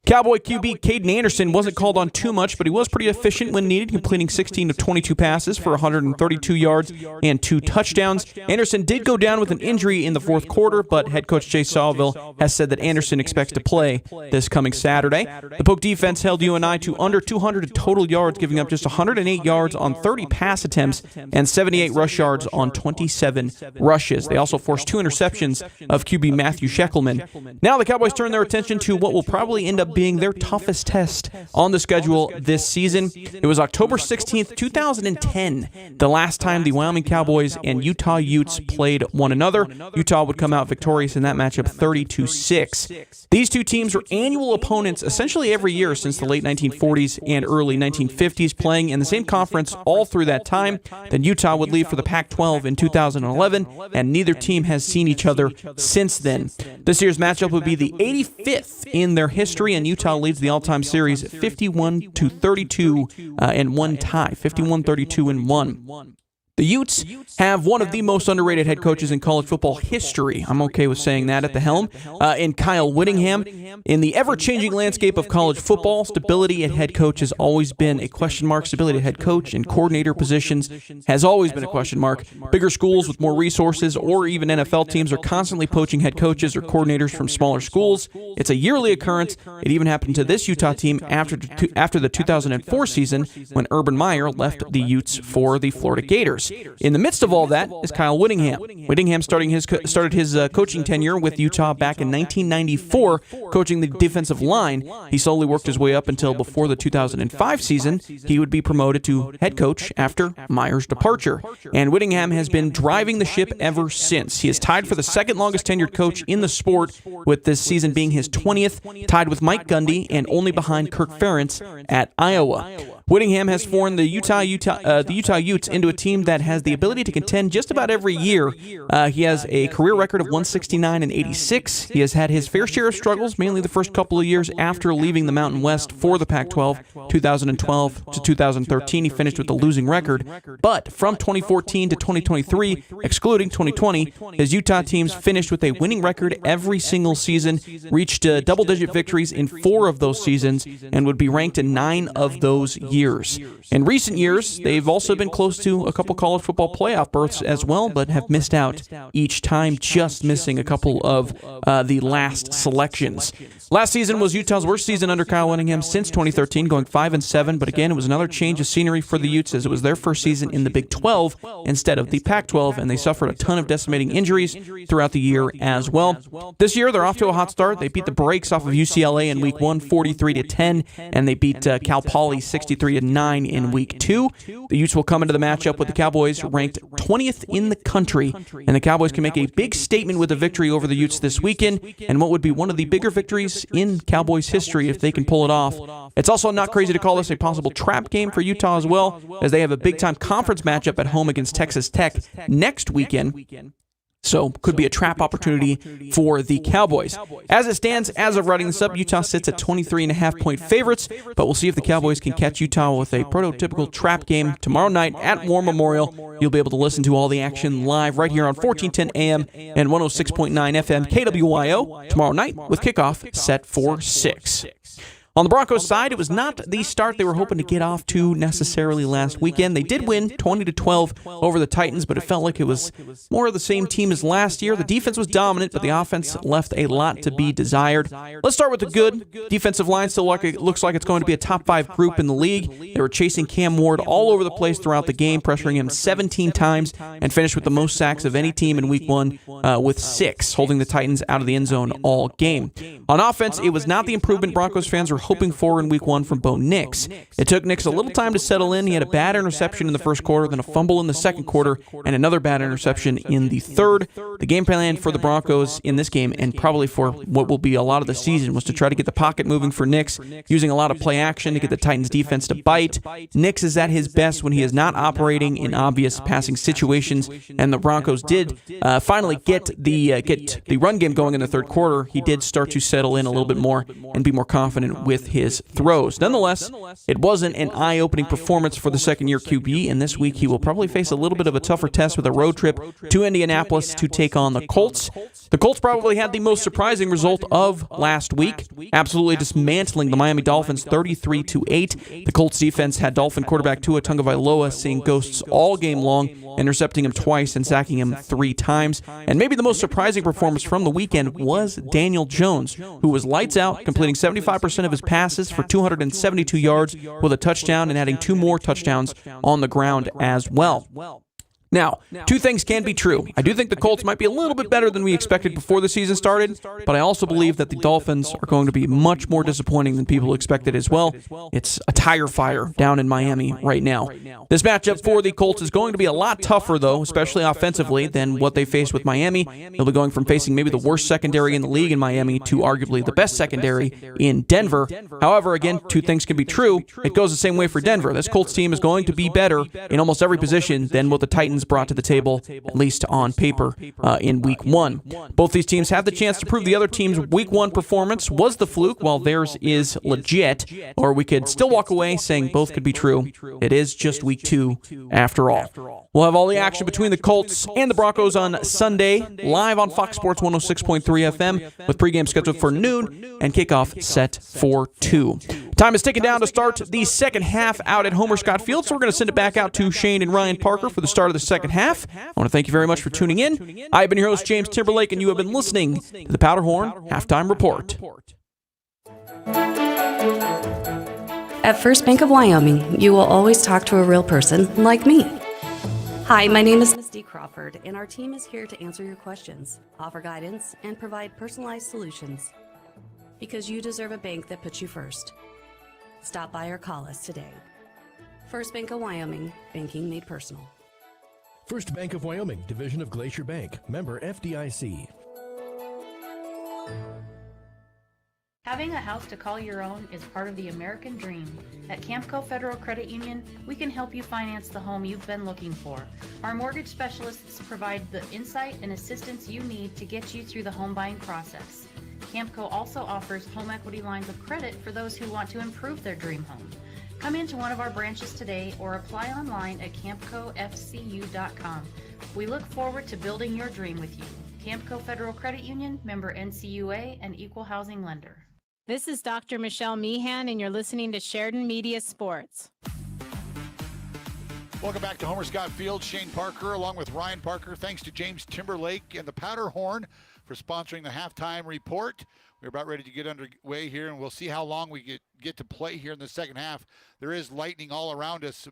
Cowboy QB Caden Anderson wasn't called on too much, but he was pretty efficient when needed, completing 16 of 22 passes for 132 yards and 2 touchdowns. Anderson did go down with an injury in the fourth quarter, but head coach Jay Sawville has said that Anderson expects to play this coming Saturday. The Poke defense held UNI to under 200 total yards, giving up just 108 yards on 30 pass attempts and 78 rush yards on 27 rushes. They also forced 2 interceptions of QB Matthew Sheckelman. Now the Cowboys turn their attention to what will probably end up being their toughest test on the schedule this season. It was October 16th, 2010, the last time the Wyoming Cowboys and Utah Utes played one another. Utah would come out victorious in that matchup 30-6. These two teams were annual opponents essentially every year since the late 1940s and early 1950s, playing in the same conference all through that time. Then Utah would leave for the Pac-12 in 2011, and neither team has seen each other since then. This year's matchup would be the 85th in their history, and Utah leads the all-time series 51-32 and one tie, 51-32-1. The Utes have one of the most underrated head coaches in college football history. I'm okay with saying that at the helm. In Kyle Whittingham. In the ever-changing landscape of college football, stability at head coach has always been a question mark. Stability at head coach and coordinator positions has always been a question mark. Bigger schools with more resources or even NFL teams are constantly poaching head coaches or coordinators from smaller schools. It's a yearly occurrence. It even happened to this Utah team after the 2004 season when Urban Meyer left the Utes for the Florida Gators. In the midst of all that is Kyle Whittingham. Whittingham started his coaching tenure with Utah back in 1994, coaching the defensive line. He slowly worked his way up until before the 2005 season. He would be promoted to head coach after Meyer's departure. And Whittingham has been driving the ship ever since. He is tied for the second longest tenured coach in the sport, with this season being his 20th, tied with Mike Gundy and only behind Kirk Ferentz at Iowa. Whittingham has formed the Utah Utes into a team that has the ability to contend just about every year. He has a career record of 169-86. He has had his fair share of struggles, mainly the first couple of years after leaving the Mountain West for the Pac-12. 2012 to 2013, he finished with a losing record. But from 2014 to 2023, excluding 2020, his Utah teams finished with a winning record every single season, reached double-digit victories in 4 of those seasons, and would be ranked in 9 of those years. In recent years, they've also been close to a couple college football playoff berths as well, but have missed out each time, just missing a couple of the last selections. Last season was Utah's worst season under Kyle Whittingham since 2013, going 5-7, but again, it was another change of scenery for the Utes as it was their first season in the Big 12 instead of the Pac-12, and they suffered a ton of decimating injuries throughout the year as well. This year, they're off to a hot start. They beat the brakes off of UCLA in Week 1, 43-10, and they beat Cal Poly 63-9 in Week 2. The Utes will come into the matchup with the Cowboys ranked 20th in the country, and the Cowboys can make a big statement with a victory over the Utes this weekend, and what would be one of the bigger victories in Cowboys history if they can pull it off. It's also not crazy to call this a possible trap game for Utah as well, as they have a big-time conference matchup at home against Texas Tech next weekend. So could be a trap opportunity for the Cowboys. As it stands, as of writing this up, Utah sits at 23.5-point favorites, but we'll see if the Cowboys can catch Utah with a prototypical trap game tomorrow night at War Memorial. You'll be able to listen to all the action live right here on 1410 AM and 106.9 FM KWYO tomorrow night with kickoff set for 6. On the Broncos side, it was not the start they were hoping to get off to necessarily last weekend. They did win 20-12 over the Titans, but it felt like it was more of the same team as last year. The defense was dominant, but the offense left a lot to be desired. Let's start with the good. Defensive line still looks like it's going to be a top 5 group in the league. They were chasing Cam Ward all over the place throughout the game, pressuring him 17 times, and finished with the most sacks of any team in Week 1 with 6, holding the Titans out of the end zone all game. On offense, it was not the improvement Broncos fans were hoping for in Week 1 from Bo Nix. It took Nix a little time to settle in. He had a bad interception in the first quarter, then a fumble in the second quarter, and another bad interception in the third. The game plan for the Broncos in this game, and probably for what will be a lot of the season, was to try to get the pocket moving for Nix, using a lot of play action to get the Titans defense to bite. Nix is at his best when he is not operating in obvious passing situations, and the Broncos did finally get the run game going in the third quarter. He did start to settle in a little bit more and be more confident with his throws. Nonetheless, it wasn't an eye-opening performance for the second-year QB, and this week he will probably face a little bit of a tougher test with a road trip to Indianapolis to take on the Colts. The Colts probably had the most surprising result of last week, absolutely dismantling the Miami Dolphins 33-8. The Colts defense had Dolphin quarterback Tua Tagovailoa seeing ghosts all game long, intercepting him twice and sacking him 3 times. And maybe the most surprising performance from the weekend was Daniel Jones, who was lights out, completing 75% of his passes for 272 yards with a touchdown and adding 2 more touchdowns on the ground as well. Now, 2 things can be true. I do think the Colts might be a little bit better than we expected before the season started, but I also believe that the Dolphins are going to be much more disappointing than people expected as well. It's a tire fire down in Miami right now. This matchup for the Colts is going to be a lot tougher, though, especially offensively, than what they faced with Miami. They'll be going from facing maybe the worst secondary in the league in Miami to arguably the best secondary in Denver. However, again, 2 things can be true. It goes the same way for Denver. This Colts team is going to be better in almost every position than what the Titans brought to the table, at least on paper, in Week 1. Both these teams have the chance to prove the other team's Week 1 performance was the fluke, while theirs is legit, or we could still walk away saying both could be true. It is just Week 2 after all. We'll have all the action between the Colts and the Broncos on Sunday, live on Fox Sports 106.3 FM, with pregame scheduled for noon and kickoff set for 2. Time is ticking down to start the second half out at Homer Scott Field, so we're going to send it back out to Shane and Ryan Parker for the start of the second half. I want to thank you very much for tuning in. I've been your host, James Timberlake, and you have been listening to the Powderhorn Halftime Report. At First Bank of Wyoming, you will always talk to a real person like me. Hi, my name is Misty Crawford, and our team is here to answer your questions, offer guidance, and provide personalized solutions. Because you deserve a bank that puts you first. Stop by or call us today. First Bank of Wyoming, banking made personal. First Bank of Wyoming, division of Glacier Bank, member FDIC. Having a house to call your own is part of the American dream. At Campco Federal Credit Union, we can help you finance the home you've been looking for. Our mortgage specialists provide the insight and assistance you need to get you through the home buying process. Campco also offers home equity lines of credit for those who want to improve their dream home. Come into one of our branches today or apply online at campcofcu.com. We look forward to building your dream with you. Campco Federal Credit Union, member NCUA, and equal housing lender. This is Dr. Michelle Meehan, and you're listening to Sheridan Media Sports. Welcome back to Homer Scott Field. Shane Parker along with Ryan Parker. Thanks to James Timberlake and the Powderhorn for sponsoring the halftime report. We're about ready to get underway here, and we'll see how long we get to play here in the second half. There is lightning all around us,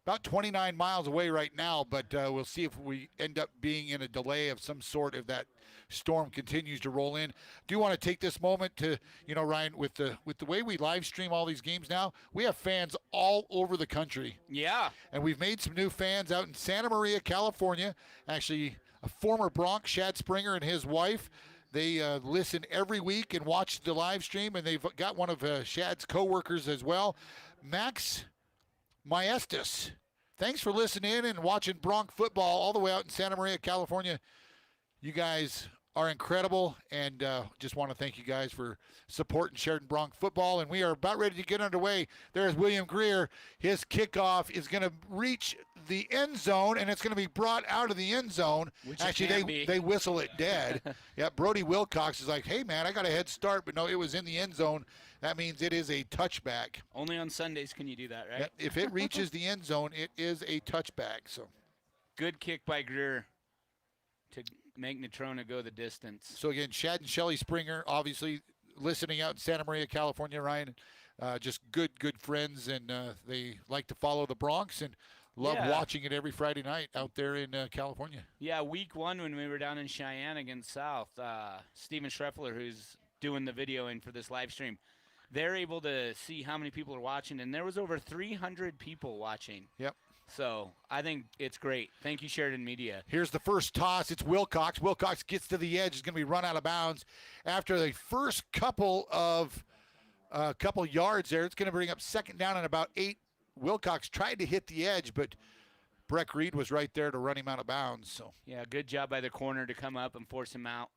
about 29 miles away right now, but we'll see if we end up being in a delay of some sort if that storm continues to roll in. Do want to take this moment to, Ryan, with the way we live stream all these games now, we have fans all over the country. Yeah. And we've made some new fans out in Santa Maria, California. Actually, a former Bronc, Shad Springer, and his wife, they listen every week and watch the live stream, and they've got one of Shad's co-workers as well, Max Maestas. Thanks for listening in and watching Bronc football all the way out in Santa Maria, California. You guys are incredible, and just want to thank you guys for supporting Sheridan Bronc football. And we are about ready to get underway. There's William Greer. His kickoff is going to reach the end zone, and it's going to be brought out of the end zone. Which Actually, they whistle it dead. Yeah, Brody Wilcox is like, hey, man, I got a head start, but no, it was in the end zone. That means it is a touchback. Only on Sundays can you do that, right? Yeah, if it reaches the end zone, it is a touchback. So good kick by Greer to make Natrona go the distance. So again, Shad and Shelly Springer, obviously listening out in Santa Maria, California, Ryan, just good friends, and they like to follow the Bronx and love watching it every Friday night out there in California. Yeah, week 1 when we were down in Cheyenne against South, Steven Schreffler, who's doing the videoing for this live stream, they're able to see how many people are watching, and there was over 300 people watching. Yep. So I think it's great. Thank you, Sheridan Media. Here's the first toss. It's Wilcox. Wilcox gets to the edge. Is going to be run out of bounds after the first couple yards there. It's going to bring up second down and about 8. Wilcox tried to hit the edge, but Breck Reed was right there to run him out of bounds. So yeah, good job by the corner to come up and force him out.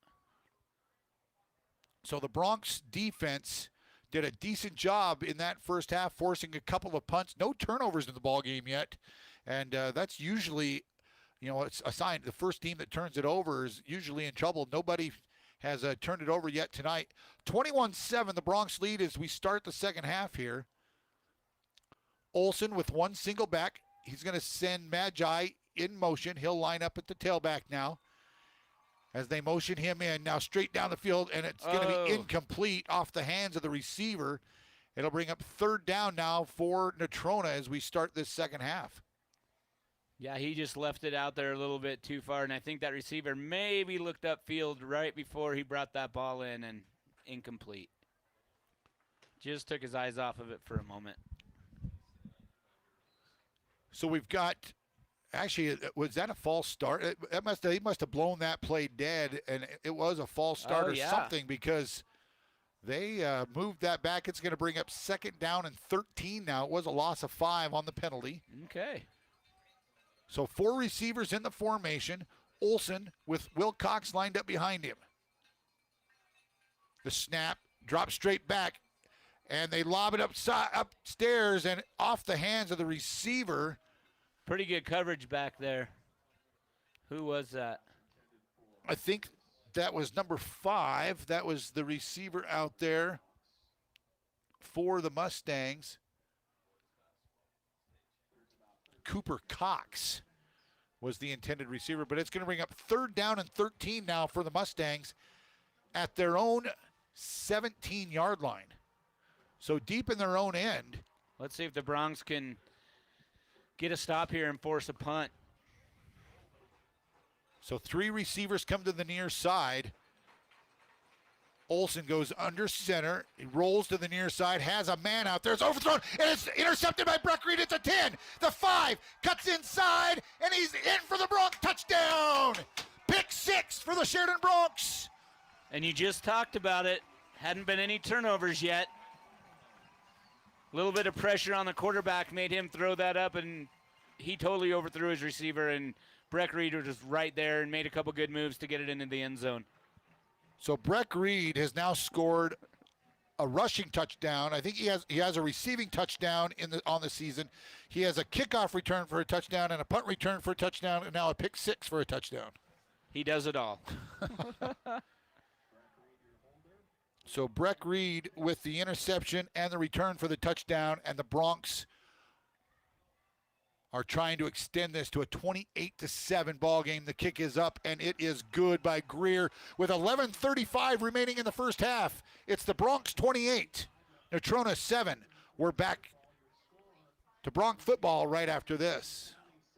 So the Bronx defense did a decent job in that first half, forcing a couple of punts. No turnovers in the ball game yet, and that's usually, it's a sign. The first team that turns it over is usually in trouble. Nobody has turned it over yet tonight. 21-7, the Bronx lead as we start the second half here. Olsen with one single back. He's going to send Magi in motion. He'll line up at the tailback now as they motion him in. Now straight down the field, and it's going to be incomplete off the hands of the receiver. It'll bring up third down now for Natrona as we start this second half. Yeah, he just left it out there a little bit too far, and I think that receiver maybe looked upfield right before he brought that ball in, and incomplete. Just took his eyes off of it for a moment. So we've got, actually, was that a false start? He must have blown that play dead, and it was a false start or something, because they moved that back. It's going to bring up second down and 13 now. It was a loss of 5 on the penalty. Okay. So 4 receivers in the formation. Olsen with Wilcox lined up behind him. The snap, drops straight back, and they lob it upstairs and off the hands of the receiver. Pretty good coverage back there. Who was that? I think that was number 5. That was the receiver out there for the Mustangs. Cooper Cox was the intended receiver, but it's going to bring up third down and 13 now for the Mustangs at their own 17-yard line. So deep in their own end. Let's see if the Bronx can get a stop here and force a punt. So 3 receivers come to the near side. Olsen goes under center. He rolls to the near side, has a man out there. It's overthrown, and it's intercepted by Breck Reed. It's a 10. The 5 cuts inside, and he's in for the Bronx touchdown. Pick 6 for the Sheridan Broncs. And you just talked about it. Hadn't been any turnovers yet. A little bit of pressure on the quarterback made him throw that up, and he totally overthrew his receiver, and Breck Reed was just right there and made a couple good moves to get it into the end zone. So Breck Reed has now scored a rushing touchdown. I think he has a receiving touchdown on the season. He has a kickoff return for a touchdown and a punt return for a touchdown, and now a pick 6 for a touchdown. He does it all. So Breck Reed with the interception and the return for the touchdown, and the Bronx are trying to extend this to a 28-7 ball game. The kick is up, and it is good by Greer with 11:35 remaining in the first half. It's the Bronx 28, Natrona 7. We're back to Bronx football right after this.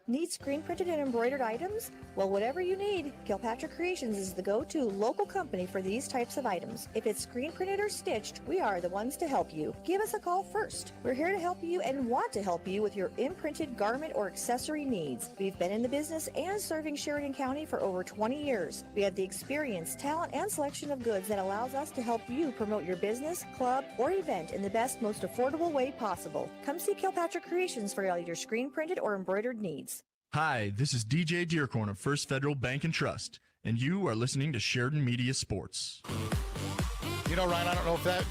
Need screen printed and embroidered items? Well, whatever you need, Kilpatrick Creations is the go-to local company for these types of items. If it's screen printed or stitched, we are the ones to help you. Give us a call first. We're here to help you and want to help you with your imprinted garment or accessory needs. We've been in the business and serving Sheridan County for over 20 years. We have the experience, talent, and selection of goods that allows us to help you promote your business, club, or event in the best, most affordable way possible. Come see Kilpatrick Creations for all your screen printed or embroidered needs. Hi, this is DJ Dearcorn of First Federal Bank and Trust. and you are listening to Sheridan Media Sports. You know, Ryan, I don't know if that,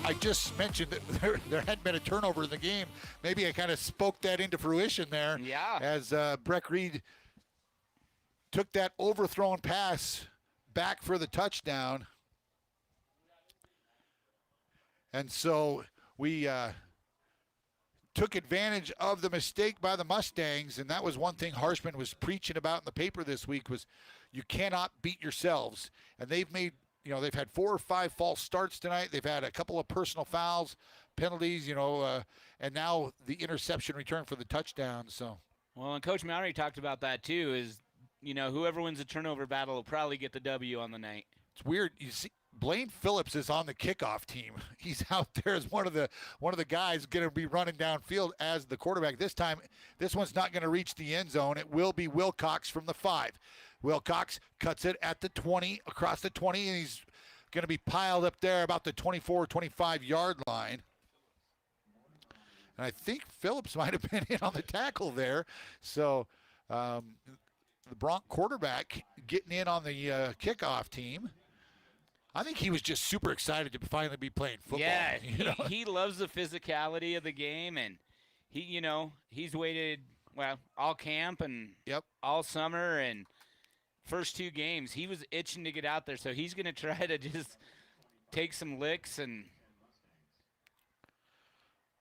I just mentioned that there hadn't been a turnover in the game. Maybe I kind of spoke that into fruition there. Yeah. As Breck Reed took that overthrown pass back for the touchdown. And so we took advantage of the mistake by the Mustangs, and that was one thing Harshman was preaching about in the paper this week was you cannot beat yourselves. And they've made, they've had 4 or 5 false starts tonight. They've had a couple of personal fouls, penalties, and now the interception return for the touchdown. So, well, and Coach Mouy talked about that too, is, whoever wins the turnover battle will probably get the W on the night. It's weird. You see, Blaine Phillips is on the kickoff team. He's out there as one of the guys going to be running downfield as the quarterback. This time, this one's not going to reach the end zone. It will be Wilcox from the 5. Wilcox cuts it at the 20, across the 20, and he's going to be piled up there about the 24, 25-yard line. And I think Phillips might have been in on the tackle there. So the Bronc quarterback getting in on the kickoff team. I think he was just super excited to finally be playing football. Yeah, he loves the physicality of the game, and he's waited, all camp and all summer, and first 2 games, he was itching to get out there, so he's going to try to just take some licks. And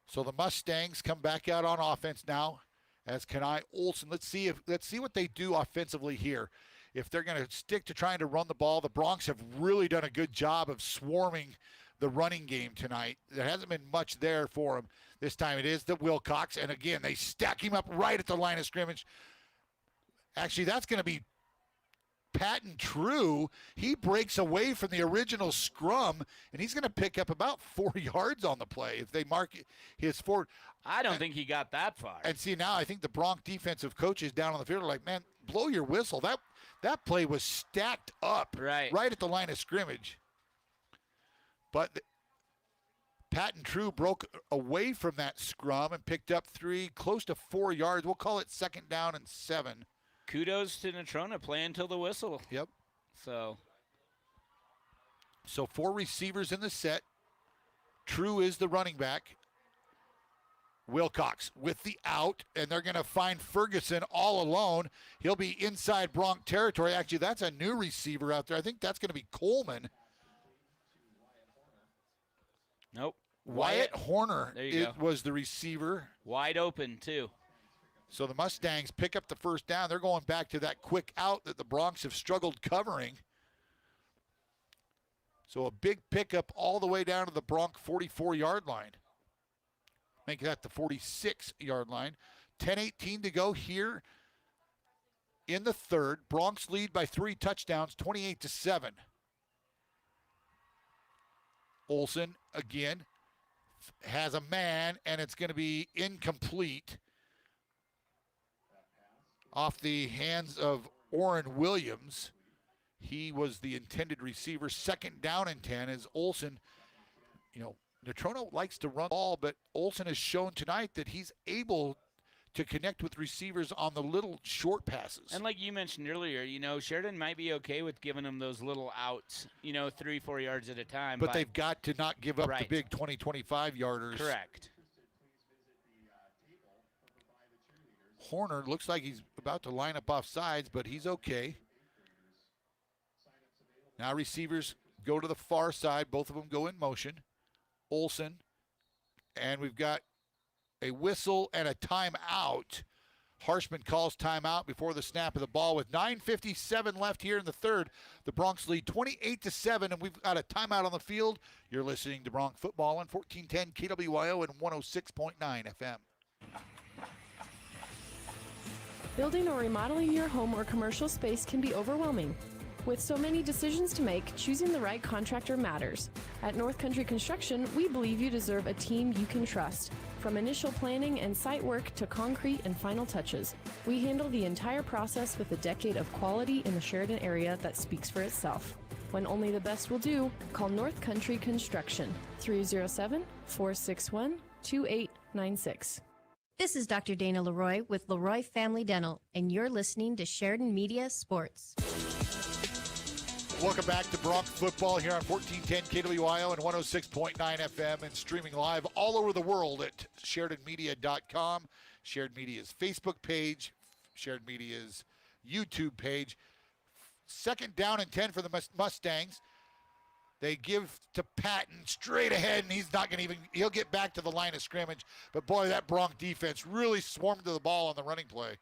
so the Mustangs come back out on offense now as Kenai Olson. Let's see what they do offensively here. If they're going to stick to trying to run the ball, the Broncs have really done a good job of swarming the running game tonight. There hasn't been much there for them. This time it is the Wilcox, and again, they stack him up right at the line of scrimmage. Actually, that's going to be Patton True. He breaks away from the original scrum, and he's going to pick up about 4 yards on the play if they mark his forward. I don't think he got that far. And see, now I think the Bronc defensive coaches down on the field are like, man, blow your whistle. That play was stacked up right at the line of scrimmage. But Patton True broke away from that scrum and picked up 3, close to 4 yards. We'll call it 2nd down and 7. Kudos to Natrona, play until the whistle. Yep. So 4 receivers in the set. True is the running back. Wilcox with the out, and they're going to find Ferguson all alone. He'll be inside Bronc territory. Actually, that's a new receiver out there. I think that's going to be Coleman. Nope. Wyatt Horner There was the receiver. Wide open, too. So the Mustangs pick up the 1st down. They're going back to that quick out that the Broncs have struggled covering. So a big pickup all the way down to the Bronc 44-yard line. Make that the 46-yard line. 10:18 to go here in the 3rd. Broncs lead by 3 touchdowns, 28-7. Olson again has a man, and it's going to be incomplete off the hands of Orrin Williams. He was the intended receiver. 2nd down and 10 as Olson, Natrona likes to run the ball, but Olson has shown tonight that he's able to connect with receivers on the little short passes. And like you mentioned earlier, Sheridan might be okay with giving them those little outs, 3-4 yards at a time. But they've got to not give up Right. the big 20, 25-yarders. Correct. Horner looks like he's about to line up off sides, but he's okay. Now receivers go to the far side. Both of them go in motion. Olson, and we've got a whistle and a timeout. Harshman calls timeout before the snap of the ball with 9:57 left here in the 3rd. The Broncs lead 28-7, and we've got a timeout on the field. You're listening to Bronc football on 1410 KWYO and 106.9 FM. Building or remodeling your home or commercial space can be overwhelming. With so many decisions to make, choosing the right contractor matters. At North Country Construction, we believe you deserve a team you can trust. From initial planning and site work to concrete and final touches, we handle the entire process with a decade of quality in the Sheridan area that speaks for itself. When only the best will do, call North Country Construction, 307-461-2896. This is Dr. Dana Leroy with Leroy Family Dental, and you're listening to Sheridan Media Sports. Welcome back to Bronx football here on 1410 KWIO and 106.9 FM and streaming live all over the world at SheridanMedia.com, Sheridan Media's Facebook page, Sheridan Media's YouTube page. Second down and 10 for the Mustangs. They give to Patton straight ahead, and he's not going to even, he'll get back to the line of scrimmage. But boy, that Bronc defense really swarmed to the ball on the running play.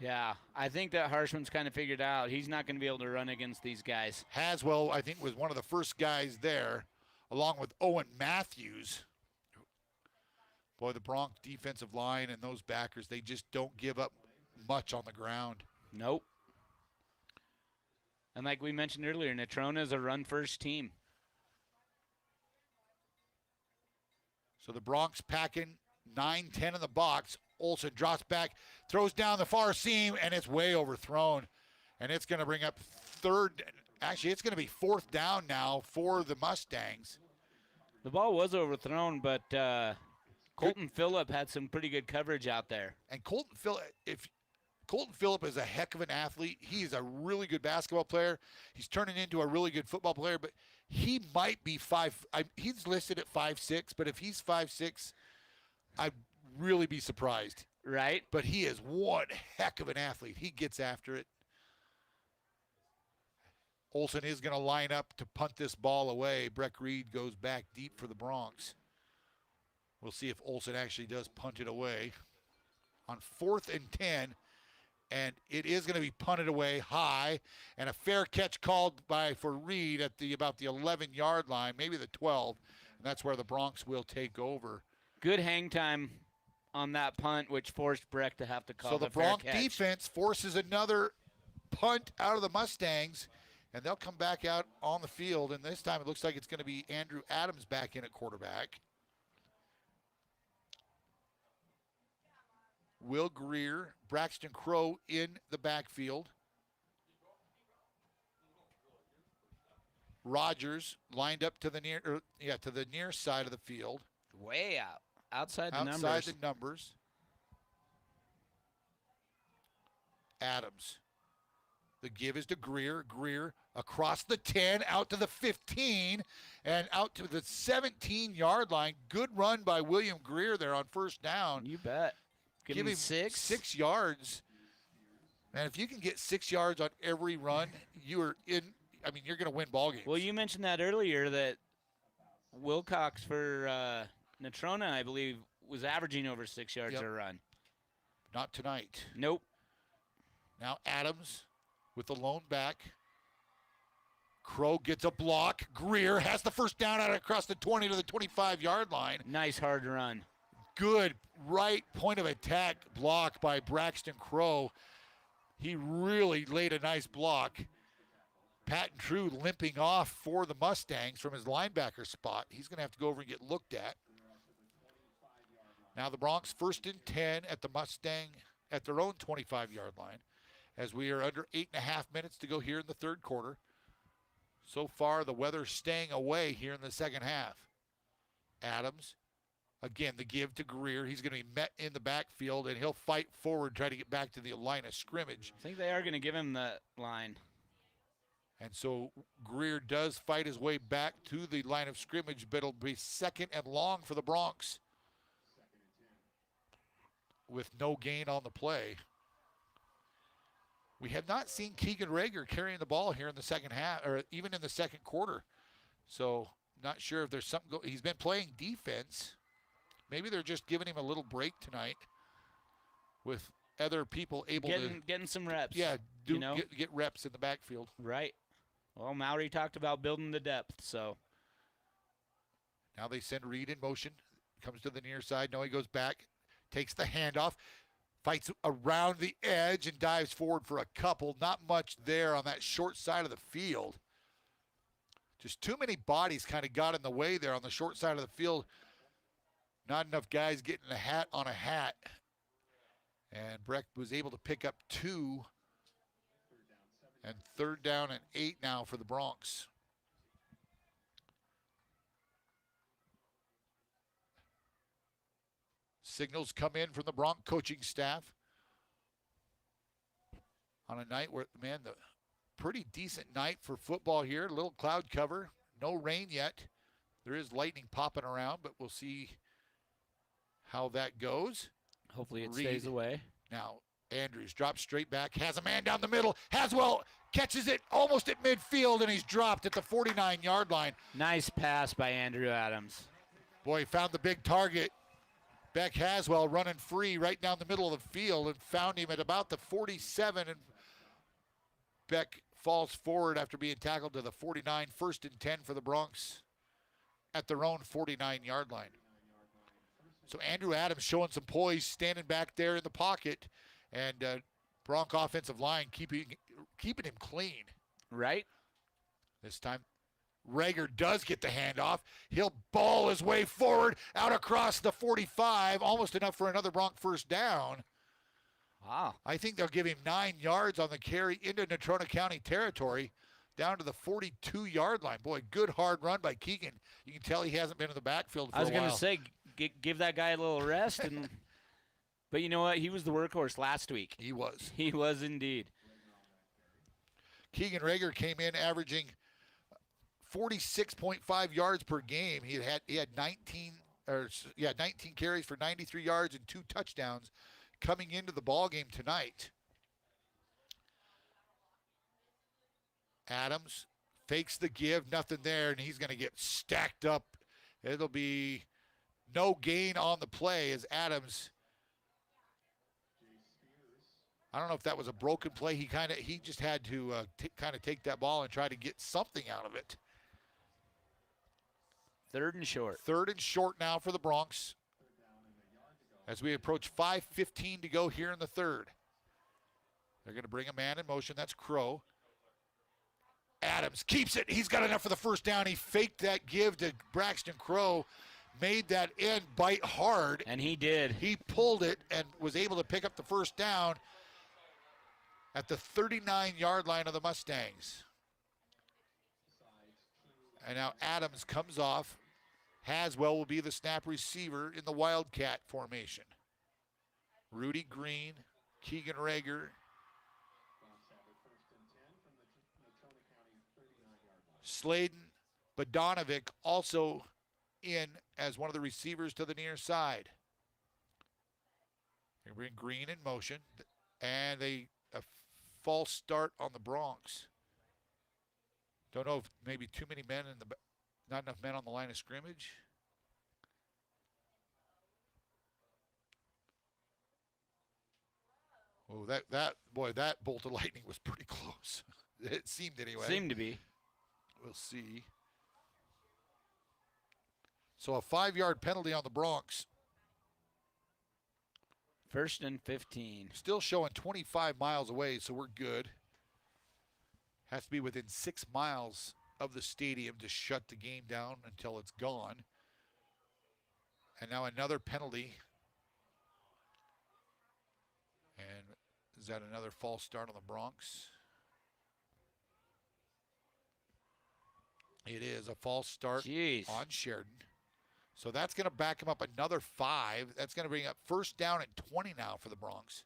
Yeah, I think that Harshman's kind of figured out he's not going to be able to run against these guys. Haswell, I think, was one of the first guys there, along with Owen Matthews. Boy, the Bronc defensive line and those backers, they just don't give up much on the ground. Nope. And like we mentioned earlier, Natrona is a run-first team. So the Broncs packing 9-10 in the box. Olsen drops back, throws down the far seam, and it's way overthrown. And it's going to bring up third. Actually, it's going to be fourth down now for the Mustangs. The ball was overthrown, but Colton Phillip had some pretty good coverage out there. And Colton Phillip is a heck of an athlete. He's a really good basketball player. He's turning into a really good football player, but he might be he's listed at 5'6", but if he's 5'6", I'd really be surprised. Right. But he is one heck of an athlete. He gets after it. Olsen is going to line up to punt this ball away. Breck Reed goes back deep for the Broncs. We'll see if Olsen actually does punt it away. On 4th and 10, and it is going to be punted away high, and a fair catch called for Reed at about the 11-yard line, maybe the 12, and that's where the Broncs will take over. Good hang time on that punt, which forced Breck to have to call the Bronc defense forces another punt out of the Mustangs, and they'll come back out on the field, and this time it looks like it's going to be Andrew Adams back in at quarterback. Will Greer, Braxton Crow in the backfield. Rogers lined up to the near side of the field. Way out. Outside the numbers. Outside the numbers. Adams. The give is to Greer. Greer across the 10, out to the 15, and out to the 17-yard line. Good run by William Greer there on first down. You bet. Give him 6. 6 yards. And if you can get 6 yards on every run, you're going to win ball games. Well, you mentioned that earlier that Wilcox for Natrona, I believe, was averaging over 6 yards a run. Not tonight. Nope. Now Adams with the lone back. Crow gets a block. Greer has the first down out across the 20 to the 25-yard line. Nice hard run. Good right point of attack block by Braxton Crow. He really laid a nice block. Patton True limping off for the Mustangs from his linebacker spot. He's going to have to go over and get looked at. Now the Broncs 1st and 10 at the Mustang at their own 25-yard line as we are under 8.5 minutes to go here in the third quarter. So far, the weather's staying away here in the second half. Adams, again, the give to Greer. He's going to be met in the backfield, and he'll fight forward, try to get back to the line of scrimmage. I think they are going to give him the line. And so Greer does fight his way back to the line of scrimmage, but it'll be 2nd and long for the Broncs with no gain on the play. We have not seen Keegan Rager carrying the ball here in the second half, or even in the second quarter. So not sure if there's something. He's been playing defense. Maybe they're just giving him a little break tonight with other people able getting some reps. Yeah, get reps in the backfield. Right. Well, Mouy talked about building the depth, so. Now they send Reed in motion. Comes to the near side. No, he goes back, takes the handoff, fights around the edge and dives forward for a couple. Not much there on that short side of the field. Just too many bodies kind of got in the way there on the short side of the field. Not enough guys getting a hat on a hat. And Breck was able to pick up 2. And 3rd down and 8 now for the Broncs. Signals come in from the Bronc coaching staff on a night where, man, the pretty decent night for football here. A little cloud cover. No rain yet. There is lightning popping around, but we'll see how that goes. Hopefully it stays away. Now, Andrews drops straight back, has a man down the middle. Haswell catches it almost at midfield, and he's dropped at the 49-yard line. Nice pass by Andrew Adams. Boy, he found the big target. Beck Haswell running free right down the middle of the field and found him at about the 47, and Beck falls forward after being tackled to the 49. 1st and 10 for the Broncs at their own 49-yard line. So Andrew Adams showing some poise, standing back there in the pocket, and Bronc offensive line keeping him clean. Right. This time, Rager does get the handoff. He'll ball his way forward, out across the 45, almost enough for another Bronc first down. Wow. I think they'll give him 9 yards on the carry into Natrona County territory, down to the 42-yard line. Boy, good hard run by Keegan. You can tell he hasn't been in the backfield for a while. I was going to say, give that guy a little rest. But you know what? He was the workhorse last week. He was. He was indeed. Keegan Rager came in averaging 46.5 yards per game. He had 19 carries for 93 yards and 2 touchdowns coming into the ball game tonight. Adams fakes the give, nothing there, and he's going to get stacked up. It'll be no gain on the play as Adams. I don't know if that was a broken play. He just had to kind of take that ball and try to get something out of it. 3rd and short. 3rd and short now for the Broncs as we approach 5:15 to go here in the 3rd. They're going to bring a man in motion. That's Crow. Adams keeps it. He's got enough for the first down. He faked that give to Braxton Crow, made that end bite hard. And he did. He pulled it and was able to pick up the first down at the 39-yard line of the Mustangs. And now Adams comes off. Haswell will be the snap receiver in the Wildcat formation. Rudy Green, Keegan Rager, Sladen Bodonovic also in as one of the receivers to the near side. They bring Green in motion, and a false start on the Broncs. Don't know if maybe too many men not enough men on the line of scrimmage. Oh, that bolt of lightning was pretty close. It seemed anyway. Seemed to be. We'll see. So a 5-yard penalty on the Broncs. 1st and 15. Still showing 25 miles away, so we're good. Has to be within 6 miles of the stadium to shut the game down until it's gone. And now another penalty. And is that another false start on the Broncs? It is a false start on Sheridan. So that's going to back him up another 5. That's going to bring up first down at 20 now for the Broncs.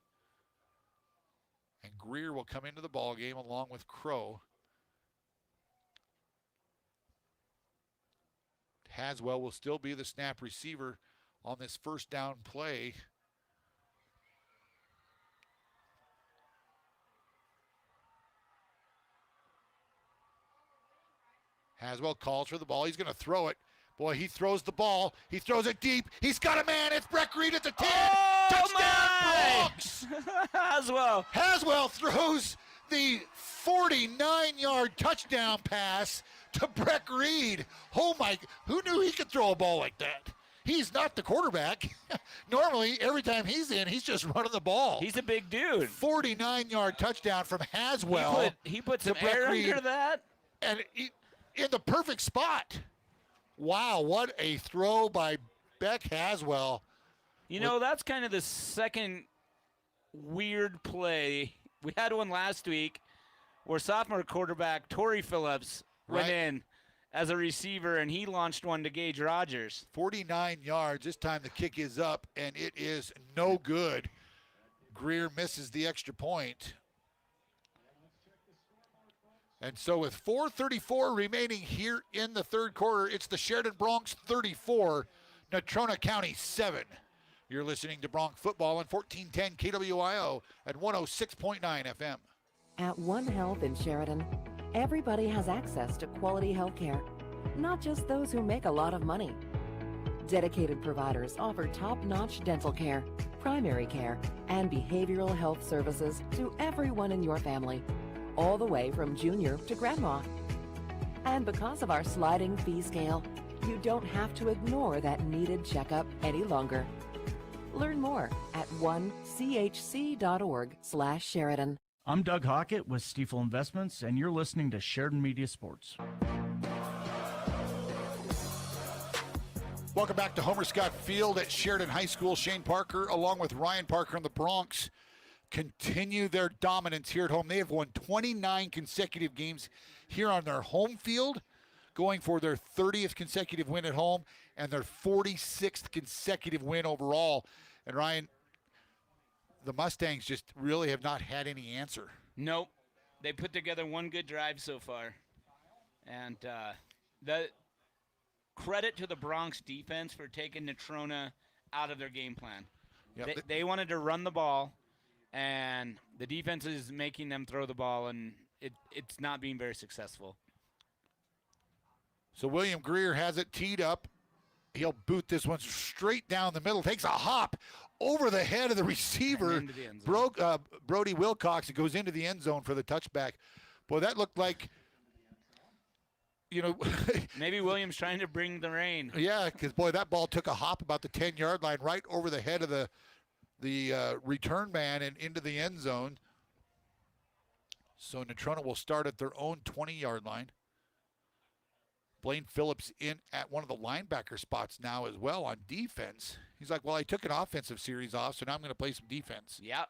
And Greer will come into the ball game along with Crow. Haswell will still be the snap receiver on this first down play. Haswell calls for the ball. He's going to throw it. Boy, he throws the ball. He throws it deep. He's got a man. It's Breck Reed at the 10. Touchdown, Broncs! Haswell throws the 49-yard touchdown pass to Breck Reed. Oh, my. Who knew he could throw a ball like that? He's not the quarterback. Normally, every time he's in, he's just running the ball. He's a big dude. 49-yard touchdown from Haswell. He put some air under that. And in the perfect spot. Wow, what a throw by Beck Haswell. You know, that's kind of the second weird play. We had one last week where sophomore quarterback Torrey Phillips went in as a receiver, and he launched one to Gage Rogers. 49 yards. This time the kick is up, and it is no good. Greer misses the extra point. And so with 4:34 remaining here in the third quarter, it's the Sheridan Bronc 34, Natrona County 7. You're listening to Bronc Football on 1410 KWIO at 106.9 FM. At One Health in Sheridan, everybody has access to quality health care, not just those who make a lot of money. Dedicated providers offer top-notch dental care, primary care, and behavioral health services to everyone in your family, all the way from junior to grandma. And because of our sliding fee scale, you don't have to ignore that needed checkup any longer. Learn more at onechc.org/Sheridan. I'm Doug Hockett with Stiefel Investments, and you're listening to Sheridan Media Sports. Welcome back to Homer Scott Field at Sheridan High School. Shane Parker, along with Ryan Parker and the Broncs, continue their dominance here at home. They have won 29 consecutive games here on their home field, going for their 30th consecutive win at home and their 46th consecutive win overall. And Ryan, the Mustangs just really have not had any answer. Nope. They put together one good drive so far. And the credit to the Bronx defense for taking Natrona out of their game plan. Yep. They wanted to run the ball, and the defense is making them throw the ball, and it's not being very successful. So William Greer has it teed up. He'll boot this one straight down the middle. Takes a hop over the head of the receiver, Brody Wilcox. It goes into the end zone for the touchback. Boy, that looked like, maybe Williams trying to bring the rain. Yeah, because, boy, that ball took a hop about the 10-yard line right over the head of the return man and into the end zone. So Natrona will start at their own 20-yard line. Blaine Phillips in at one of the linebacker spots now as well on defense. He's like, well, I took an offensive series off, so now I'm going to play some defense. Yep.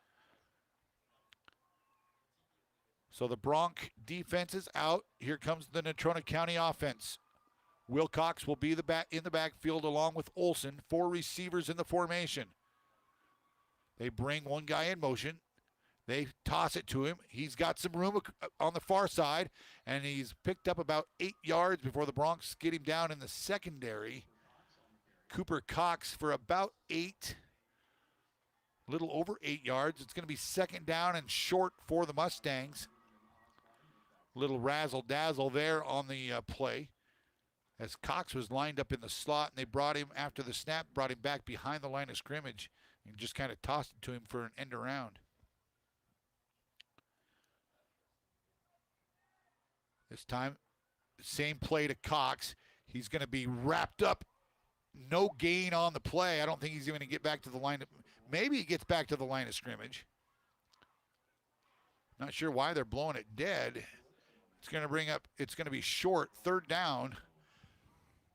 So the Bronc defense is out. Here comes the Natrona County offense. Wilcox will be in the backfield along with Olson. 4 receivers in the formation. They bring one guy in motion. They toss it to him. He's got some room on the far side, and he's picked up about 8 yards before the Broncs get him down in the secondary. Cooper Cox for about 8, a little over 8 yards. It's going to be second down and short for the Mustangs. Little razzle-dazzle there on the play as Cox was lined up in the slot, and they brought him after the snap, brought him back behind the line of scrimmage and just kind of tossed it to him for an end around. This time, same play to Cox. He's going to be wrapped up. No gain on the play. I don't think he's going to get back to the line. Maybe he gets back to the line of scrimmage. Not sure why they're blowing it dead. It's going to be short, third down.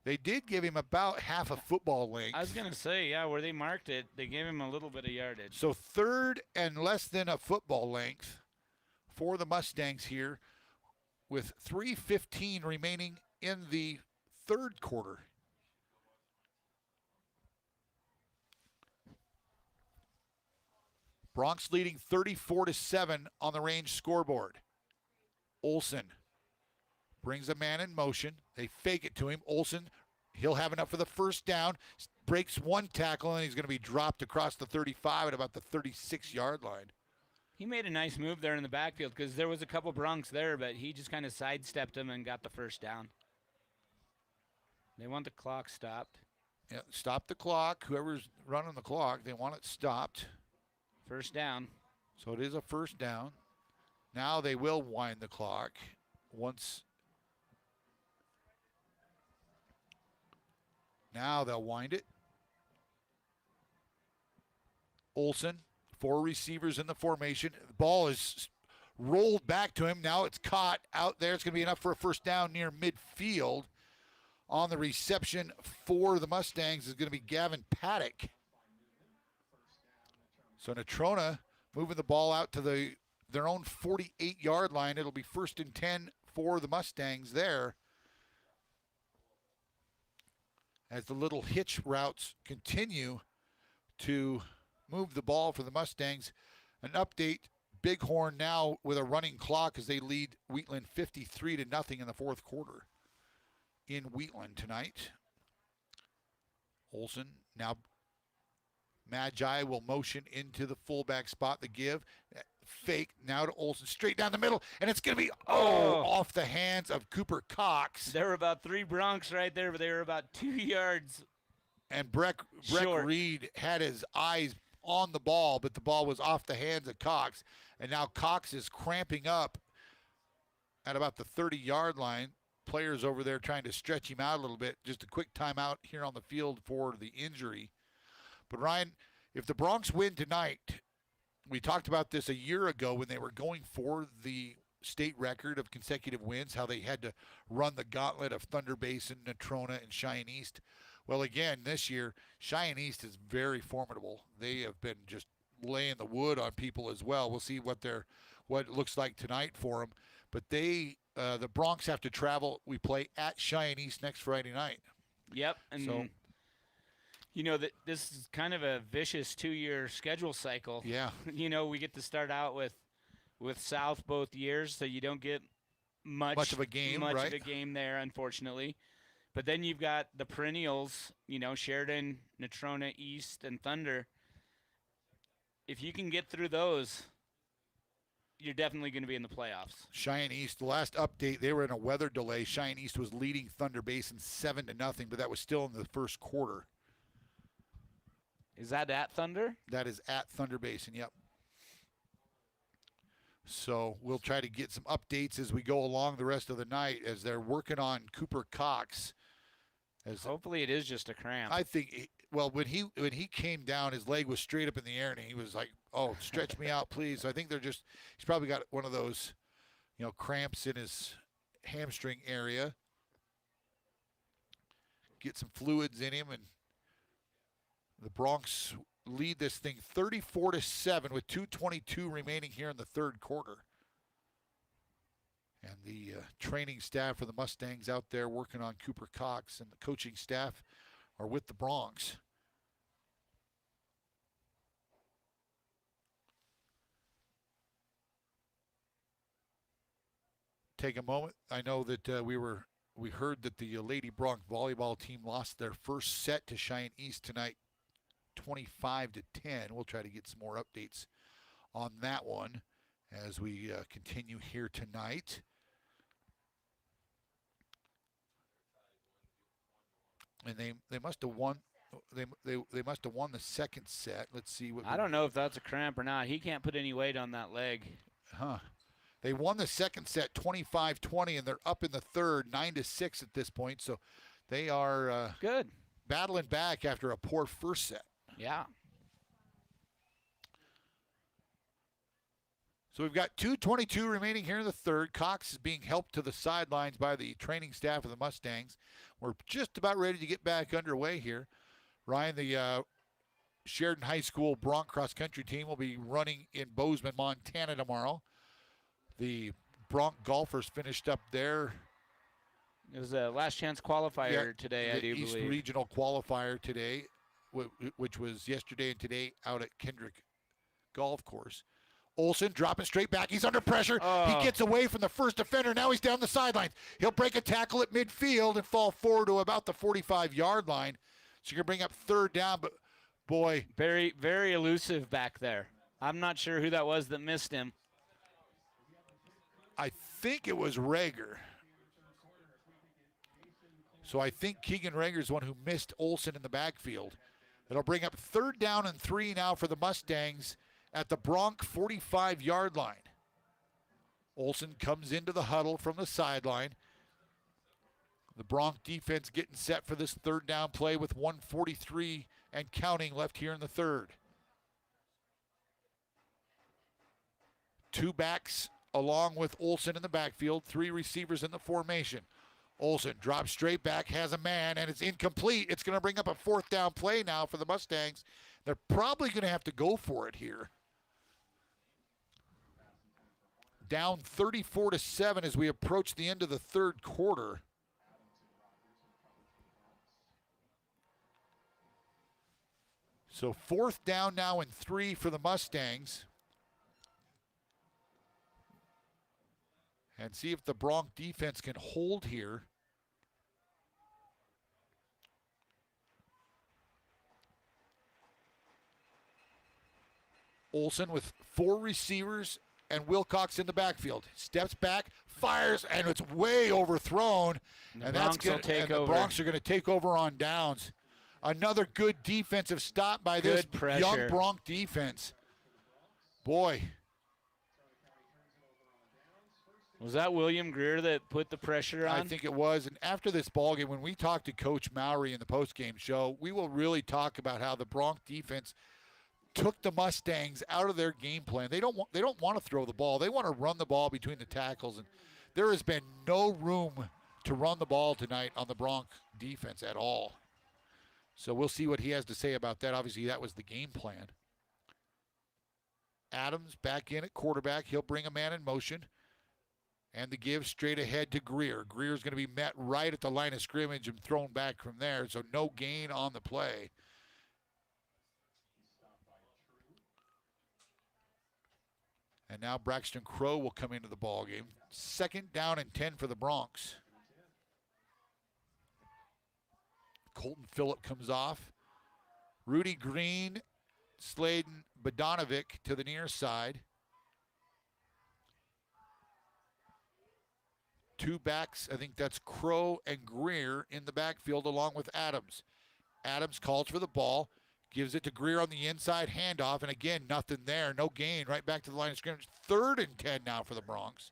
They did give him about half a football length. I was going to say, yeah, where they marked it, they gave him a little bit of yardage. So third and less than a football length for the Mustangs here with 3:15 remaining in the third quarter. Broncs leading 34-7 on the range scoreboard. Olson brings a man in motion. They fake it to him. Olson, he'll have enough for the first down. Breaks one tackle, and he's going to be dropped across the 35 at about the 36-yard line. He made a nice move there in the backfield because there was a couple Broncs there, but he just kind of sidestepped him and got the first down. They want the clock stopped. Yeah, stop the clock. Whoever's running the clock, they want it stopped. First down. So it is a first down. Now they will wind the clock once. Now they'll wind it. Olson, 4 receivers in the formation. The ball is rolled back to him. Now it's caught out there. It's going to be enough for a first down near midfield. On the reception for the Mustangs is going to be Gavin Paddock. So Natrona moving the ball out to their own 48-yard line. It'll be 1st and 10 for the Mustangs there. As the little hitch routes continue to move the ball for the Mustangs. An update, Bighorn now with a running clock as they lead Wheatland 53-0 in the fourth quarter in Wheatland tonight. Olsen now, Magi will motion into the fullback spot, the give. Fake now to Olsen, straight down the middle, and it's going to be, off the hands of Cooper Cox. There were about 3 Broncs right there, but they were about 2 yards. And Breck Reed had his eyes on the ball, but the ball was off the hands of Cox. And now Cox is cramping up at about the 30-yard line. Players over there trying to stretch him out a little bit. Just a quick timeout here on the field for the injury. But, Ryan, if the Broncs win tonight, we talked about this a year ago when they were going for the state record of consecutive wins, how they had to run the gauntlet of Thunder Basin, Natrona, and Cheyenne East. Well, again, this year, Cheyenne East is very formidable. They have been just laying the wood on people as well. We'll see what it looks like tonight for them. But the Broncs have to travel. We play at Cheyenne East next Friday night. Yep, and this is kind of a vicious 2-year schedule cycle. Yeah. We get to start out with South both years, so you don't get much of a game, much right? of a game there, unfortunately. But then you've got the perennials, Sheridan, Natrona, East, and Thunder. If you can get through those, you're definitely going to be in the playoffs. Cheyenne East, the last update, they were in a weather delay. Cheyenne East was leading Thunder Basin 7-0, but that was still in the first quarter. Is that at Thunder? That is at Thunder Basin, yep. So we'll try to get some updates as we go along the rest of the night as they're working on Cooper Cox. Hopefully it is just a cramp. I think, when he came down, his leg was straight up in the air, and he was like, stretch me out, please. So I think he's probably got one of those, cramps in his hamstring area. Get some fluids in him, and the Broncs lead this thing 34-7 with 2:22 remaining here in the third quarter. And the training staff for the Mustangs out there working on Cooper Cox, and the coaching staff are with the Broncs. Take a moment. I know that we heard that the Lady Bronc volleyball team lost their first set to Cheyenne East tonight, 25-10. We'll try to get some more updates on that one as we continue here tonight. And they must have won. They must have won the second set. Let's see what. I don't know if that's a cramp or not. He can't put any weight on that leg. They won the second set 25-20, and they're up in the third 9-6 at this point. So they are good, battling back after a poor first set. Yeah. So we've got 2:22 remaining here in the third. Cox is being helped to the sidelines by the training staff of the Mustangs. We're just about ready to get back underway here. Ryan, the Sheridan High School Bronc cross country team will be running in Bozeman, Montana tomorrow. The Bronc golfers finished up there. It was a last chance qualifier today, I do East believe. Regional qualifier today, which was yesterday and today out at Kendrick Golf Course. Olsen dropping straight back. He's under pressure. He gets away from the first defender. Now he's down the sidelines. He'll break a tackle at midfield and fall forward to about the 45-yard line. So you're going to bring up third down, but boy. Very, very elusive back there. I'm not sure who that was that missed him. I think it was Rager. So I think Keegan Rager is the one who missed Olsen in the backfield. It'll bring up third down and 3 now for the Mustangs at the Bronc 45-yard line. Olsen comes into the huddle from the sideline. The Bronc defense getting set for this third down play with 1:43 and counting left here in the third. 2 backs along with Olsen in the backfield, 3 receivers in the formation. Olsen drops straight back, has a man, and it's incomplete. It's going to bring up a 4th down play now for the Mustangs. They're probably going to have to go for it here. Down 34-7 as we approach the end of the third quarter. So 4th down now and 3 for the Mustangs. and see if the Bronc defense can hold here. Olsen with 4 receivers and Wilcox in the backfield. Steps back, fires, and it's way overthrown. The Broncs will take over. The Broncs are going to take over on downs. Another good defensive stop by this young Bronc defense. Boy. Was that William Greer that put the pressure on? I think it was. And after this ballgame, when we talk to Coach Mouy in the postgame show, we will really talk about how the Bronc defense took the Mustangs out of their game plan. They don't want to throw the ball. They want to run the ball between the tackles. And there has been no room to run the ball tonight on the Bronc defense at all. So we'll see what he has to say about that. Obviously, that was the game plan. Adams back in at quarterback. He'll bring a man in motion. And the give straight ahead to Greer. Greer's going to be met right at the line of scrimmage and thrown back from there. So no gain on the play. And now Braxton Crow will come into the ballgame. 2nd down and 10 for the Broncs. Colton Phillip comes off. Rudy Green, Sladen Bodanovic to the near side. 2 backs, I think that's Crow and Greer in the backfield along with Adams. Adams calls for the ball, gives it to Greer on the inside handoff, and again, nothing there, no gain, right back to the line of scrimmage. 3rd and 10 now for the Broncs.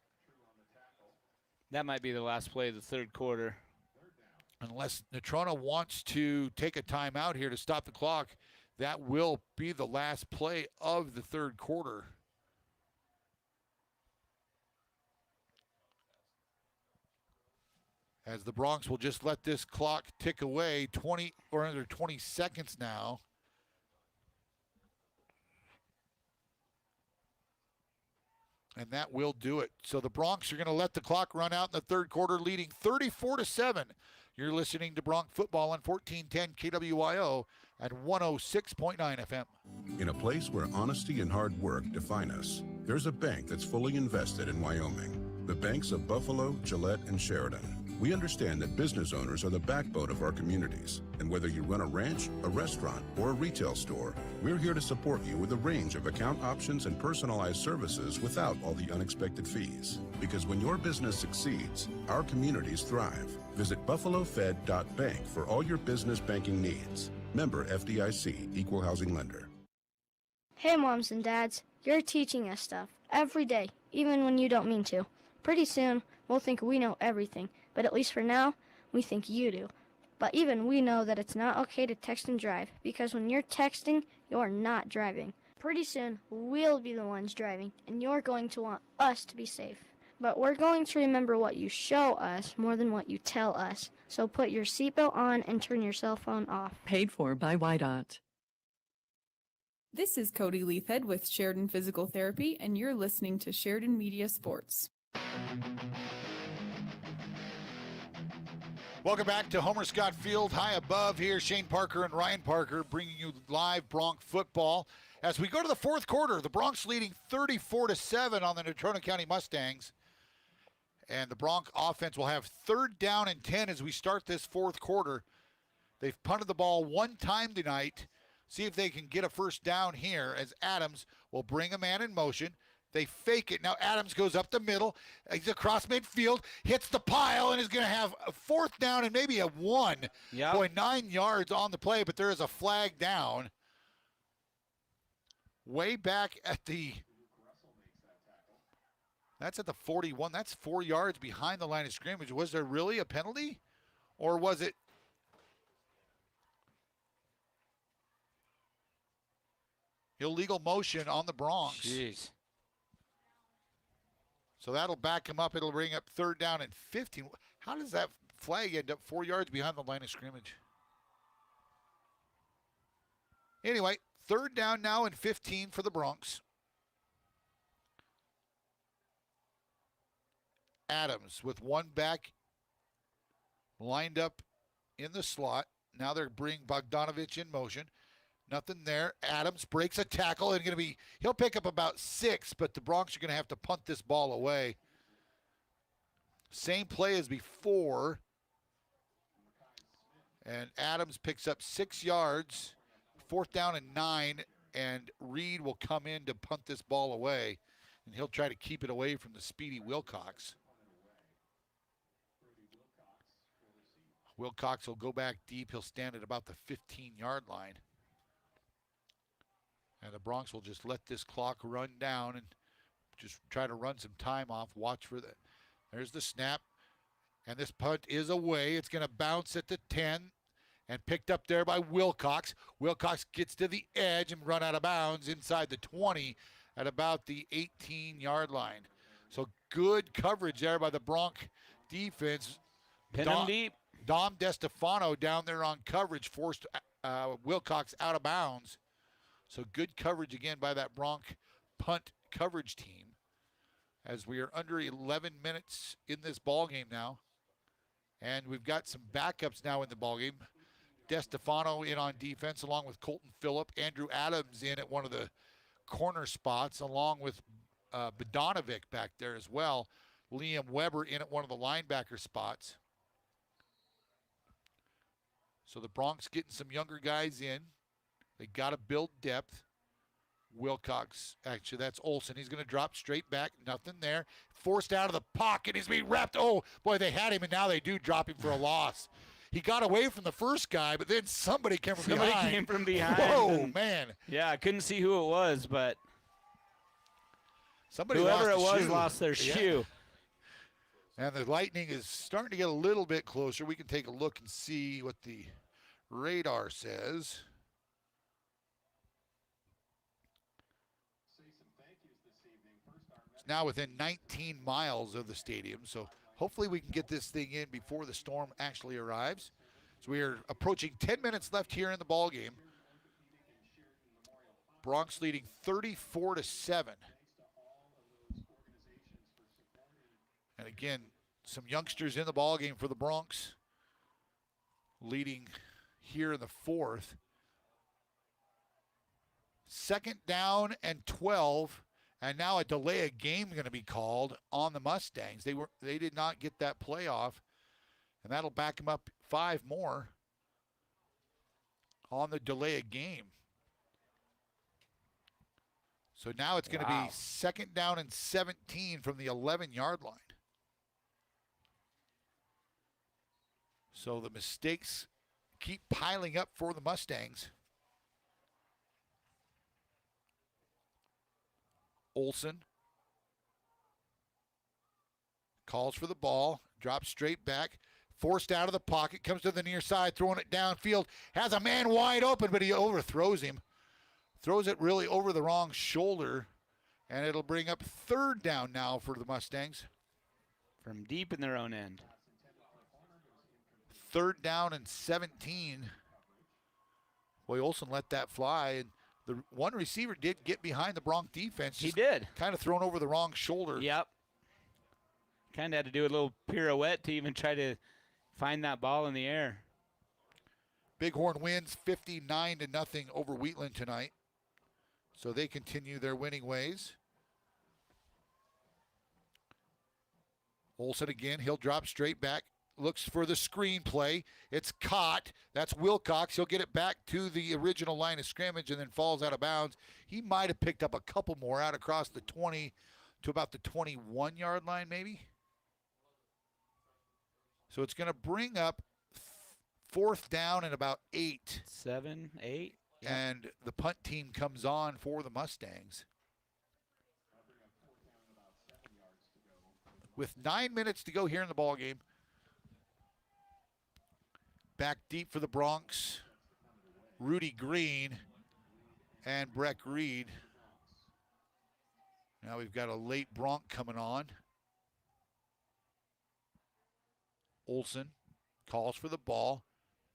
That might be the last play of the third quarter. Unless Natrona wants to take a timeout here to stop the clock, that will be the last play of the third quarter. As the Broncs will just let this clock tick away, 20 or under 20 seconds now. And that will do it. So the Broncs are going to let the clock run out in the third quarter, leading 34-7. You're listening to Bronc football on 1410 KWYO at 106.9 FM. In a place where honesty and hard work define us, there's a bank that's fully invested in Wyoming. The banks of Buffalo, Gillette, and Sheridan. We understand that business owners are the backbone of our communities. And whether you run a ranch, a restaurant, or a retail store, we're here to support you with a range of account options and personalized services without all the unexpected fees. Because when your business succeeds, our communities thrive. Visit buffalofed.bank for all your business banking needs. Member FDIC, Equal Housing Lender. Hey moms and dads, you're teaching us stuff every day, even when you don't mean to. Pretty soon, we'll think we know everything, but at least for now, we think you do. But even we know that it's not okay to text and drive, because when you're texting, you're not driving. Pretty soon, we'll be the ones driving, and you're going to want us to be safe. But we're going to remember what you show us more than what you tell us. So put your seatbelt on and turn your cell phone off. Paid for by YDOT. This is Cody Leithhead with Sheridan Physical Therapy, and you're listening to Sheridan Media Sports. Welcome back to Homer Scott Field. High above here, Shane Parker and Ryan Parker bringing you live Bronc football. As we go to the fourth quarter, the Broncs leading 34-7 on the Natrona County Mustangs. And the Bronc offense will have 3rd down and 10 as we start this fourth quarter. They've punted the ball 1 time tonight. See if they can get a first down here as Adams will bring a man in motion. They fake it. Now Adams goes up the middle. He's across midfield, hits the pile, and is going to have a 4th down and maybe a 1. Yep. Boy, 9 yards on the play, but there is a flag down. Way back at the... That's at the 41. That's 4 yards behind the line of scrimmage. Was there really a penalty? Or was it... illegal motion on the Broncs? Jeez. So that'll back him up. It'll bring up 3rd down and 15. How does that flag end up 4 yards behind the line of scrimmage? Anyway, 3rd down now and 15 for the Broncs. Adams with 1 back lined up in the slot. Now they're bringing Bogdanovich in motion. Nothing there. Adams breaks a tackle and he'll pick up about 6, but the Broncs are going to have to punt this ball away. Same play as before. And Adams picks up 6 yards, 4th down and 9, and Reed will come in to punt this ball away, and he'll try to keep it away from the speedy Wilcox. Wilcox will go back deep. He'll stand at about the 15-yard line. And the Broncs will just let this clock run down and just try to run some time off. Watch for that. There's the snap. And this punt is away. It's going to bounce at the 10 and picked up there by Wilcox. Wilcox gets to the edge and run out of bounds inside the 20 at about the 18-yard line. So good coverage there by the Bronc defense. Pin him deep. Dom DeStefano down there on coverage forced Wilcox out of bounds. So good coverage again by that Bronc punt coverage team as we are under 11 minutes in this ball game now. And we've got some backups now in the ball game. DeStefano in on defense along with Colton Phillip. Andrew Adams in at one of the corner spots along with Bodonovic back there as well. Liam Weber in at one of the linebacker spots. So the Broncs getting some younger guys in. They got to build depth. Wilcox, actually, that's Olsen. He's going to drop straight back. Nothing there. Forced out of the pocket. He's being wrapped. Oh, boy, they had him, and now they do drop him for a loss. He got away from the first guy, but then somebody came from behind. Somebody came from behind. Whoa, man. Yeah, I couldn't see who it was, but somebody whoever it was shoe. lost their shoe. And the Lightning is starting to get a little bit closer. We can take a look and see what the radar says. It's now within 19 miles of the stadium, so hopefully we can get this thing in before the storm actually arrives. So we are approaching 10 minutes left here in the ball game. Broncs leading 34-7. And again, some youngsters in the ball game for the Broncs, leading here in the 4th. 2nd down and 12, and now a delay of game going to be called on the Mustangs. They did not get that play off, and that'll back them up 5 more on the delay of game. So now it's going to be 2nd down and 17 from the 11-yard line. So the mistakes keep piling up for the Mustangs. Olsen calls for the ball, drops straight back, forced out of the pocket, comes to the near side, throwing it downfield, has a man wide open, but he overthrows him. Throws it really over the wrong shoulder, and it'll bring up 3rd down now for the Mustangs. From deep in their own end. 3rd down and 17. Boy, Olsen let that fly, and the one receiver did get behind the Bronc defense. He did. Kind of thrown over the wrong shoulder. Yep. Kind of had to do a little pirouette to even try to find that ball in the air. Bighorn wins 59-0 over Wheatland tonight. So they continue their winning ways. Olsen again, he'll drop straight back. Looks for the screen play. It's caught. That's Wilcox. He'll get it back to the original line of scrimmage and then falls out of bounds. He might have picked up a couple more out across the 20 to about the 21-yard line maybe. So it's going to bring up 4th down and about 8. 7, 8. Yeah. And the punt team comes on for the Mustangs. With 9 minutes to go here in the ball game. Back deep for the Broncs, Rudy Green and Breck Reed. Now we've got a late Bronc coming on. Olsen calls for the ball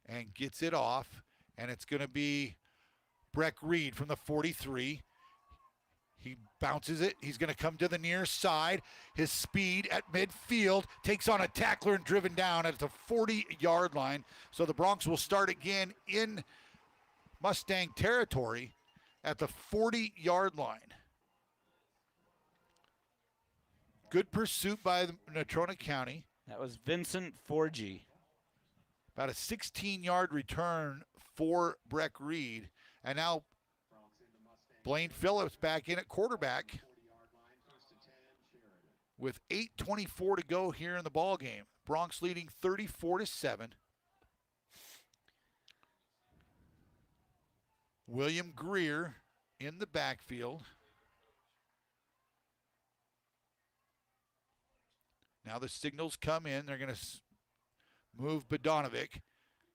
and gets it off, and it's going to be Breck Reed from the 43. He bounces it. He's going to come to the near side. His speed at midfield takes on a tackler and driven down at the 40-yard line. So the Broncs will start again in Mustang territory at the 40-yard line. Good pursuit by the Natrona County. That was Vincent Forgy. About a 16-yard return for Breck Reed. And now Blaine Phillips back in at quarterback with 8:24 to go here in the ball game. Bronx leading 34-7. William Greer in the backfield. Now the signals come in. They're going to move Bodonovic.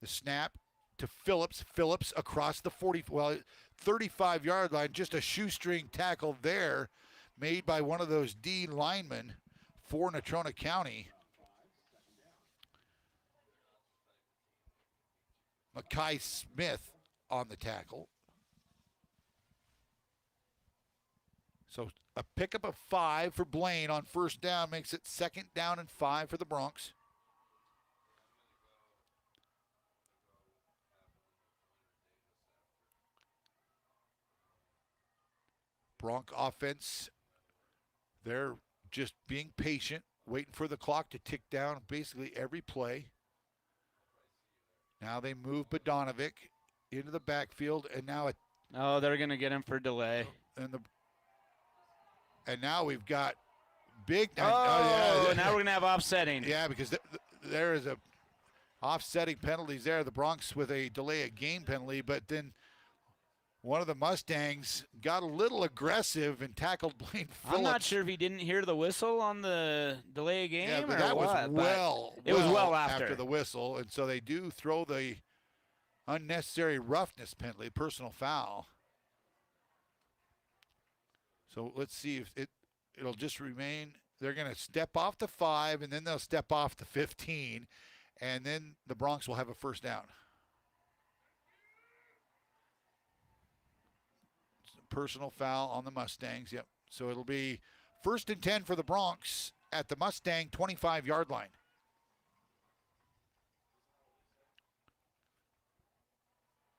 The snap to Phillips. Phillips across the 35-yard line. Just a shoestring tackle there made by one of those D linemen for Natrona County. Mackay Smith on the tackle. So a pickup of 5 for Blaine on first down makes it 2nd down and 5 for the Bronx. Bronc offense, they're just being patient, waiting for the clock to tick down basically every play. Now they move Bodonovic into the backfield, and now they're going to get him for delay. And now we've got big. Now we're going to have offsetting. Yeah, because there is a offsetting penalties there. The Bronx with a delay of game penalty, but then one of the Mustangs got a little aggressive and tackled Blaine Phillips. I'm not sure if he didn't hear the whistle on the delay of game but or that what. Was it was well after the whistle, and so they do throw the unnecessary roughness penalty, personal foul. So let's see if it'll just remain. They're going to step off the 5, and then they'll step off the 15, and then the Bronx will have a first down. Personal foul on the Mustangs, yep. So it'll be 1st and 10 for the Bronx at the Mustang 25-yard line.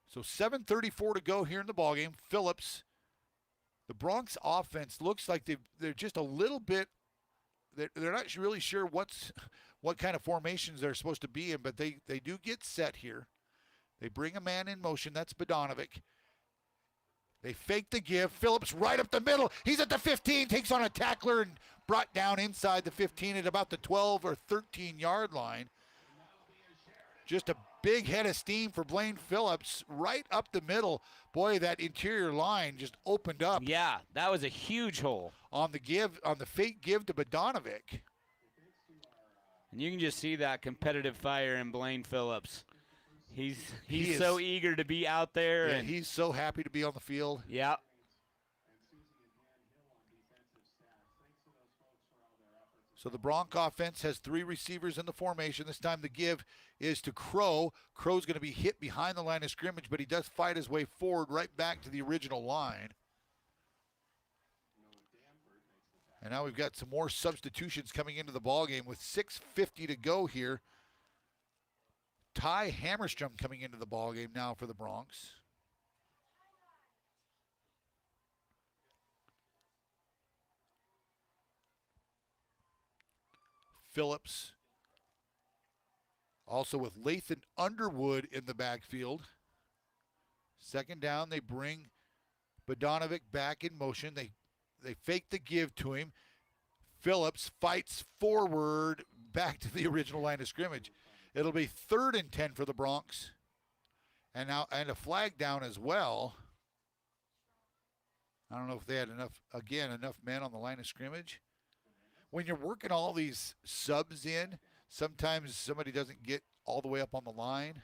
So 7:34 to go here in the ballgame. Phillips, the Bronx offense looks like they're just a little bit, they're not really sure what kind of formations they're supposed to be in, but they do get set here. They bring a man in motion, that's Bodonovic. They fake the give. Phillips right up the middle. He's at the 15, takes on a tackler and brought down inside the 15 at about the 12 or 13-yard line. Just a big head of steam for Blaine Phillips right up the middle. Boy, that interior line just opened up. Yeah, that was a huge hole. On the fake give to Bodonovic. And you can just see that competitive fire in Blaine Phillips. He's so eager to be out there. Yeah, and he's so happy to be on the field. Yeah. So the Bronc offense has 3 receivers in the formation. This time the give is to Crow. Crow's going to be hit behind the line of scrimmage, but he does fight his way forward right back to the original line. And now we've got some more substitutions coming into the ballgame with 6:50 to go here. Ty Hammerstrom coming into the ballgame now for the Bronx. Phillips. Also with Lathan Underwood in the backfield. 2nd down, they bring Bodonovic back in motion. They fake the give to him. Phillips fights forward back to the original line of scrimmage. It'll be 3rd and 10 for the Bronx. And a flag down as well. I don't know if they had enough men on the line of scrimmage. When you're working all these subs in, sometimes somebody doesn't get all the way up on the line.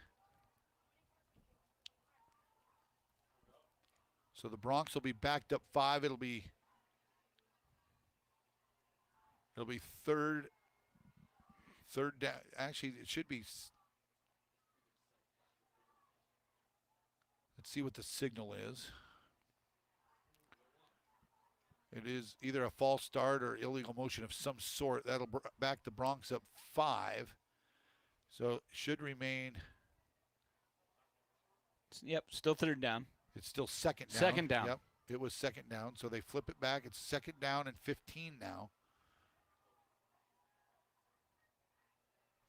So the Bronx will be backed up 5. It'll be 3rd down. Actually, it should be. Let's see what the signal is. It is either a false start or illegal motion of some sort. That'll back the Bronx up 5. So it should remain. Yep, still 3rd down. It's still 2nd down. 2nd down. Yep, it was 2nd down. So they flip it back. It's 2nd down and 15 now.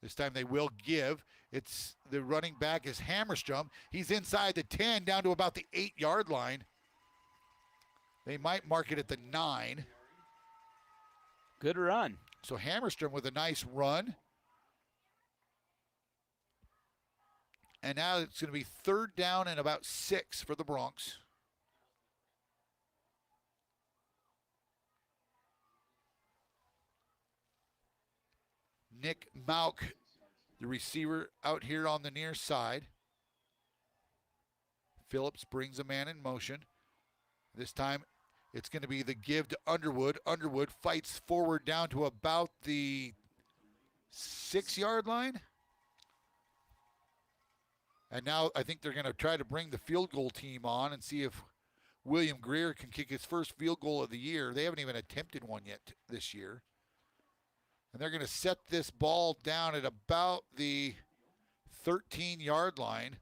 This time they will give. It's the running back is Hammerstrom. He's inside the 10 down to about the 8-yard line. They might mark it at the 9. Good run. So Hammerstrom with a nice run. And now it's going to be 3rd down and about 6 for the Broncs. Nick Mouy, the receiver, out here on the near side. Phillips brings a man in motion. This time it's going to be the give to Underwood. Underwood fights forward down to about the 6-yard line. And now I think they're going to try to bring the field goal team on and see if William Greer can kick his first field goal of the year. They haven't even attempted one yet this year. And they're going to set this ball down at about the 13-yard line.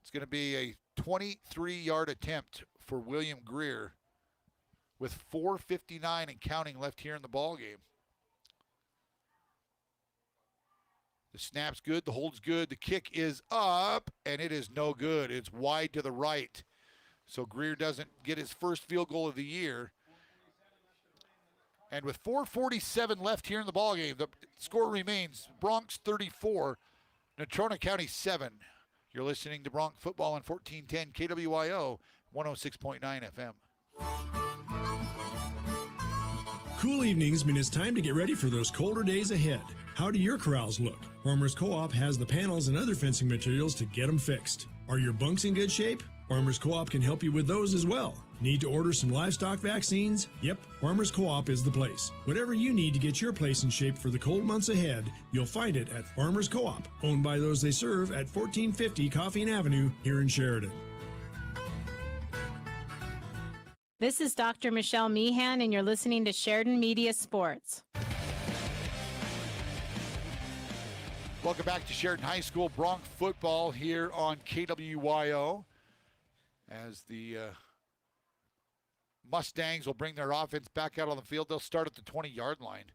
It's going to be a 23-yard attempt for William Greer with 4:59 and counting left here in the ball game. The snap's good, the hold's good, the kick is up, and it is no good. It's wide to the right. So Greer doesn't get his first field goal of the year. And with 4:47 left here in the ballgame, the score remains Bronx 34, Natrona County 7. You're listening to Bronx Football on 1410 KWYO 106.9 FM. Cool evenings mean it's time to get ready for those colder days ahead. How do your corrals look? Farmers Co-op has the panels and other fencing materials to get them fixed. Are your bunks in good shape? Farmers Co-op can help you with those as well. Need to order some livestock vaccines? Yep, Farmers Co-op is the place. Whatever you need to get your place in shape for the cold months ahead, you'll find it at Farmers Co-op, owned by those they serve at 1450 Coffeen Avenue here in Sheridan. This is Dr. Michelle Meehan, and you're listening to Sheridan Media Sports. Welcome back to Sheridan High School Bronx football here on KWYO. As the Mustangs will bring their offense back out on the field. They'll start at the 20-yard line.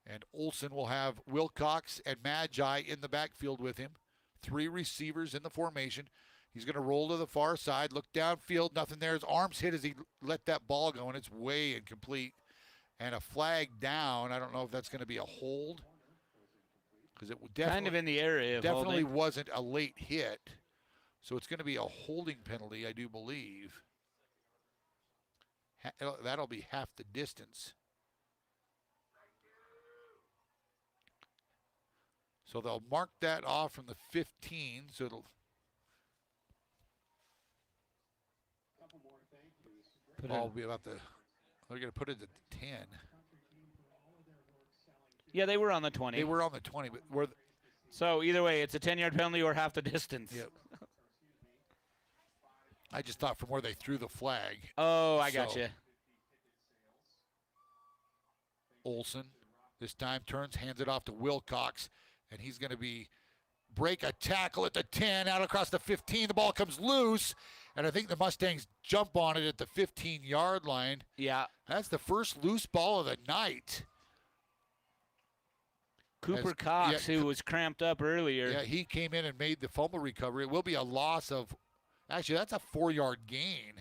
And Olson will have Wilcox and Magi in the backfield with him. 3 receivers in the formation. He's going to roll to the far side, look downfield, nothing there. His arms hit as he let that ball go, and it's way incomplete. And a flag down. I don't know if that's going to be a hold. Because it definitely, kind of in the area of definitely holding. Wasn't a late hit. So it's going to be a holding penalty, I do believe. That'll be half the distance. So they'll mark that off from the 15. So it'll be about the. They're going to put it at the 10. Yeah, they were on the 20. They were on the 20, but so either way, it's a 10-yard penalty or half the distance. Yep. I just thought from where they threw the flag. Oh, I got you. Olson this time turns, hands it off to Wilcox, and he's going to break a tackle at the 10, out across the 15. The ball comes loose, and I think the Mustangs jump on it at the 15-yard line. Yeah. That's the first loose ball of the night. Cooper Cox, who was cramped up earlier. Yeah, he came in and made the fumble recovery. It will be a loss of, actually, that's a 4-yard gain.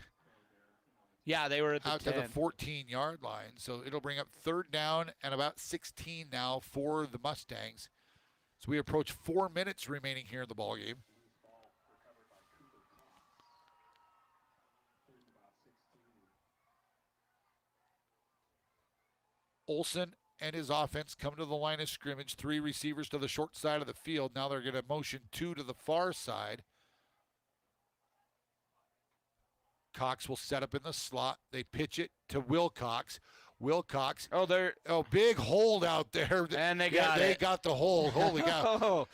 Yeah, they were at the out 10. to the 14-yard line. So it'll bring up 3rd down and about 16 now for the Mustangs. So we approach 4 minutes remaining here in the ballgame. Olson and his offense come to the line of scrimmage. 3 receivers to the short side of the field. Now they're going to motion 2 to the far side. Cox will set up in the slot. They pitch it to Wilcox. Wilcox. Big hold out there. And they got it. They got the hold. Holy cow.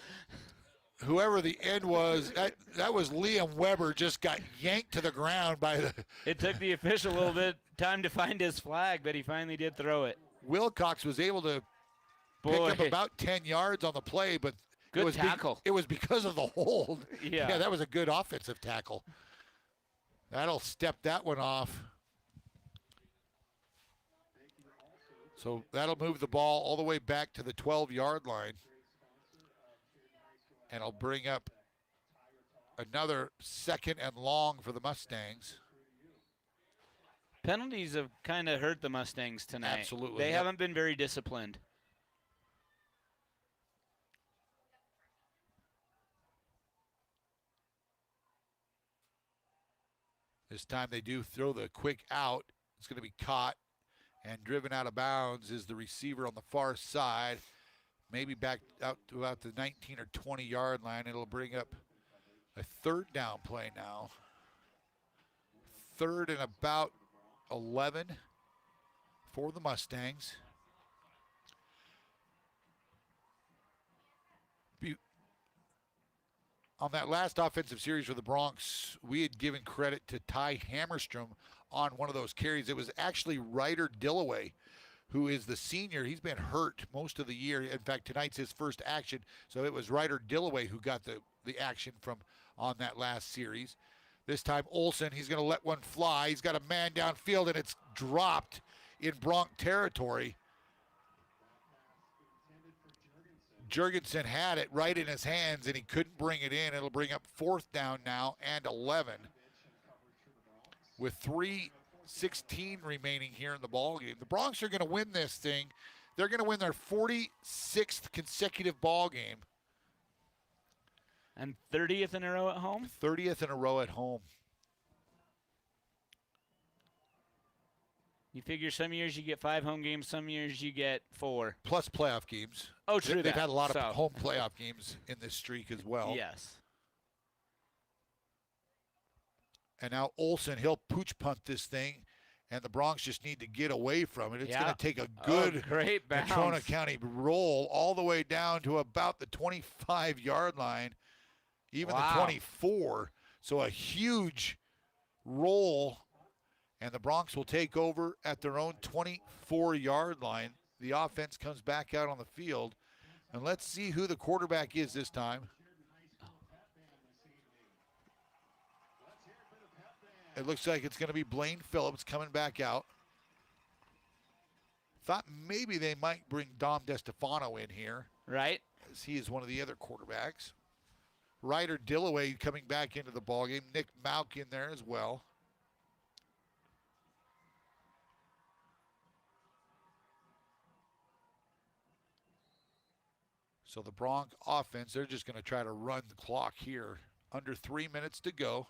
Whoever the end was, that was Liam Weber, just got yanked to the ground by the. It took the official a little bit time to find his flag, but he finally did throw it. Wilcox was able to pick up about 10 yards on the play, but good tackle. It was because of the hold. Yeah, that was a good offensive tackle. That'll step that one off. So that'll move the ball all the way back to the 12-yard line. And it'll bring up another 2nd and long for the Mustangs. Penalties have kind of hurt the Mustangs tonight. Absolutely. They haven't been very disciplined. This time they do throw the quick out. It's going to be caught and driven out of bounds is the receiver on the far side. Maybe back out to about the 19 or 20-yard line. It'll bring up a 3rd down play now. 3rd and about 11 for the Mustangs. On that last offensive series for the Broncs, we had given credit to Ty Hammerstrom on one of those carries. It was actually Ryder Dillaway, who is the senior. He's been hurt most of the year. In fact, tonight's his first action. So it was Ryder Dillaway who got the action from on that last series. This time Olsen, he's going to let one fly. He's got a man downfield, and it's dropped in Bronc territory. Jurgensen had it right in his hands, and he couldn't bring it in. It'll bring up 4th down now and 11. With 3:16 remaining here in the ballgame. The Broncs are going to win this thing. They're going to win their 46th consecutive ballgame. And 30th in a row at home? 30th in a row at home. You figure some years you get 5 home games, some years you get 4. Plus playoff games. Oh, true. They've had a lot of home playoff games in this streak as well. Yes. And now Olsen, he'll pooch punt this thing, and the Broncs just need to get away from it. It's going to take a good great bounce. Natrona County roll all the way down to about the 25-yard line, even the 24. So a huge roll, and the Broncs will take over at their own 24-yard line. The offense comes back out on the field, and let's see who the quarterback is this time. It looks like it's going to be Blaine Phillips coming back out. Thought maybe they might bring Dom DeStefano in here. Right. As he is one of the other quarterbacks. Ryder Dillaway coming back into the ballgame. Nick Mauk in there as well. So the Bronc offense, they're just going to try to run the clock here. Under 3 minutes to go.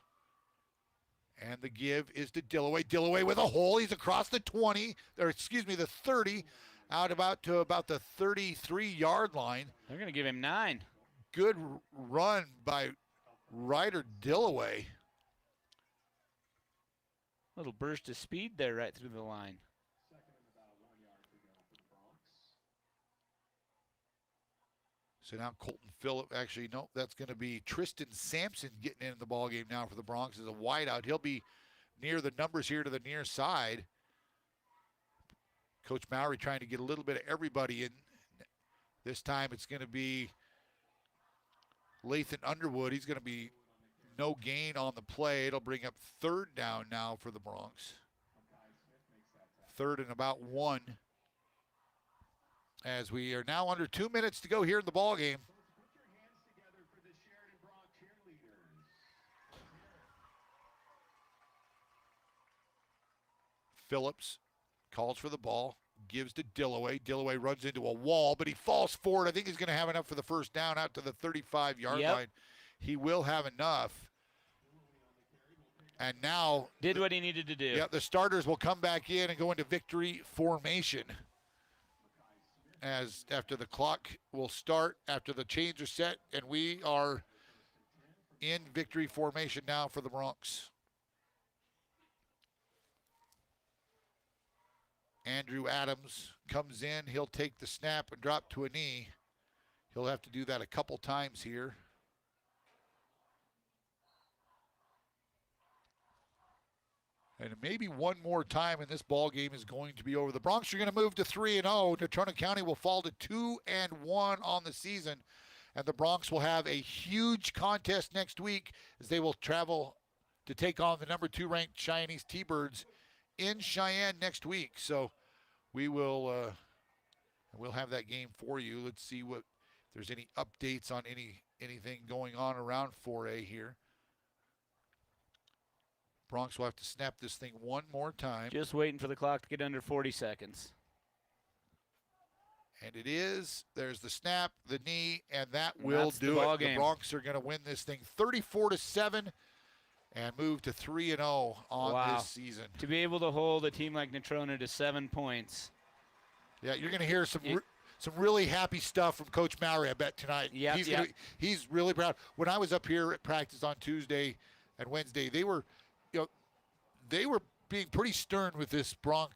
And the give is to Dillaway. Dillaway with a hole. He's across the 20, or excuse me, the 30, out about to about the 33-yard line. They're going to give him 9. Good run by Ryder Dillaway. Little burst of speed there right through the line. So now Colton Phillip, actually, no, that's going to be Tristan Sampson getting into the ballgame now for the Broncs as a wideout. He'll be near the numbers here to the near side. Coach Mouy trying to get a little bit of everybody in. This time it's going to be Lathan Underwood. He's going to be no gain on the play. It'll bring up 3rd down now for the Broncs. 3rd and about 1. As we are now under 2 minutes to go here in the ball game. Phillips calls for the ball, gives to Dillaway. Dillaway runs into a wall, but he falls forward. I think he's going to have enough for the 1st down out to the 35-yard line. He will have enough. And now did what he needed to do. Yeah, the starters will come back in and go into victory formation. As after the clock will start, after the chains are set, and we are in victory formation now for the Broncs. Andrew Adams comes in. He'll take the snap and drop to a knee. He'll have to do that a couple times here. And maybe one more time, and this ball game is going to be over. The Broncs are going to move to 3-0. Natrona County will fall to 2-1 on the season. And the Broncs will have a huge contest next week as they will travel to take on the number 2 ranked Cheyennes T-Birds in Cheyenne next week. So we'll have that game for you. Let's see if there's any updates on anything going on around 4A here. Bronx will have to snap this thing one more time. Just waiting for the clock to get under 40 seconds. And it is. There's the snap, the knee, and that will do it. The Bronx are going to win this thing 34-7 and move to 3-0 on this season. To be able to hold a team like Natrona to 7 points. Yeah, you're going to hear some really happy stuff from Coach Mouy, I bet, tonight. Yeah, he's really proud. When I was up here at practice on Tuesday and Wednesday, they were being pretty stern with this Bronc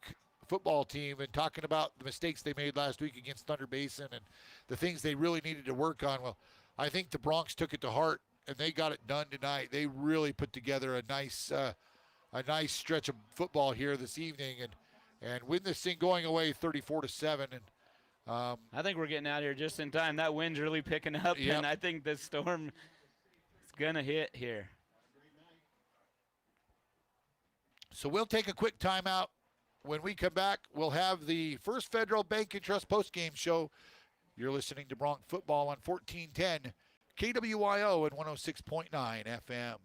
football team and talking about the mistakes they made last week against Thunder Basin and the things they really needed to work on. Well, I think the Bronx took it to heart and they got it done tonight. They really put together a nice stretch of football here this evening and win this thing going away 34-7. And I think we're getting out here just in time. That wind's really picking up, and I think the storm is gonna hit here. So we'll take a quick timeout. When we come back, we'll have the First Federal Bank and Trust postgame show. You're listening to Bronc Football on 1410 KWYO and 106.9 FM.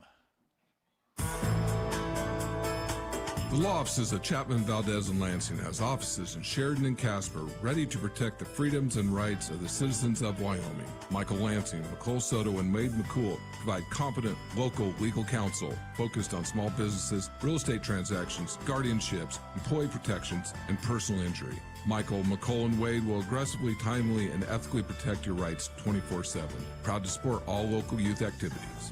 The law offices of Chapman, Valdez, and Lansing has offices in Sheridan and Casper ready to protect the freedoms and rights of the citizens of Wyoming. Michael Lansing, McCole Soto, and Wade McCool provide competent local legal counsel focused on small businesses, real estate transactions, guardianships, employee protections, and personal injury. Michael, McCole, and Wade will aggressively, timely, and ethically protect your rights 24/7. Proud to support all local youth activities.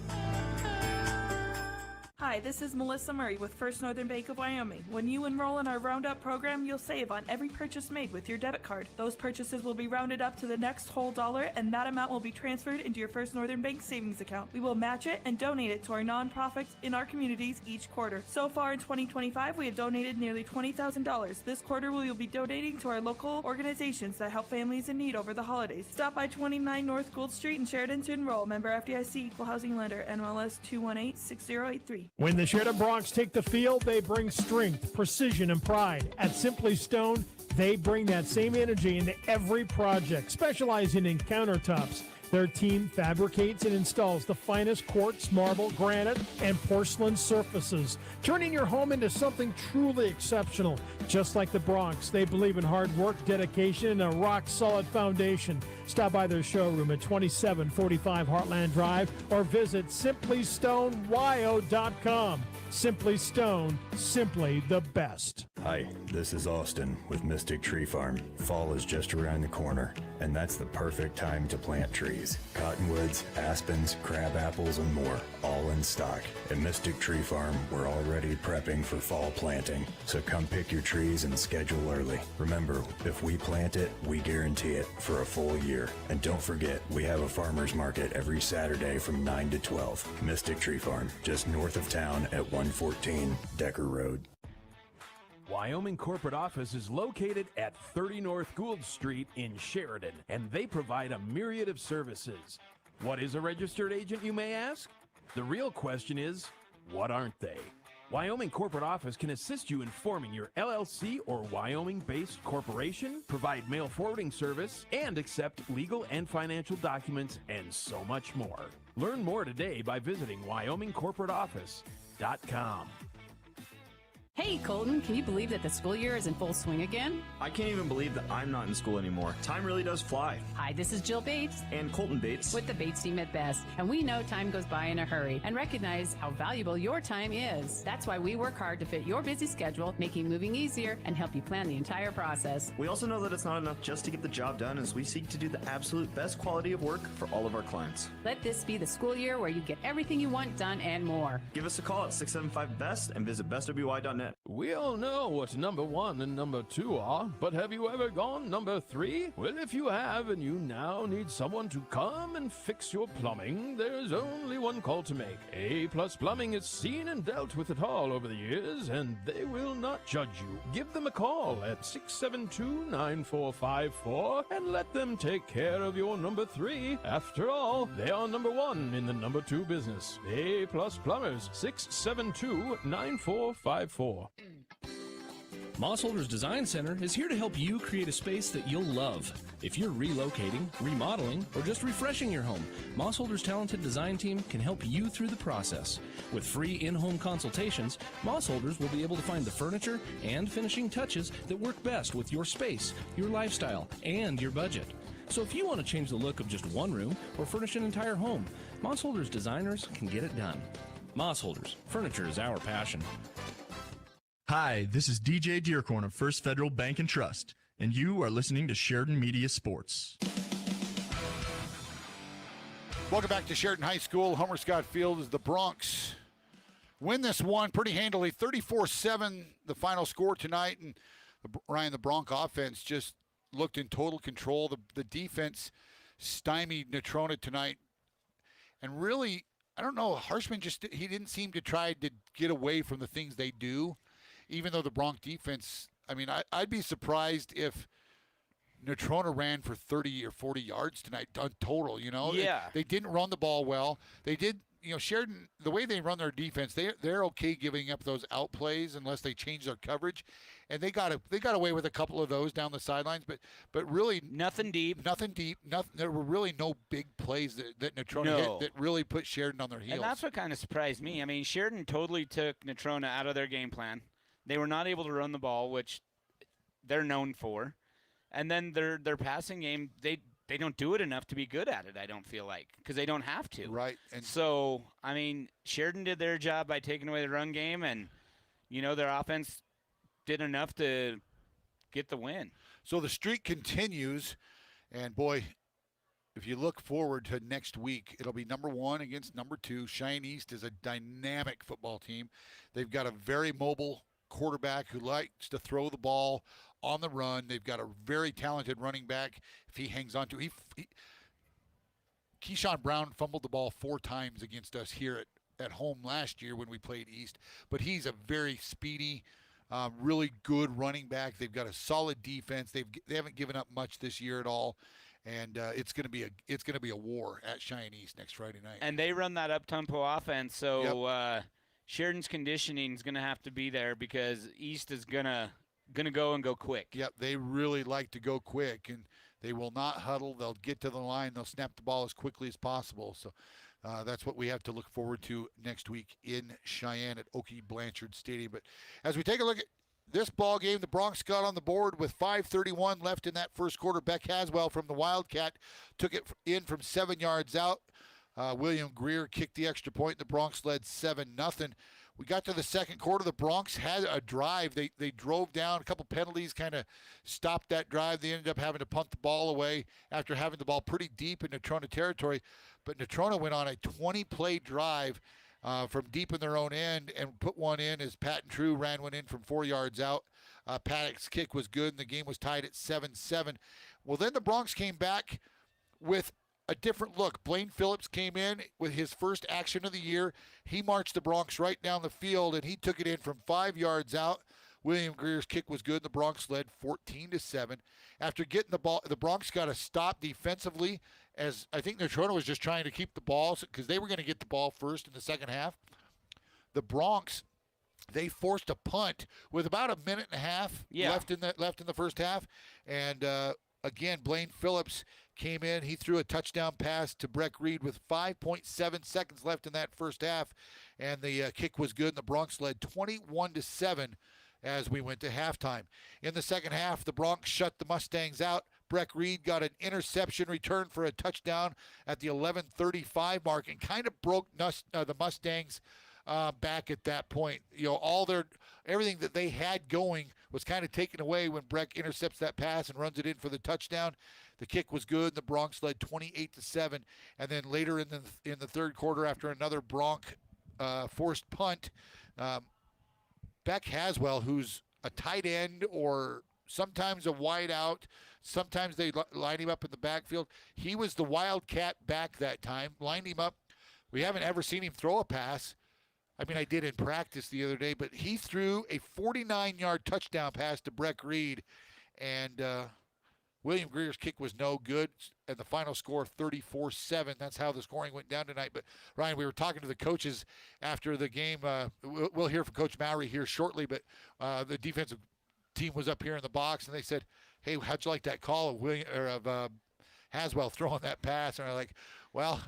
Hi, this is Melissa Murray with First Northern Bank of Wyoming. When you enroll in our Roundup program, you'll save on every purchase made with your debit card. Those purchases will be rounded up to the next whole dollar, and that amount will be transferred into your First Northern Bank savings account. We will match it and donate it to our nonprofits in our communities each quarter. So far in 2025, we have donated nearly $20,000. This quarter, we will be donating to our local organizations that help families in need over the holidays. Stop by 29 North Gould Street in Sheridan to enroll. Member FDIC, Equal Housing Lender, NMLS 2186083. When the Sheridan Broncs take the field, they bring strength, precision, and pride. At Simply Stone, they bring that same energy into every project, specializing in countertops. Their team fabricates and installs the finest quartz, marble, granite, and porcelain surfaces, turning your home into something truly exceptional. Just like the Broncs, they believe in hard work, dedication, and a rock-solid foundation. Stop by their showroom at 2745 Heartland Drive or visit simplystonewyo.com. Simply Stone, simply the best. Hi, this is Austin with Mystic Tree Farm. Fall is just around the corner, and that's the perfect time to plant trees. Cottonwoods, aspens, crab apples, and more, all in stock. At Mystic Tree Farm, we're already prepping for fall planting, so come pick your trees and schedule early. Remember, if we plant it, we guarantee it for a full year. And don't forget, we have a farmer's market every Saturday from 9 to 12. Mystic Tree Farm, just north of town at 114 Decker Road. Wyoming Corporate Office is located at 30 North Gould Street in Sheridan, and they provide a myriad of services. What is a registered agent, you may ask? The real question is, what aren't they? Wyoming Corporate Office can assist you in forming your LLC or Wyoming-based corporation, provide mail forwarding service, and accept legal and financial documents, and so much more. Learn more today by visiting WyomingCorporateOffice.com. Hey, Colton, can you believe that the school year is in full swing again? I can't even believe that I'm not in school anymore. Time really does fly. Hi, this is Jill Bates. And Colton Bates. With the Bates team at Best. And we know time goes by in a hurry and recognize how valuable your time is. That's why we work hard to fit your busy schedule, making moving easier, and help you plan the entire process. We also know that it's not enough just to get the job done, as we seek to do the absolute best quality of work for all of our clients. Let this be the school year where you get everything you want done and more. Give us a call at 675-BEST and visit bestwy.net. We all know what number 1 and number 2 are, but have you ever gone number 3? Well, if you have and you now need someone to come and fix your plumbing, there's only one call to make. A+ Plumbing has seen and dealt with it all over the years, and they will not judge you. Give them a call at 672-9454 and let them take care of your number 3. After all, they are number 1 in the number 2 business. A+ Plumbers, 672-9454. Mossholders Design Center is here to help you create a space that you'll love. If you're relocating, remodeling, or just refreshing your home, Mossholders' talented design team can help you through the process. With free in-home consultations, Mossholders will be able to find the furniture and finishing touches that work best with your space, your lifestyle, and your budget. So if you want to change the look of just one room or furnish an entire home, Mossholders designers can get it done. Mossholders, furniture is our passion. Hi, this is DJ Dearcorn of First Federal Bank and Trust, and you are listening to Sheridan Media Sports. Welcome back to Sheridan High School. Homer Scott Field as the Broncs win this one pretty handily, 34-7, the final score tonight. And Ryan, the Bronc offense just looked in total control. The defense stymied Natrona tonight. And really, I don't know, Harshman he didn't seem to try to get away from the things they do. Even though the Bronc defense, I mean, I'd be surprised if Natrona ran for 30 or 40 yards tonight total, you know? Yeah. They didn't run the ball well. They did, you know, Sheridan, the way they run their defense, they're okay giving up those out plays unless they change their coverage. And they got away with a couple of those down the sidelines, but really nothing deep. There were really no big plays that Natrona hit that really put Sheridan on their heels. And that's what kind of surprised me. I mean, Sheridan totally took Natrona out of their game plan. They were not able to run the ball, which they're known for. And then their passing game, they don't do it enough to be good at it, I don't feel like, because they don't have to. Right. And so, I mean, Sheridan did their job by taking away the run game, and, you know, their offense did enough to get the win. So the streak continues, and, boy, if you look forward to next week, it'll be number 1 against number 2. Cheyenne East is a dynamic football team. They've got a very mobile quarterback who likes to throw the ball on the run. They've got a very talented running back. If he hangs on to Keyshawn Brown fumbled the ball 4 times against us here at home last year when we played East, but he's a very speedy, really good running back. They've got a solid defense. They haven't given up much this year at all, and it's going to be a war at Cheyenne East next Friday night. And they run that up-tempo offense, so Sheridan's conditioning is going to have to be there because East is going to go and go quick. Yep, they really like to go quick, and they will not huddle. They'll get to the line. They'll snap the ball as quickly as possible. So that's what we have to look forward to next week in Cheyenne at Okie Blanchard Stadium. But as we take a look at this ball game, the Broncs got on the board with 5:31 left in that first quarter. Beck Haswell from the Wildcat took it in from 7 yards out. William Greer kicked the extra point. The Broncs led 7-0. We got to the second quarter. The Broncs had a drive. They drove down. A couple penalties kind of stopped that drive. They ended up having to punt the ball away after having the ball pretty deep in Natrona territory. But Natrona went on a 20-play drive from deep in their own end and put one in as Patton True ran one in from 4 yards out. Paddock's kick was good, and the game was tied at 7-7. Well, then the Broncs came back with a different look. Blaine Phillips came in with his first action of the year. He marched the Broncs right down the field, and he took it in from 5 yards out. William Greer's kick was good. The Broncs led 14-7. After getting the ball, the Broncs got to stop defensively, as I think Natrona was just trying to keep the ball because they were going to get the ball first in the second half. The Broncs, they forced a punt with about a minute and a half left in the first half, and again, Blaine Phillips came in. He threw a touchdown pass to Breck Reed with 5.7 seconds left in that first half, and the kick was good, and the Broncs led 21-7 as we went to halftime. In the second half, the Broncs shut the Mustangs out. Breck Reed got an interception return for a touchdown at the 11:35 mark and kind of broke the Mustangs back at that point. You know, everything that they had going was kind of taken away when Breck intercepts that pass and runs it in for the touchdown. The kick was good. The Broncs led 28-7, and then later in the third quarter, after another Bronc forced punt, Beck Haswell, who's a tight end or sometimes a wide out, sometimes they line him up in the backfield. He was the Wildcat back that time, lined him up. We haven't ever seen him throw a pass. I mean, I did in practice the other day, but he threw a 49-yard touchdown pass to Breck Reed, and William Greer's kick was no good, and the final score 34-7. That's how the scoring went down tonight. But, Ryan, we were talking to the coaches after the game. We'll hear from Coach Mouy here shortly, but the defensive team was up here in the box, and they said, "Hey, how'd you like that call of Haswell throwing that pass?" And I'm like, "Well,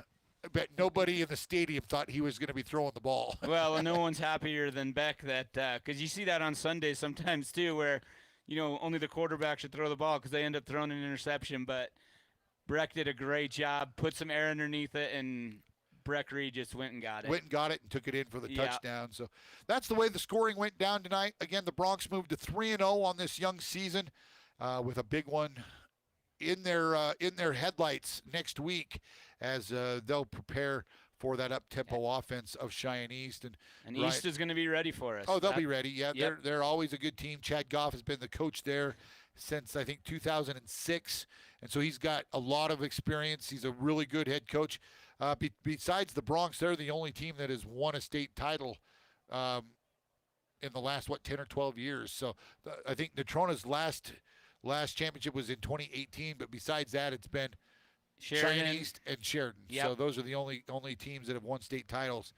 I bet nobody in the stadium thought he was going to be throwing the ball." Well, no one's happier than Beck that because you see that on Sundays sometimes too, where only the quarterback should throw the ball because they end up throwing an interception. But Breck did a great job, put some air underneath it, and Breck Reed just went and got it. Went and got it and took it in for the touchdown. So that's the way the scoring went down tonight. Again, the Broncs moved to 3-0 on this young season with a big one in their headlights next week as they'll prepare for that up-tempo offense of Cheyenne East. And East is going to be ready for us. Oh, they'll be ready. Yeah, they're always a good team. Chad Goff has been the coach there since, I think, 2006. And so he's got a lot of experience. He's a really good head coach. Besides the Broncs, they're the only team that has won a state title in the last, 10 or 12 years. So I think Natrona's last championship was in 2018. But besides that, it's been Cheyenne East and Sheridan. Yep. So those are the only teams that have won state titles.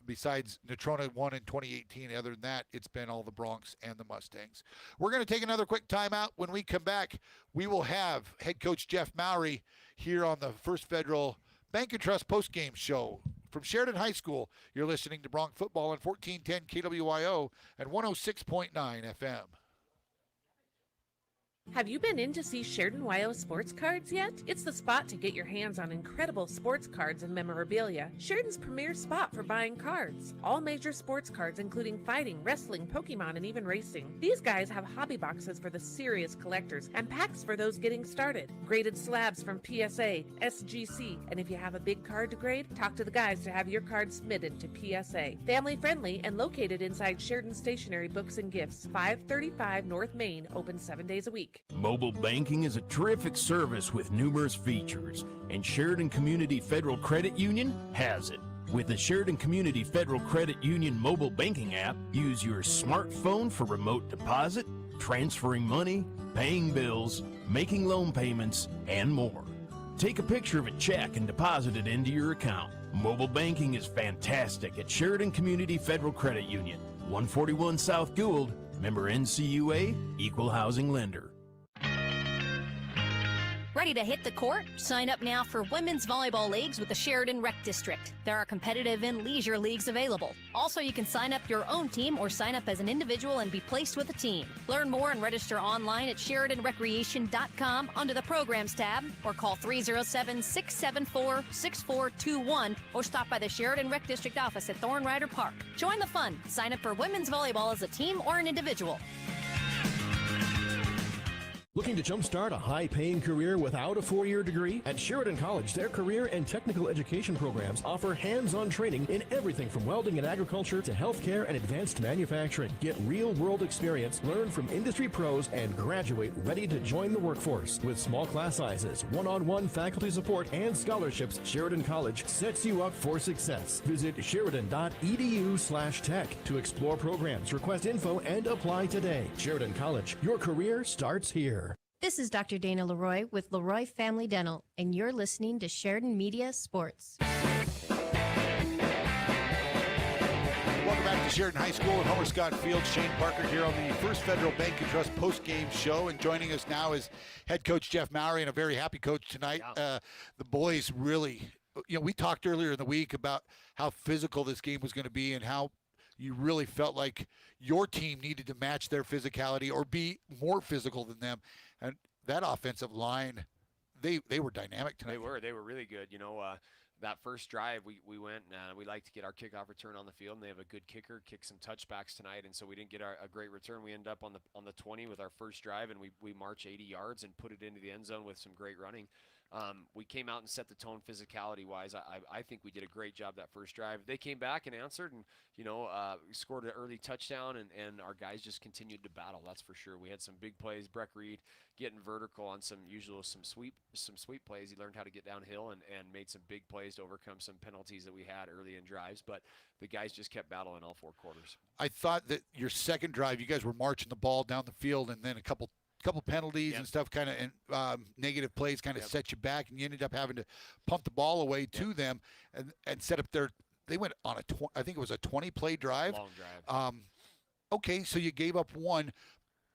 Besides Natrona won in 2018. Other than that, it's been all the Broncs and the Mustangs. We're going to take another quick timeout. When we come back, we will have head coach Jeff Mouy here on the First Federal Bank and Trust postgame show from Sheridan High School. You're listening to Bronc Football on 1410 KWYO and 106.9 FM. Have you been in to see Sheridan WYO sports cards yet? It's the spot to get your hands on incredible sports cards and memorabilia. Sheridan's premier spot for buying cards. All major sports cards including fighting, wrestling, Pokemon, and even racing. These guys have hobby boxes for the serious collectors and packs for those getting started. Graded slabs from PSA, SGC, and if you have a big card to grade, talk to the guys to have your card submitted to PSA. Family friendly and located inside Sheridan Stationery Books and Gifts, 535 North Main, open 7 days a week. Mobile banking is a terrific service with numerous features, and Sheridan Community Federal Credit Union has it. With the Sheridan Community Federal Credit Union mobile banking app, use your smartphone for remote deposit, transferring money, paying bills, making loan payments, and more. Take a picture of a check and deposit it into your account. Mobile banking is fantastic at Sheridan Community Federal Credit Union, 141 South Gould, member NCUA, equal housing lender. Ready to hit the court? Sign up now for women's volleyball leagues with the Sheridan Rec District. There are competitive and leisure leagues available. Also, you can sign up your own team or sign up as an individual and be placed with a team. Learn more and register online at SheridanRecreation.com under the Programs tab or call 307-674-6421 or stop by the Sheridan Rec District office at Thornrider Park. Join the fun. Sign up for women's volleyball as a team or an individual. Looking to jumpstart a high-paying career without a 4-year degree? At Sheridan College, their career and technical education programs offer hands-on training in everything from welding and agriculture to healthcare and advanced manufacturing. Get real-world experience, learn from industry pros, and graduate ready to join the workforce. With small class sizes, one-on-one faculty support, and scholarships, Sheridan College sets you up for success. Visit sheridan.edu/tech to explore programs, request info, and apply today. Sheridan College, your career starts here. This is Dr. Dana Leroy with Leroy Family Dental, and you're listening to Sheridan Media Sports. Welcome back to Sheridan High School at Homer Scott Field. Shane Parker here on the First Federal Bank and Trust post-game show, and joining us now is head coach Jeff Mouy, and a very happy coach tonight. The boys really, we talked earlier in the week about how physical this game was going to be and how you really felt like your team needed to match their physicality or be more physical than them. And that offensive line, they were dynamic tonight. They were really good. That first drive, we went and we like to get our kickoff return on the field, and they have a good kicker, kick some touchbacks tonight, and so we didn't get a great return. We ended up on the 20 with our first drive, and we march 80 yards and put it into the end zone with some great running. We came out and set the tone physicality-wise. I think we did a great job that first drive. They came back and answered and, scored an early touchdown, and our guys just continued to battle, that's for sure. We had some big plays. Breck Reed getting vertical on some sweep plays. He learned how to get downhill and made some big plays to overcome some penalties that we had early in drives. But the guys just kept battling all 4 quarters. I thought that your second drive, you guys were marching the ball down the field, and then a couple penalties and stuff kind of negative plays kind of set you back, and you ended up having to pump the ball away to them and set up their – they went on I think it was a 20-play drive. Long drive. Okay, so you gave up one.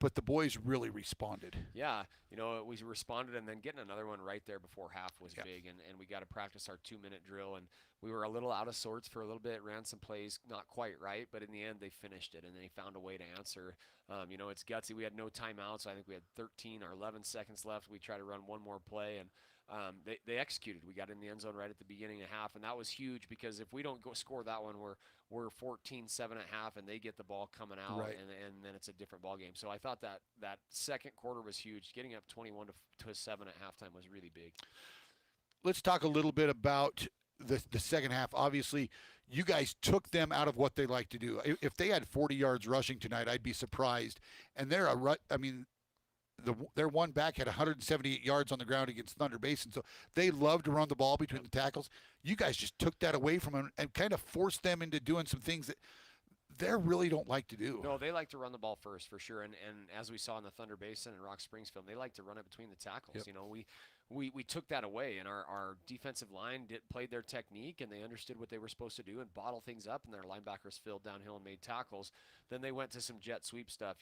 but the boys really responded. Yeah, we responded, and then getting another one right there before half was big, and we got to practice our 2-minute drill, and we were a little out of sorts for a little bit, ran some plays not quite right, but in the end they finished it, and they found a way to answer. It's gutsy. We had no timeouts. I think we had 13 or 11 seconds left. We tried to run one more play, and they executed. We got in the end zone right at the beginning of half, and that was huge because if we don't go score that one, we're 14-7 at half, and they get the ball coming out, and then it's a different ball game. So I thought that second quarter was huge. Getting up 21-7 at halftime was really big. Let's talk a little bit about the second half. Obviously, you guys took them out of what they like to do. If they had 40 yards rushing tonight, I'd be surprised. And their one back had 178 yards on the ground against Thunder Basin, so they love to run the ball between the tackles. You guys just took that away from them and kind of forced them into doing some things that they really don't like to do. No, they like to run the ball first, for sure. And as we saw in the Thunder Basin and Rock Springs film, they like to run it between the tackles. We took that away, and our defensive line played their technique, and they understood what they were supposed to do and bottle things up, and their linebackers filled downhill and made tackles. Then they went to some jet sweep stuff.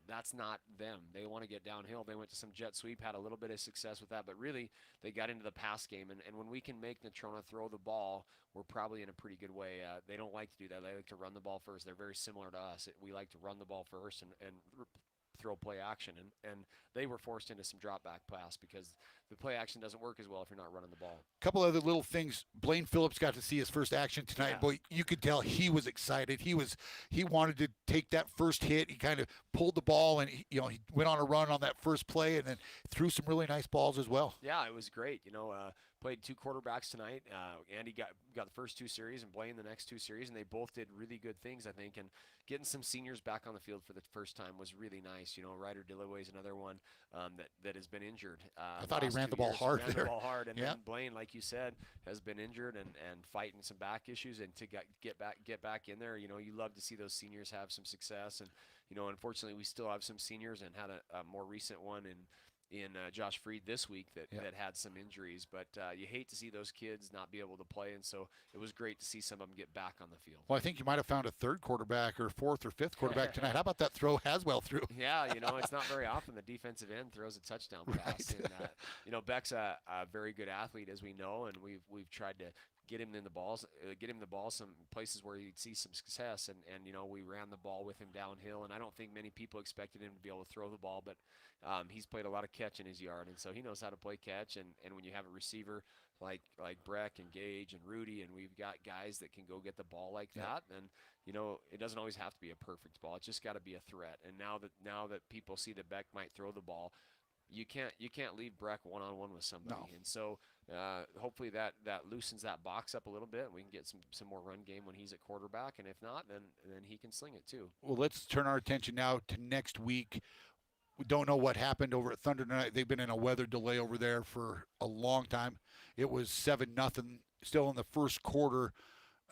That's not them. They want to get downhill. They went to some jet sweep, had a little bit of success with that, but really they got into the pass game. And when we can make Natrona throw the ball, we're probably in a pretty good way. They don't like to do that. They like to run the ball first. They're very similar to us. We like to run the ball first and throw play action, and they were forced into some drop back pass because the play action doesn't work as well if you're not running the ball. A couple other little things. Blaine Phillips got to see his first action tonight. Boy, you could tell he was excited. He wanted to take that first hit. He kind of pulled the ball, and he went on a run on that first play, and then threw some really nice balls as well. Yeah, it was great. Played two quarterbacks tonight. Andy got the first two series and Blaine the next two series, and they both did really good things, I think. And getting some seniors back on the field for the first time was really nice. Ryder Dillaway is another one that has been injured. I thought he ran the ball hard there. The ball hard, and then Blaine, like you said, has been injured and fighting some back issues. And to get back in there, you love to see those seniors have some success. And unfortunately, we still have some seniors and had a more recent one in Josh Freed this week that had some injuries, but you hate to see those kids not be able to play, and so it was great to see some of them get back on the field. Well, I think you might have found a third quarterback or fourth or fifth quarterback tonight. How about that throw Haswell threw? Yeah, it's not very often the defensive end throws a touchdown pass. Right. And, Beck's a very good athlete, as we know, and we've tried to get him the ball some places where he'd see some success, and we ran the ball with him downhill, and I don't think many people expected him to be able to throw the ball, but he's played a lot of catch in his yard, and so he knows how to play catch, and when you have a receiver like Breck and Gage and Rudy, and we've got guys that can go get the ball like that, then it doesn't always have to be a perfect ball. It's just got to be a threat. And now that people see that Beck might throw the ball, you can't leave Breck one-on-one with somebody. No. And so hopefully that loosens that box up a little bit, and we can get some more run game when he's at quarterback, and if not, then he can sling it too. Well, let's turn our attention now to next week. We don't know what happened over at Thunder tonight. They've been in a weather delay over there for a long time. It was 7-0 still in the first quarter.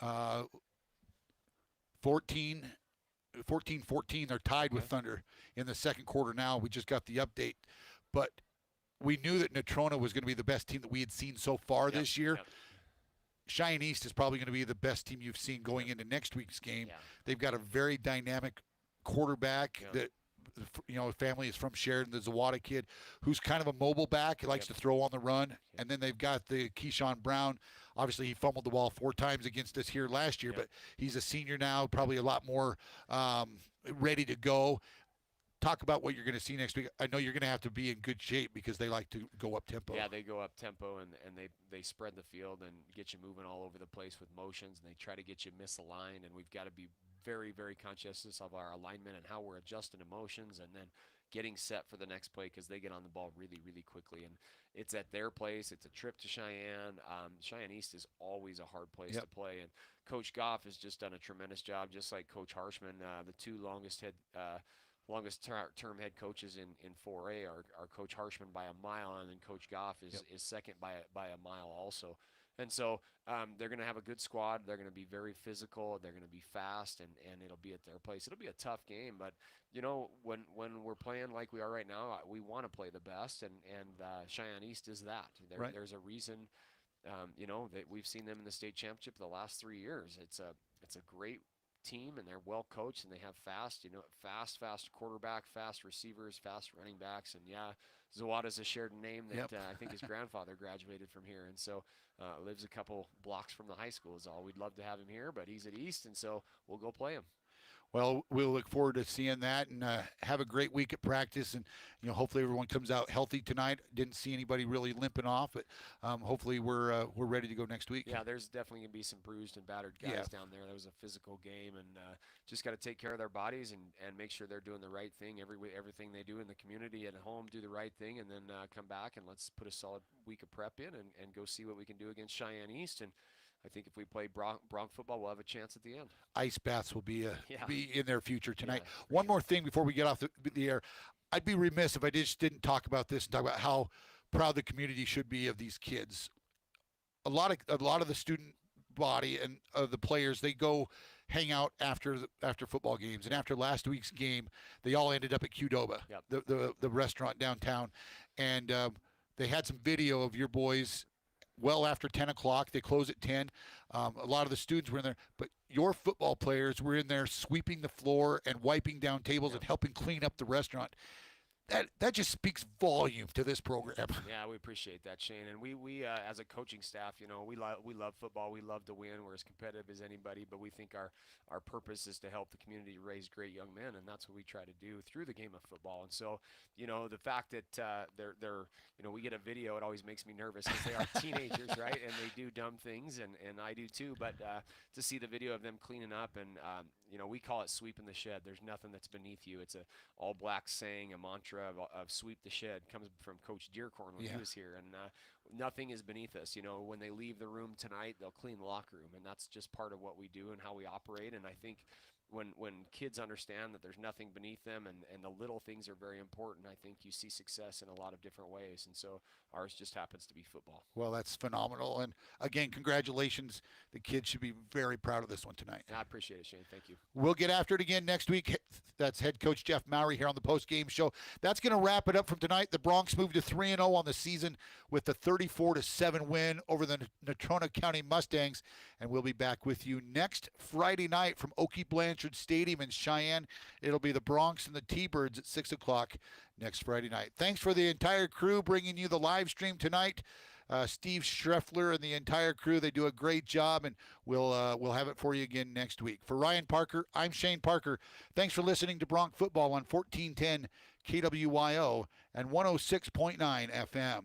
14-14. They're tied with Thunder in the second quarter now. We just got the update. But we knew that Natrona was going to be the best team that we had seen so far this year. Cheyenne East is probably going to be the best team you've seen going into next week's game. They've got a very dynamic quarterback that family is from Sheridan, the Zawada kid, who's kind of a mobile back. He likes to throw on the run. And then they've got the Keyshawn Brown. Obviously, he fumbled the ball 4 times against us here last year, but he's a senior now, probably a lot more ready to go. Talk about what you're going to see next week. I know you're going to have to be in good shape because they like to go up tempo. Yeah, they go up tempo, and they spread the field and get you moving all over the place with motions, and they try to get you misaligned, and we've got to be very, very conscious of our alignment and how we're adjusting emotions and then getting set for the next play because they get on the ball really, really quickly. And it's at their place. It's a trip to Cheyenne. Cheyenne East is always a hard place to play. And Coach Goff has just done a tremendous job, just like Coach Harshman. The two longest term head coaches in 4A are Coach Harshman by a mile, and then Coach Goff is second by a mile also. And so they're going to have a good squad. They're going to be very physical. They're going to be fast, and it'll be at their place. It'll be a tough game, but when we're playing like we are right now, we want to play the best, and Cheyenne East is that. There's a reason, that we've seen them in the state championship the last 3 years. It's a great team, and they're well coached, and they have fast quarterback, fast receivers, fast running backs. And yeah, Zawada's a Sheridan name that I think his grandfather graduated from here, and so lives a couple blocks from the high school is all. We'd love to have him here, but he's at East, and so we'll go play him. Well, we'll look forward to seeing that, and have a great week at practice. And hopefully everyone comes out healthy tonight. Didn't see anybody really limping off, but hopefully we're ready to go next week. Yeah, there's definitely gonna be some bruised and battered guys down there. That was a physical game, and just got to take care of their bodies and make sure they're doing the right thing everything they do in the community at home. Do the right thing, and then come back and let's put a solid week of prep in and go see what we can do against Cheyenne East. And I think if we play Bronc football, we'll have a chance at the end. Ice baths will be in their future tonight. Yeah, One more thing before we get off the air. I'd be remiss if I just didn't talk about this and talk about how proud the community should be of these kids. A lot of the student body and the players, they go hang out after football games. And after last week's game, they all ended up at Qdoba, the restaurant downtown. And they had some video of your boys well after 10 o'clock. They close at 10. A lot of the students were in there, but your football players were in there sweeping the floor and wiping down tables and helping clean up the restaurant. That just speaks volume to this program. Yeah, we appreciate that, Shane. And we as a coaching staff, we love football. We love to win. We're as competitive as anybody, but we think our purpose is to help the community raise great young men, and that's what we try to do through the game of football. And so, the fact that we get a video, it always makes me nervous because they are teenagers, right? And they do dumb things, and I do too. But to see the video of them cleaning up, and we call it sweeping the shed. There's nothing that's beneath you. It's a all black saying, a mantra of sweep the shed. Comes from Coach Dearcorn when he was here, and nothing is beneath us. When they leave the room tonight, they'll clean the locker room, and that's just part of what we do and how we operate. And I think when kids understand that there's nothing beneath them and the little things are very important, I think you see success in a lot of different ways. And so ours just happens to be football. Well, that's phenomenal. And again, congratulations. The kids should be very proud of this one tonight. I appreciate it, Shane. Thank you. We'll get after it again next week. That's head coach Jeff Mouy here on the Postgame Show. That's going to wrap it up from tonight. The Broncs moved to 3-0 on the season with the 34-7 win over the Natrona County Mustangs. And we'll be back with you next Friday night from Oakey Blanchard Stadium in Cheyenne. It'll be the Broncs and the T-Birds at 6 o'clock next Friday night. Thanks for the entire crew bringing you the live stream tonight. Steve Schreffler and the entire crew, they do a great job, and we'll have it for you again next week. For Ryan Parker, I'm Shane Parker. Thanks for listening to Bronc Football on 1410 KWYO and 106.9 FM.